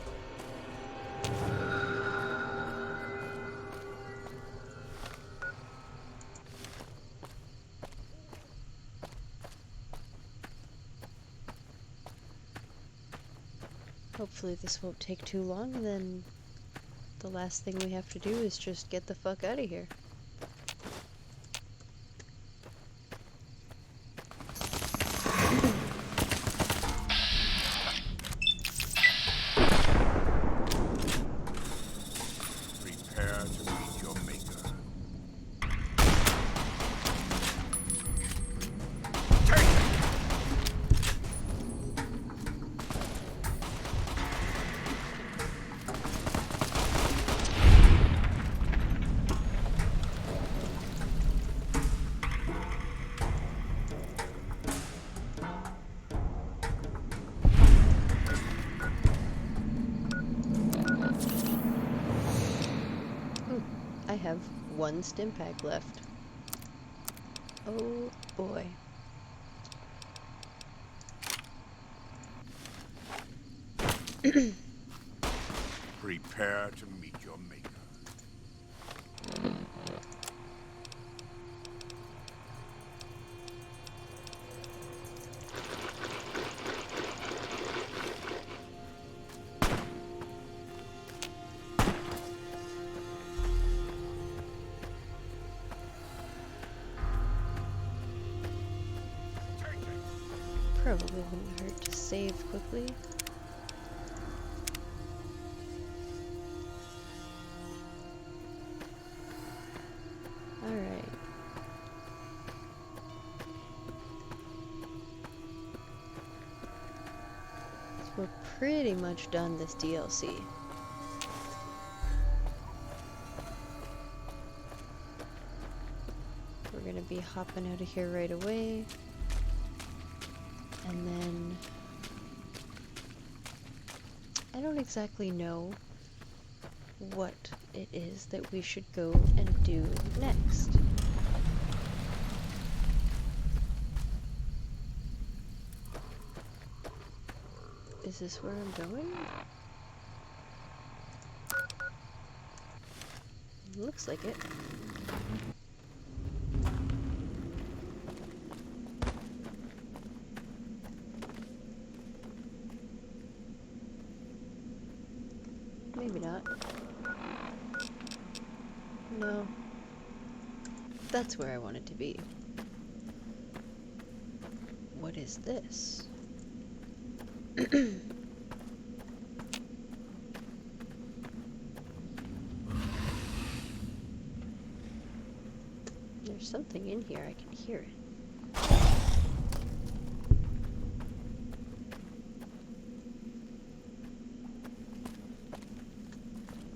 Hopefully this won't take too long, and then the last thing we have to do is just get the fuck out of here. Prepare to meet your maker. have one stim pack left. Oh boy. Prepare to meet your maker. Probably wouldn't hurt to save quickly. Alright. So we're pretty much done this DLC. We're gonna be hopping out of here right away. And then I don't exactly know what it is that we should go and do next. Is this where I'm going? Looks like it. Maybe not. No. That's where I want it to be. What is this? There's something in here, I can hear it.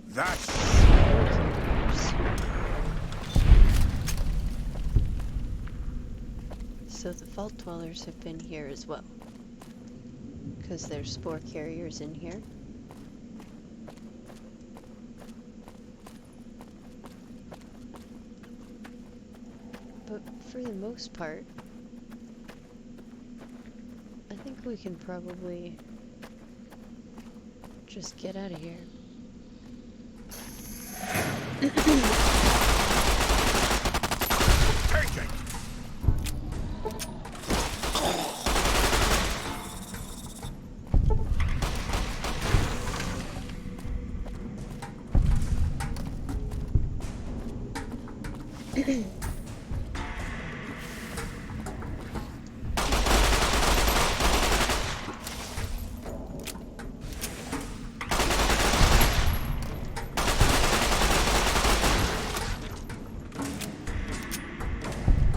That's So the Vault Dwellers have been here as well. Because there's spore carriers in here. But for the most part, I think we can probably just get out of here.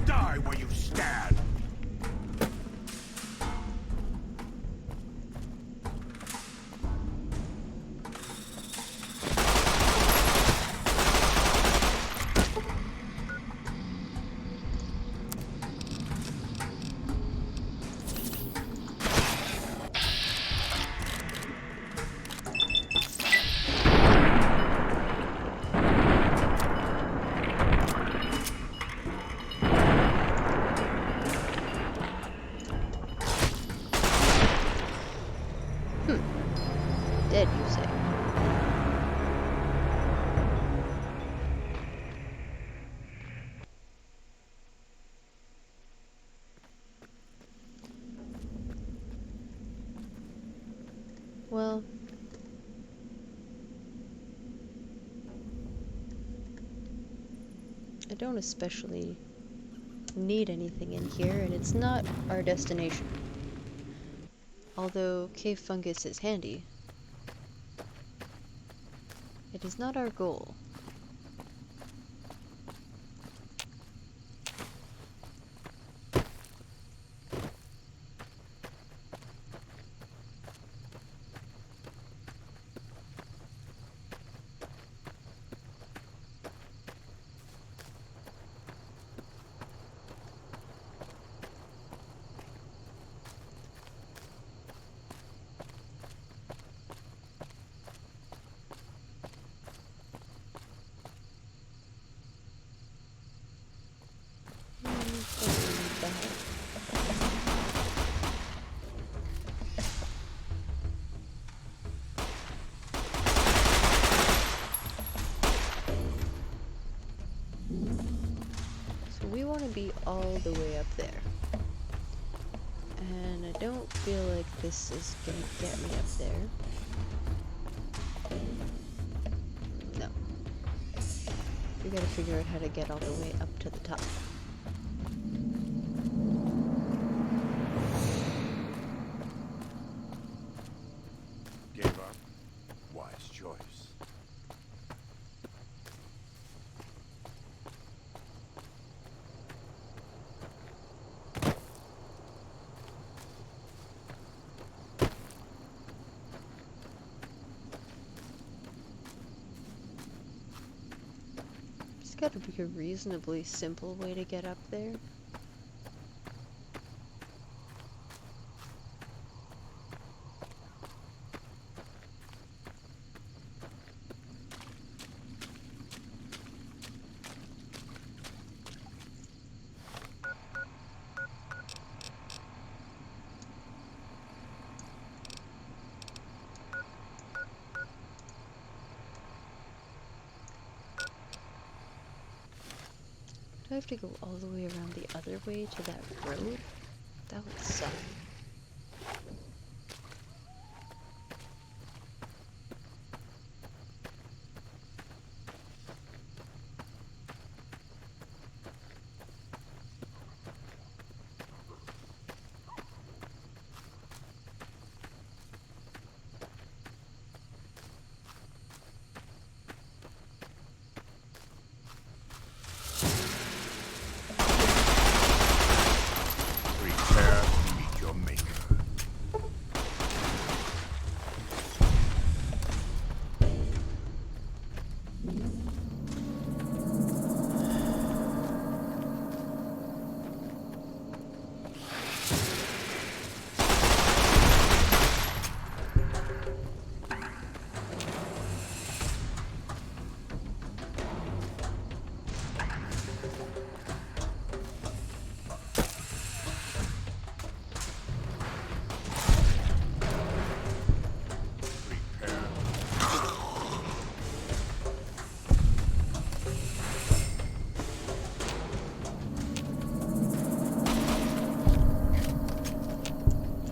die where you stand. Dead, you say? Well, I don't especially need anything in here, and it's not our destination. Although cave fungus is handy, it is not our goal. gonna be all the way up there. And I don't feel like this is gonna get me up there. No. We gotta figure out how to get all the way up to the top. Gave up? Wise choice. There's gotta be a reasonably simple way to get up there. Do I have to go all the way around the other way to that road? That would suck. Prepare to meet your maker.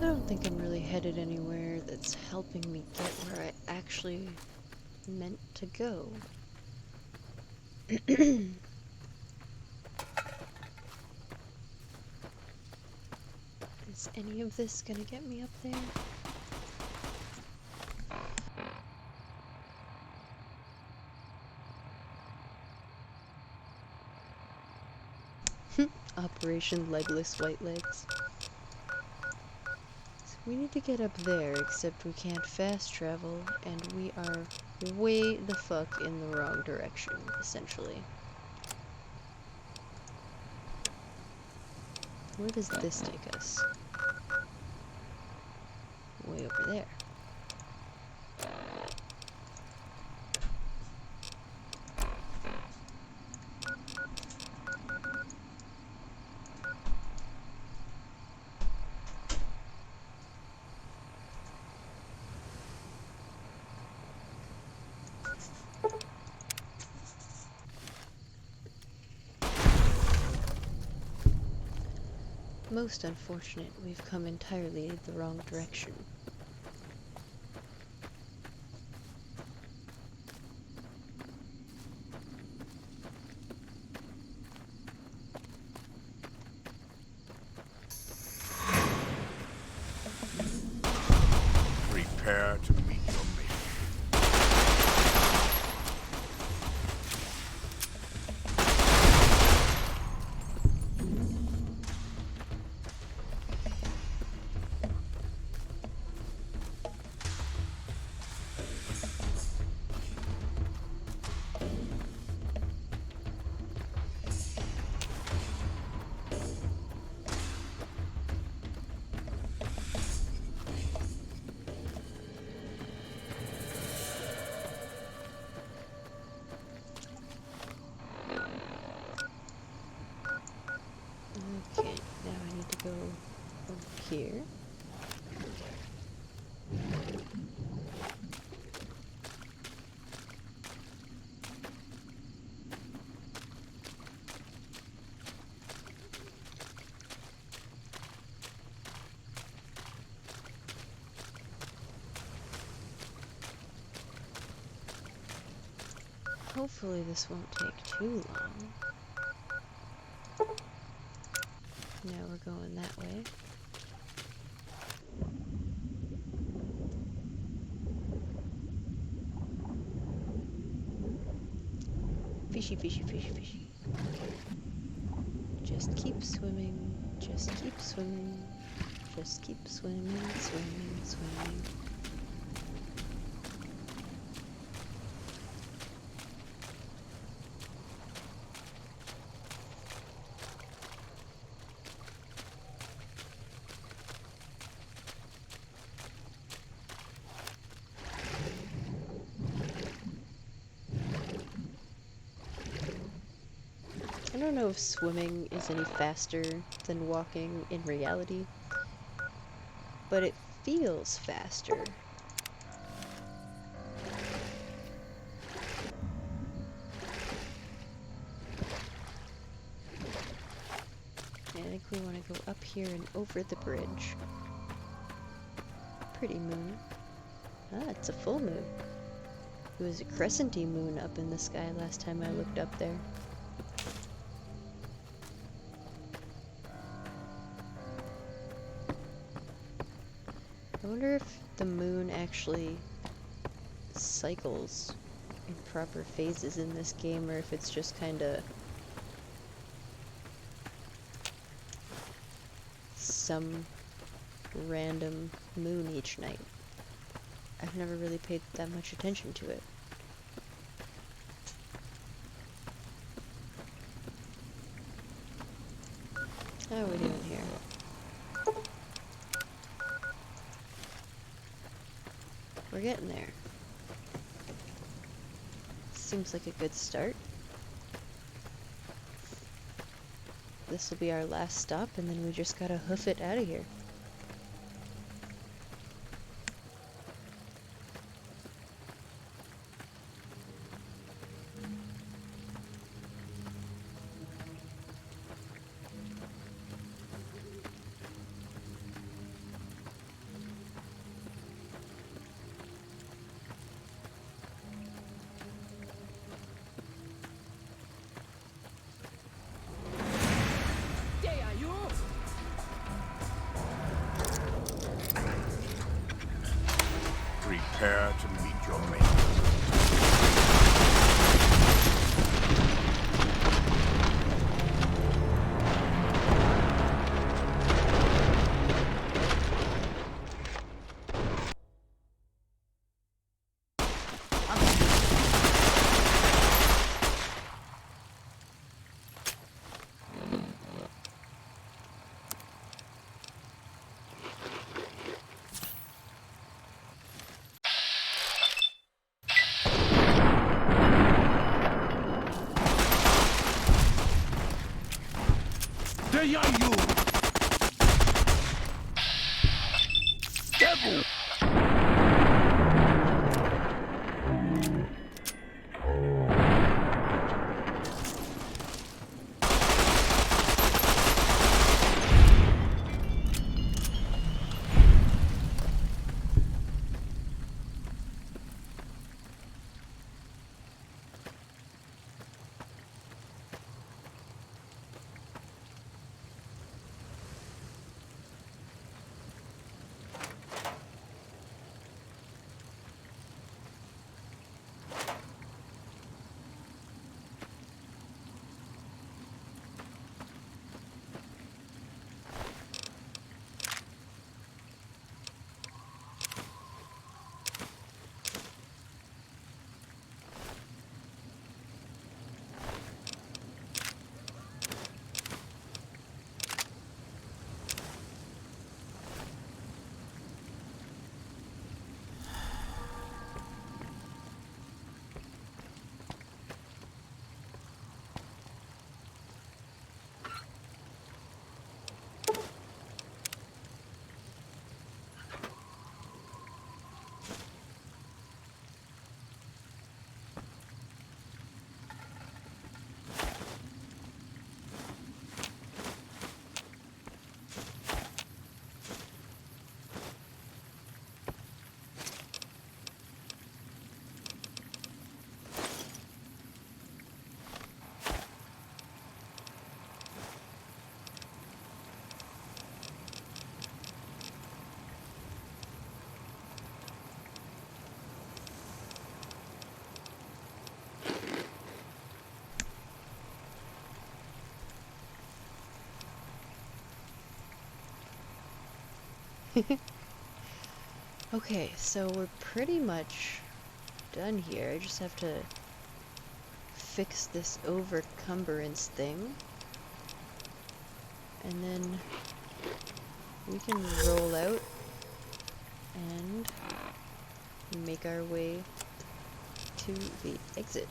I don't think I'm really headed anywhere that's helping me get where I actually meant to go. Is any of this gonna get me up there? Operation Legless White Legs. So we need to get up there, except we can't fast travel, and we are way the fuck in the wrong direction, essentially. Where does this take us? Way over there. Most unfortunate, we've come entirely the wrong direction. Prepare to meet your maker. Hopefully this won't take too long. Now we're going that way. Fishy, fishy, fishy, fishy. Just keep swimming, just keep swimming, just keep swimming, swimming, swimming. I don't know if swimming is any faster than walking in reality, but it feels faster. I think we want to go up here and over the bridge. Pretty moon. Ah, it's a full moon. It was a crescenty moon up in the sky last time I looked up there. I wonder if the moon actually cycles in proper phases in this game, or if it's just kind of some random moon each night. I've never really paid that much attention to it. How are we doing here? We're getting there. Seems like a good start. This will be our last stop, and then we just gotta hoof it out of here. Prepare to meet your mate. There are you! Devil! Okay, so we're pretty much done here. I just have to fix this overcumbrance thing. And then we can roll out and make our way to the exit.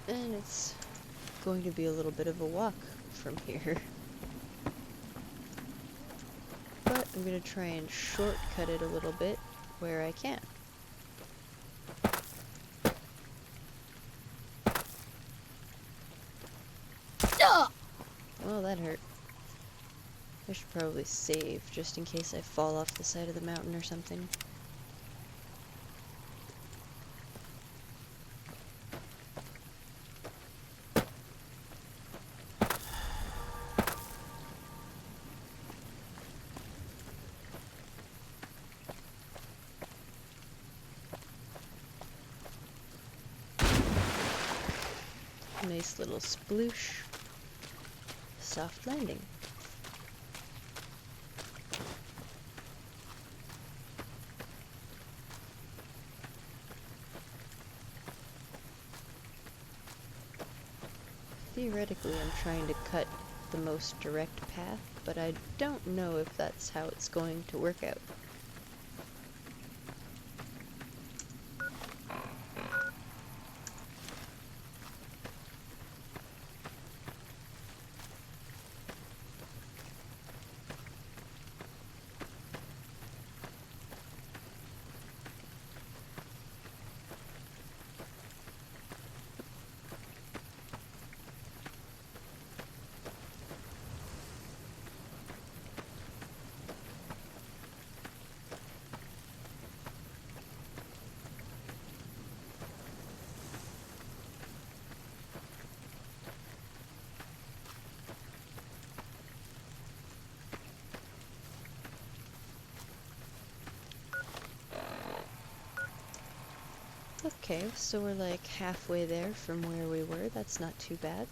And it's going to be a little bit of a walk from here. But I'm going to try and shortcut it a little bit where I can. Well, that hurt. I should probably save, just in case I fall off the side of the mountain or something. Nice little sploosh. Soft landing. Theoretically, I'm trying to cut the most direct path, but I don't know if that's how it's going to work out. Okay, so we're like halfway there from where we were. That's not too bad.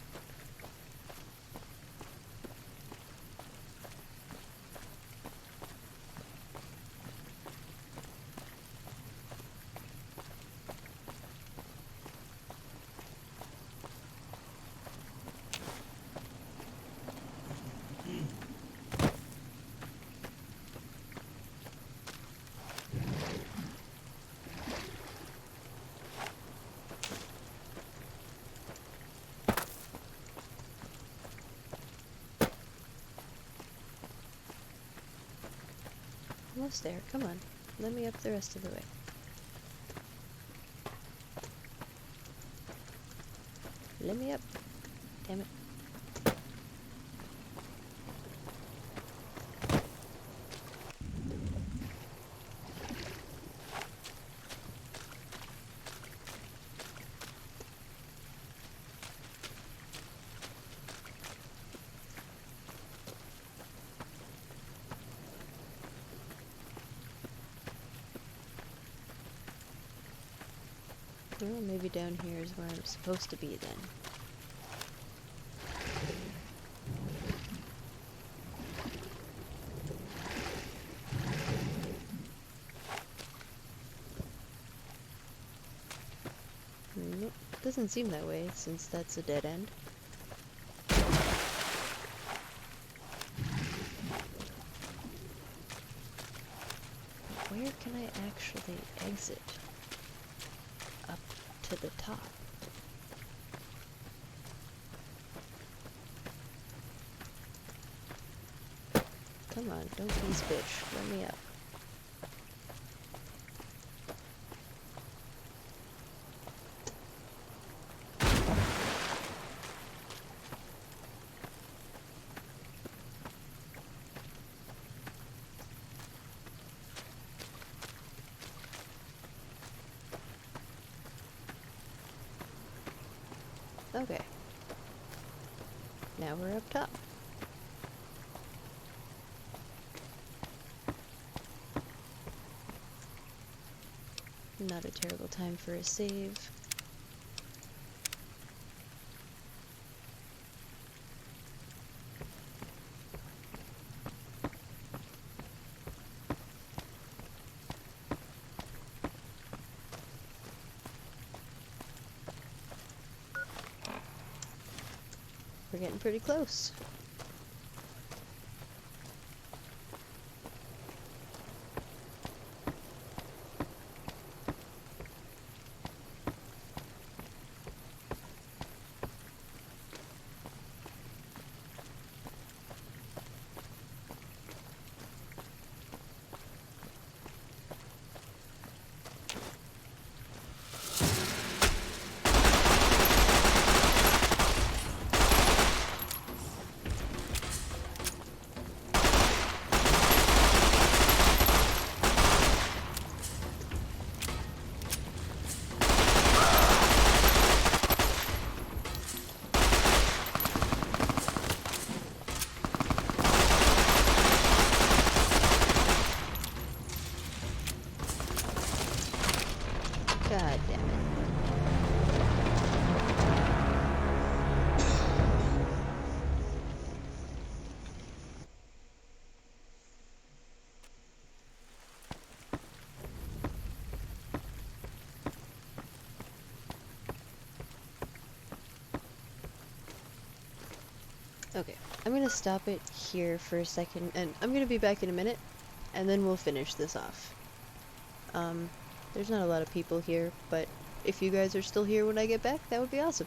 Almost there. Come on. Let me up the rest of the way. Let me up. Damn it. Well, maybe down here is where I'm supposed to be then. Nope, doesn't seem that way since that's a dead end. Where can I actually exit? Up to the top. Come on, don't tease bitch. Let me up. Okay. Now we're up top. Not a terrible time for a save. getting pretty close. God damn it. Okay, I'm gonna stop it here for a second, and I'm gonna be back in a minute, and then we'll finish this off. There's not a lot of people here, but if you guys are still here when I get back, that would be awesome.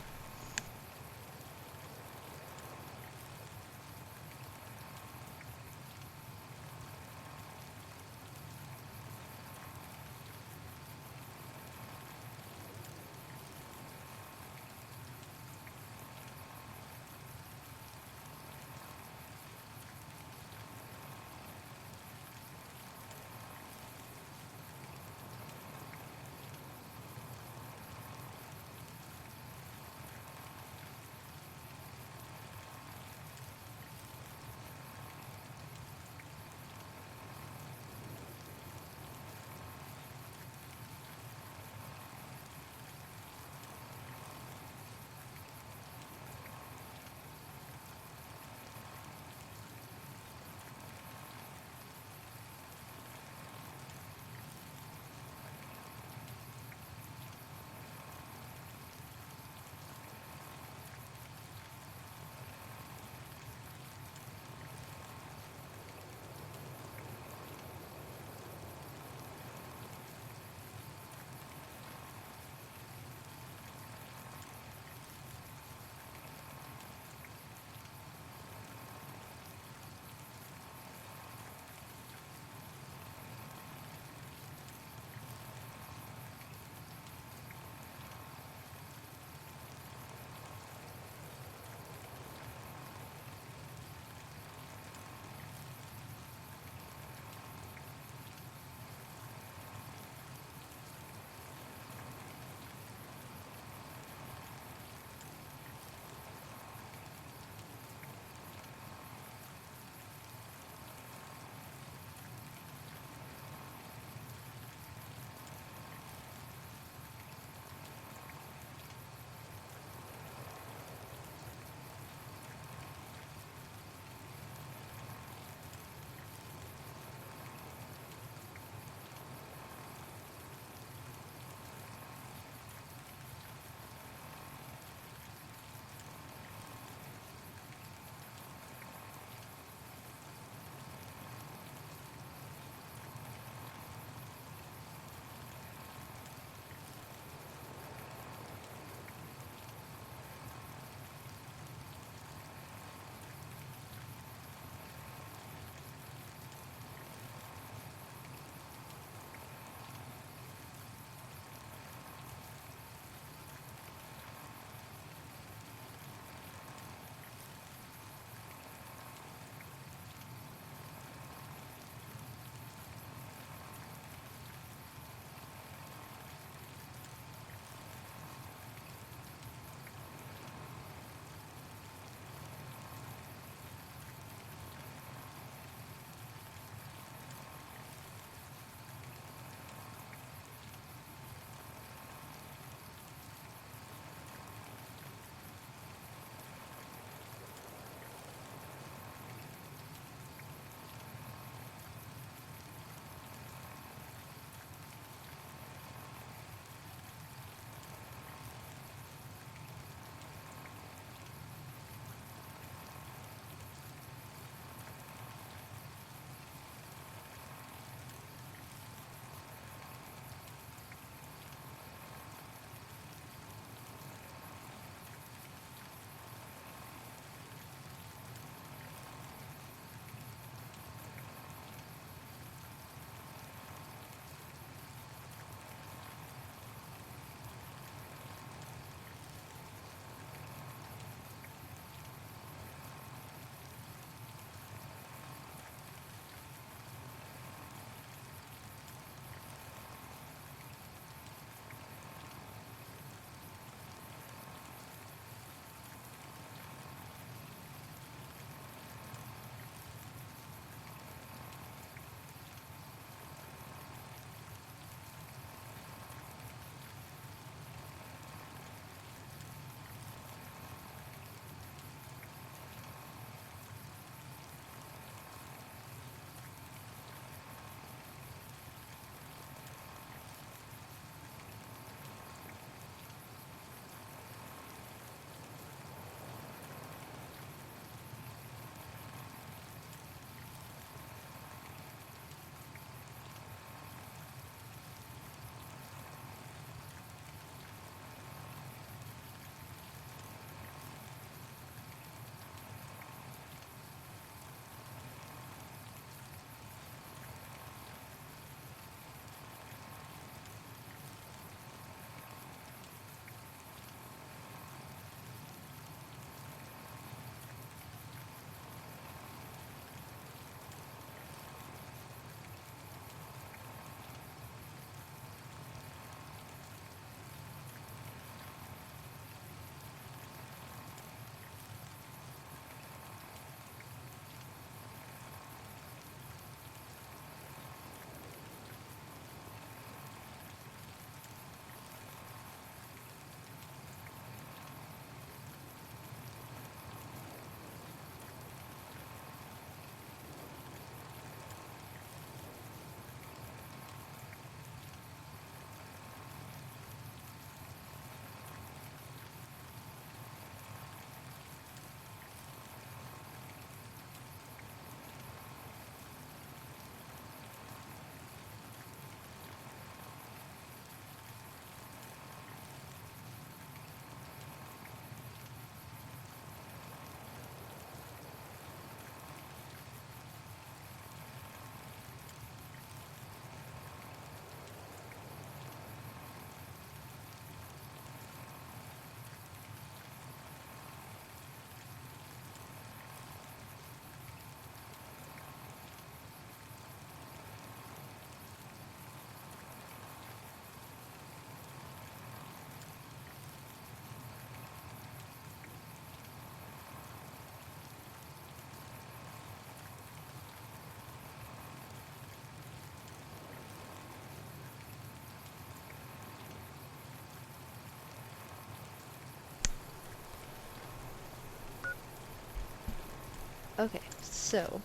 Okay, so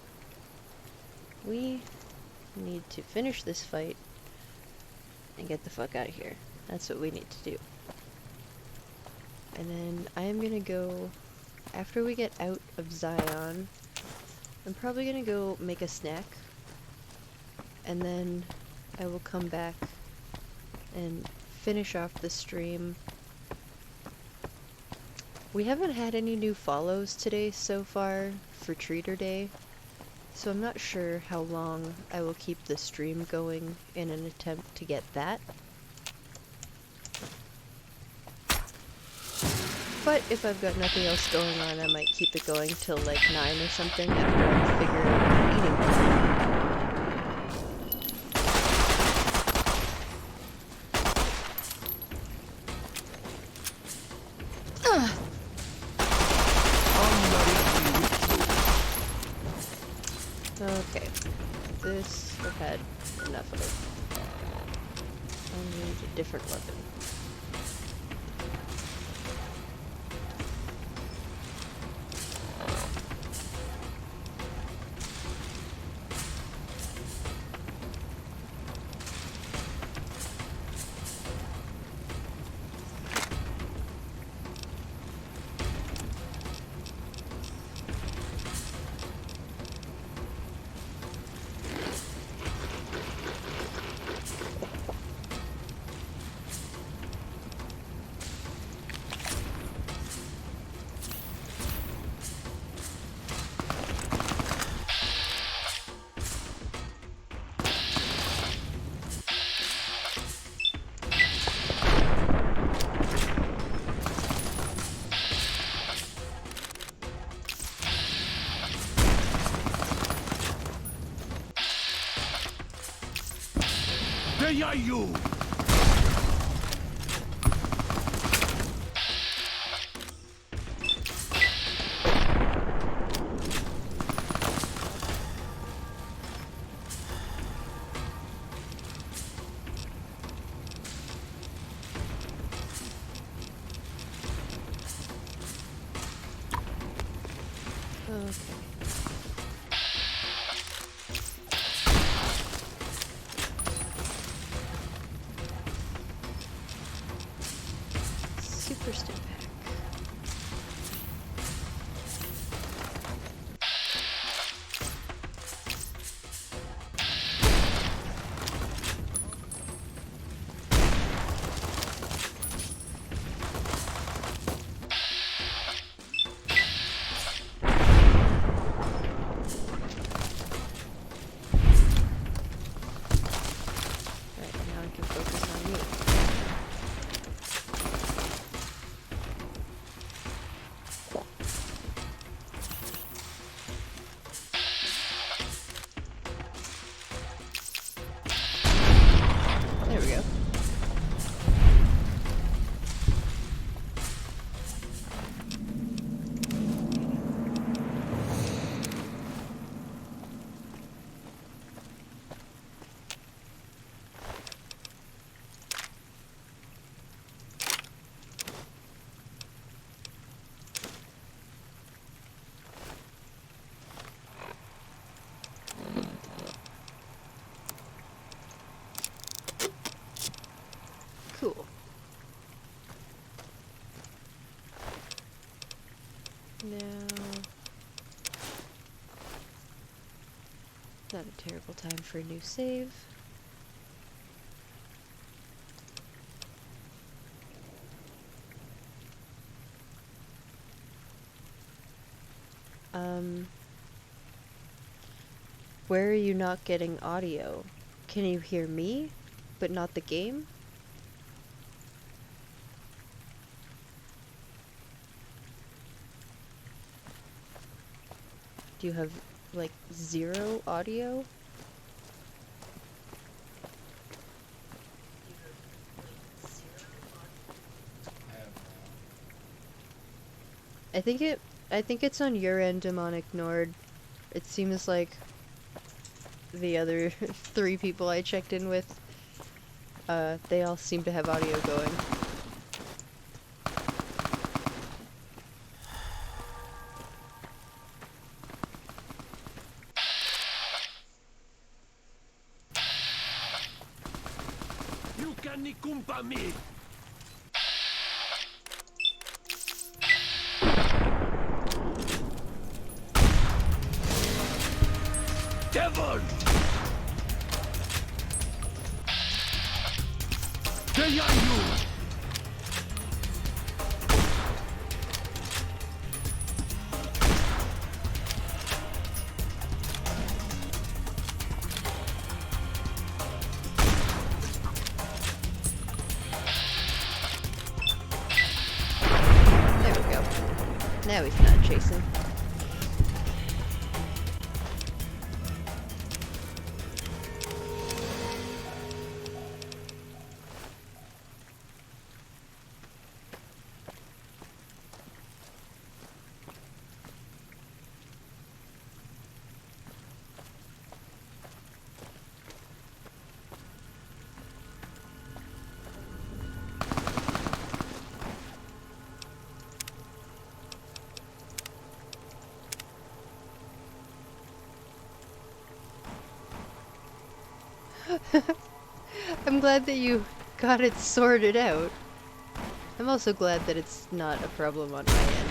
we need to finish this fight and get the fuck out of here. That's what we need to do. And then I am gonna go, after we get out of Zion, I'm probably gonna go make a snack, and then I will come back and finish off the stream. We haven't had any new follows today so far for Treater Day, so I'm not sure how long I will keep the stream going in an attempt to get that. But if I've got nothing else going on, I might keep it going till like 9 or something after I figure out eating plan. Okay, this I've had enough of. I need a different weapon. They are you! Okay. Super stim pack. Right, now I can focus on you. There we go. Cool. Now, not a terrible time for a new save. Where are you not getting audio? Can you hear me, but not the game? Do you have, like, 0 audio? I think it's on your end, Demonic Nord. It seems like the other 3 people I checked in with, they all seem to have audio going. ni kumpa mi. Devon! They are you! There we go. Now he's not chasing. I'm glad that you got it sorted out. I'm also glad that it's not a problem on my end.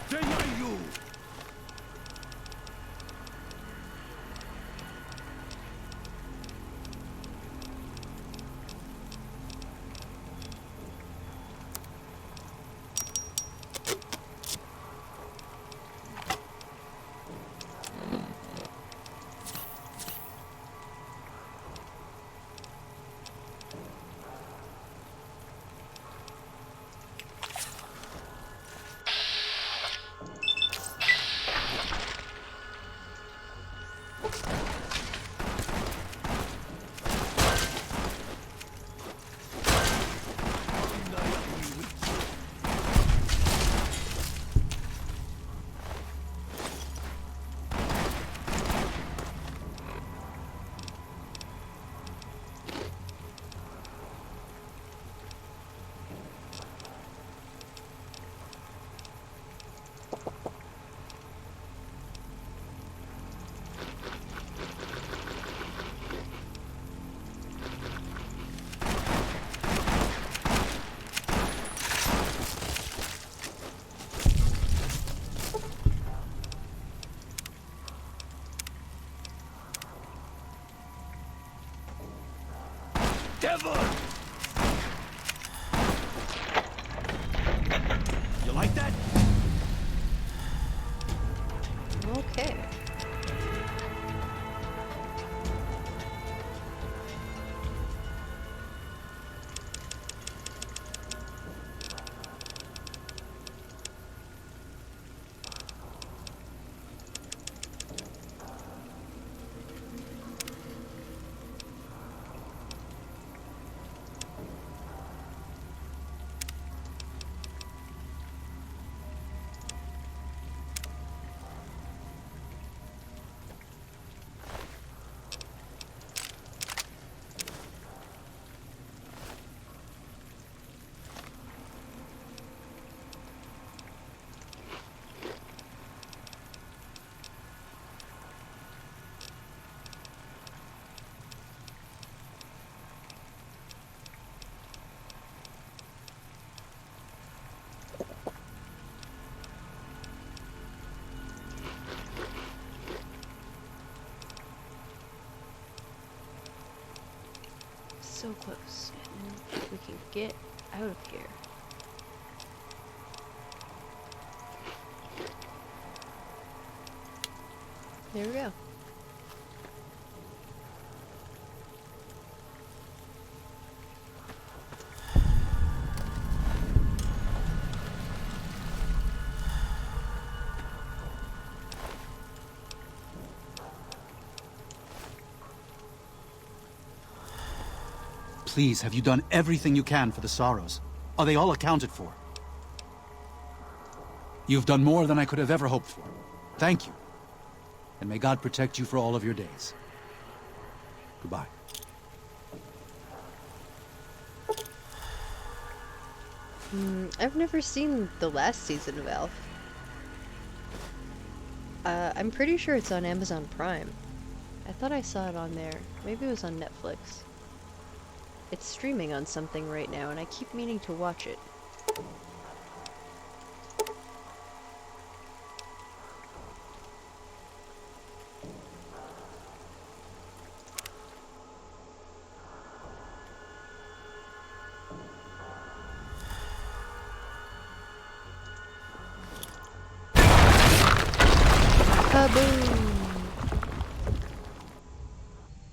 They are you! Devon! You like that? Okay. So close. And we can get out of here. There we go. Please, have you done everything you can for the sorrows? Are they all accounted for? You've done more than I could have ever hoped for. Thank you. And may God protect you for all of your days. Goodbye. I've never seen the last season of Alf. I'm pretty sure it's on Amazon Prime. I thought I saw it on there. Maybe it was on Netflix. It's streaming on something right now, and I keep meaning to watch it.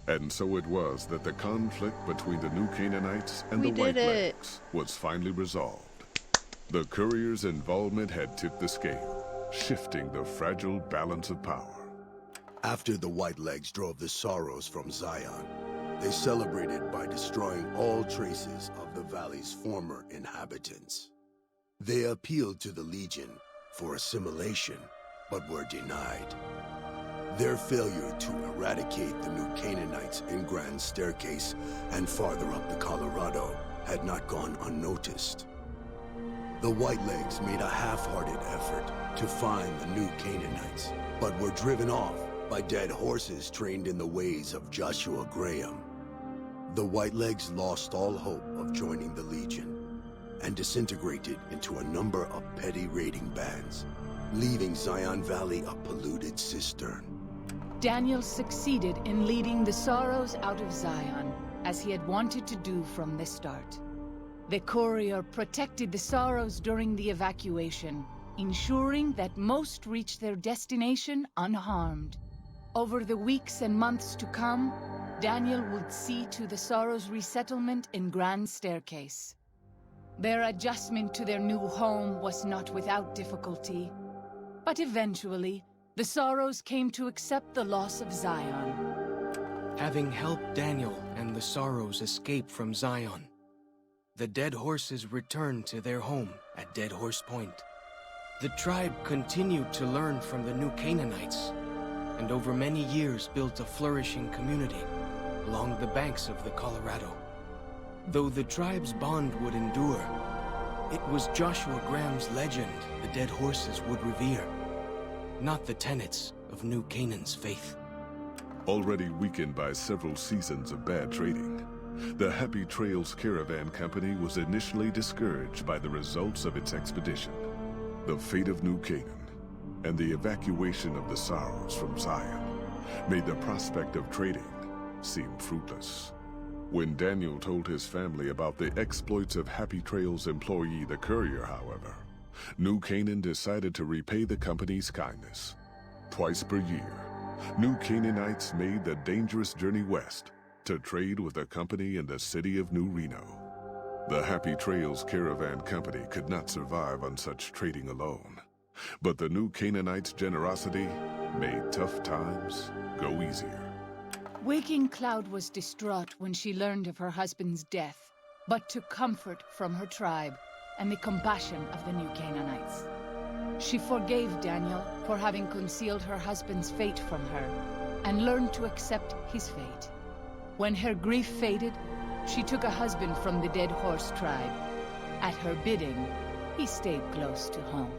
And so it was that the conflict between the New Canaanites and We the did White it. Legs was finally resolved. The courier's involvement had tipped the scale, shifting the fragile balance of power. After the White Legs drove the sorrows from Zion, they celebrated by destroying all traces of the valley's former inhabitants. They appealed to the Legion for assimilation, but were denied. Their failure to eradicate the New Canaanites in Grand Staircase and farther up the Colorado had not gone unnoticed. The Whitelegs made a half-hearted effort to find the New Canaanites, but were driven off by dead horses trained in the ways of Joshua Graham. The Whitelegs lost all hope of joining the Legion and disintegrated into a number of petty raiding bands, leaving Zion Valley a polluted cistern. Daniel succeeded in leading the sorrows out of Zion, as he had wanted to do from the start. The courier protected the sorrows during the evacuation, ensuring that most reached their destination unharmed. Over the weeks and months to come, Daniel would see to the sorrows' resettlement in Grand Staircase. Their adjustment to their new home was not without difficulty, but eventually, the sorrows came to accept the loss of Zion. Having helped Daniel and the sorrows escape from Zion, the dead horses returned to their home at Dead Horse Point. The tribe continued to learn from the New Canaanites, and over many years built a flourishing community along the banks of the Colorado. Though the tribe's bond would endure, it was Joshua Graham's legend the dead horses would revere, not the tenets of New Canaan's faith. Already weakened by several seasons of bad trading, the Happy Trails Caravan Company was initially discouraged by the results of its expedition. The fate of New Canaan and the evacuation of the sorrows from Zion made the prospect of trading seem fruitless. When Daniel told his family about the exploits of Happy Trails employee the courier, however, New Canaan decided to repay the company's kindness. Twice per year, New Canaanites made the dangerous journey west to trade with the company in the city of New Reno. The Happy Trails Caravan Company could not survive on such trading alone, but the New Canaanites' generosity made tough times go easier. Waking Cloud was distraught when she learned of her husband's death, but took comfort from her tribe and the compassion of the New Canaanites. She forgave Daniel for having concealed her husband's fate from her, and learned to accept his fate. When her grief faded, she took a husband from the Dead Horse tribe. At her bidding, he stayed close to home.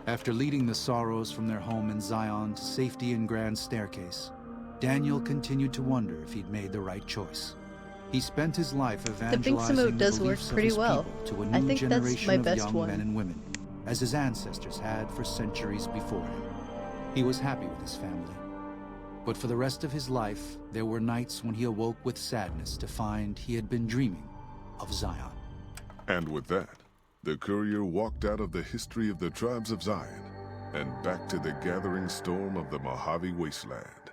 After leading the sorrows from their home in Zion to safety in Grand Staircase, Daniel continued to wonder if he'd made the right choice. He spent his life evangelizing the does work beliefs of pretty his well. people to a I new think that's generation my of best young one. men and women, as his ancestors had for centuries before him. He was happy with his family. But for the rest of his life, there were nights when he awoke with sadness to find he had been dreaming of Zion. And with that, the courier walked out of the history of the tribes of Zion and back to the gathering storm of the Mojave Wasteland.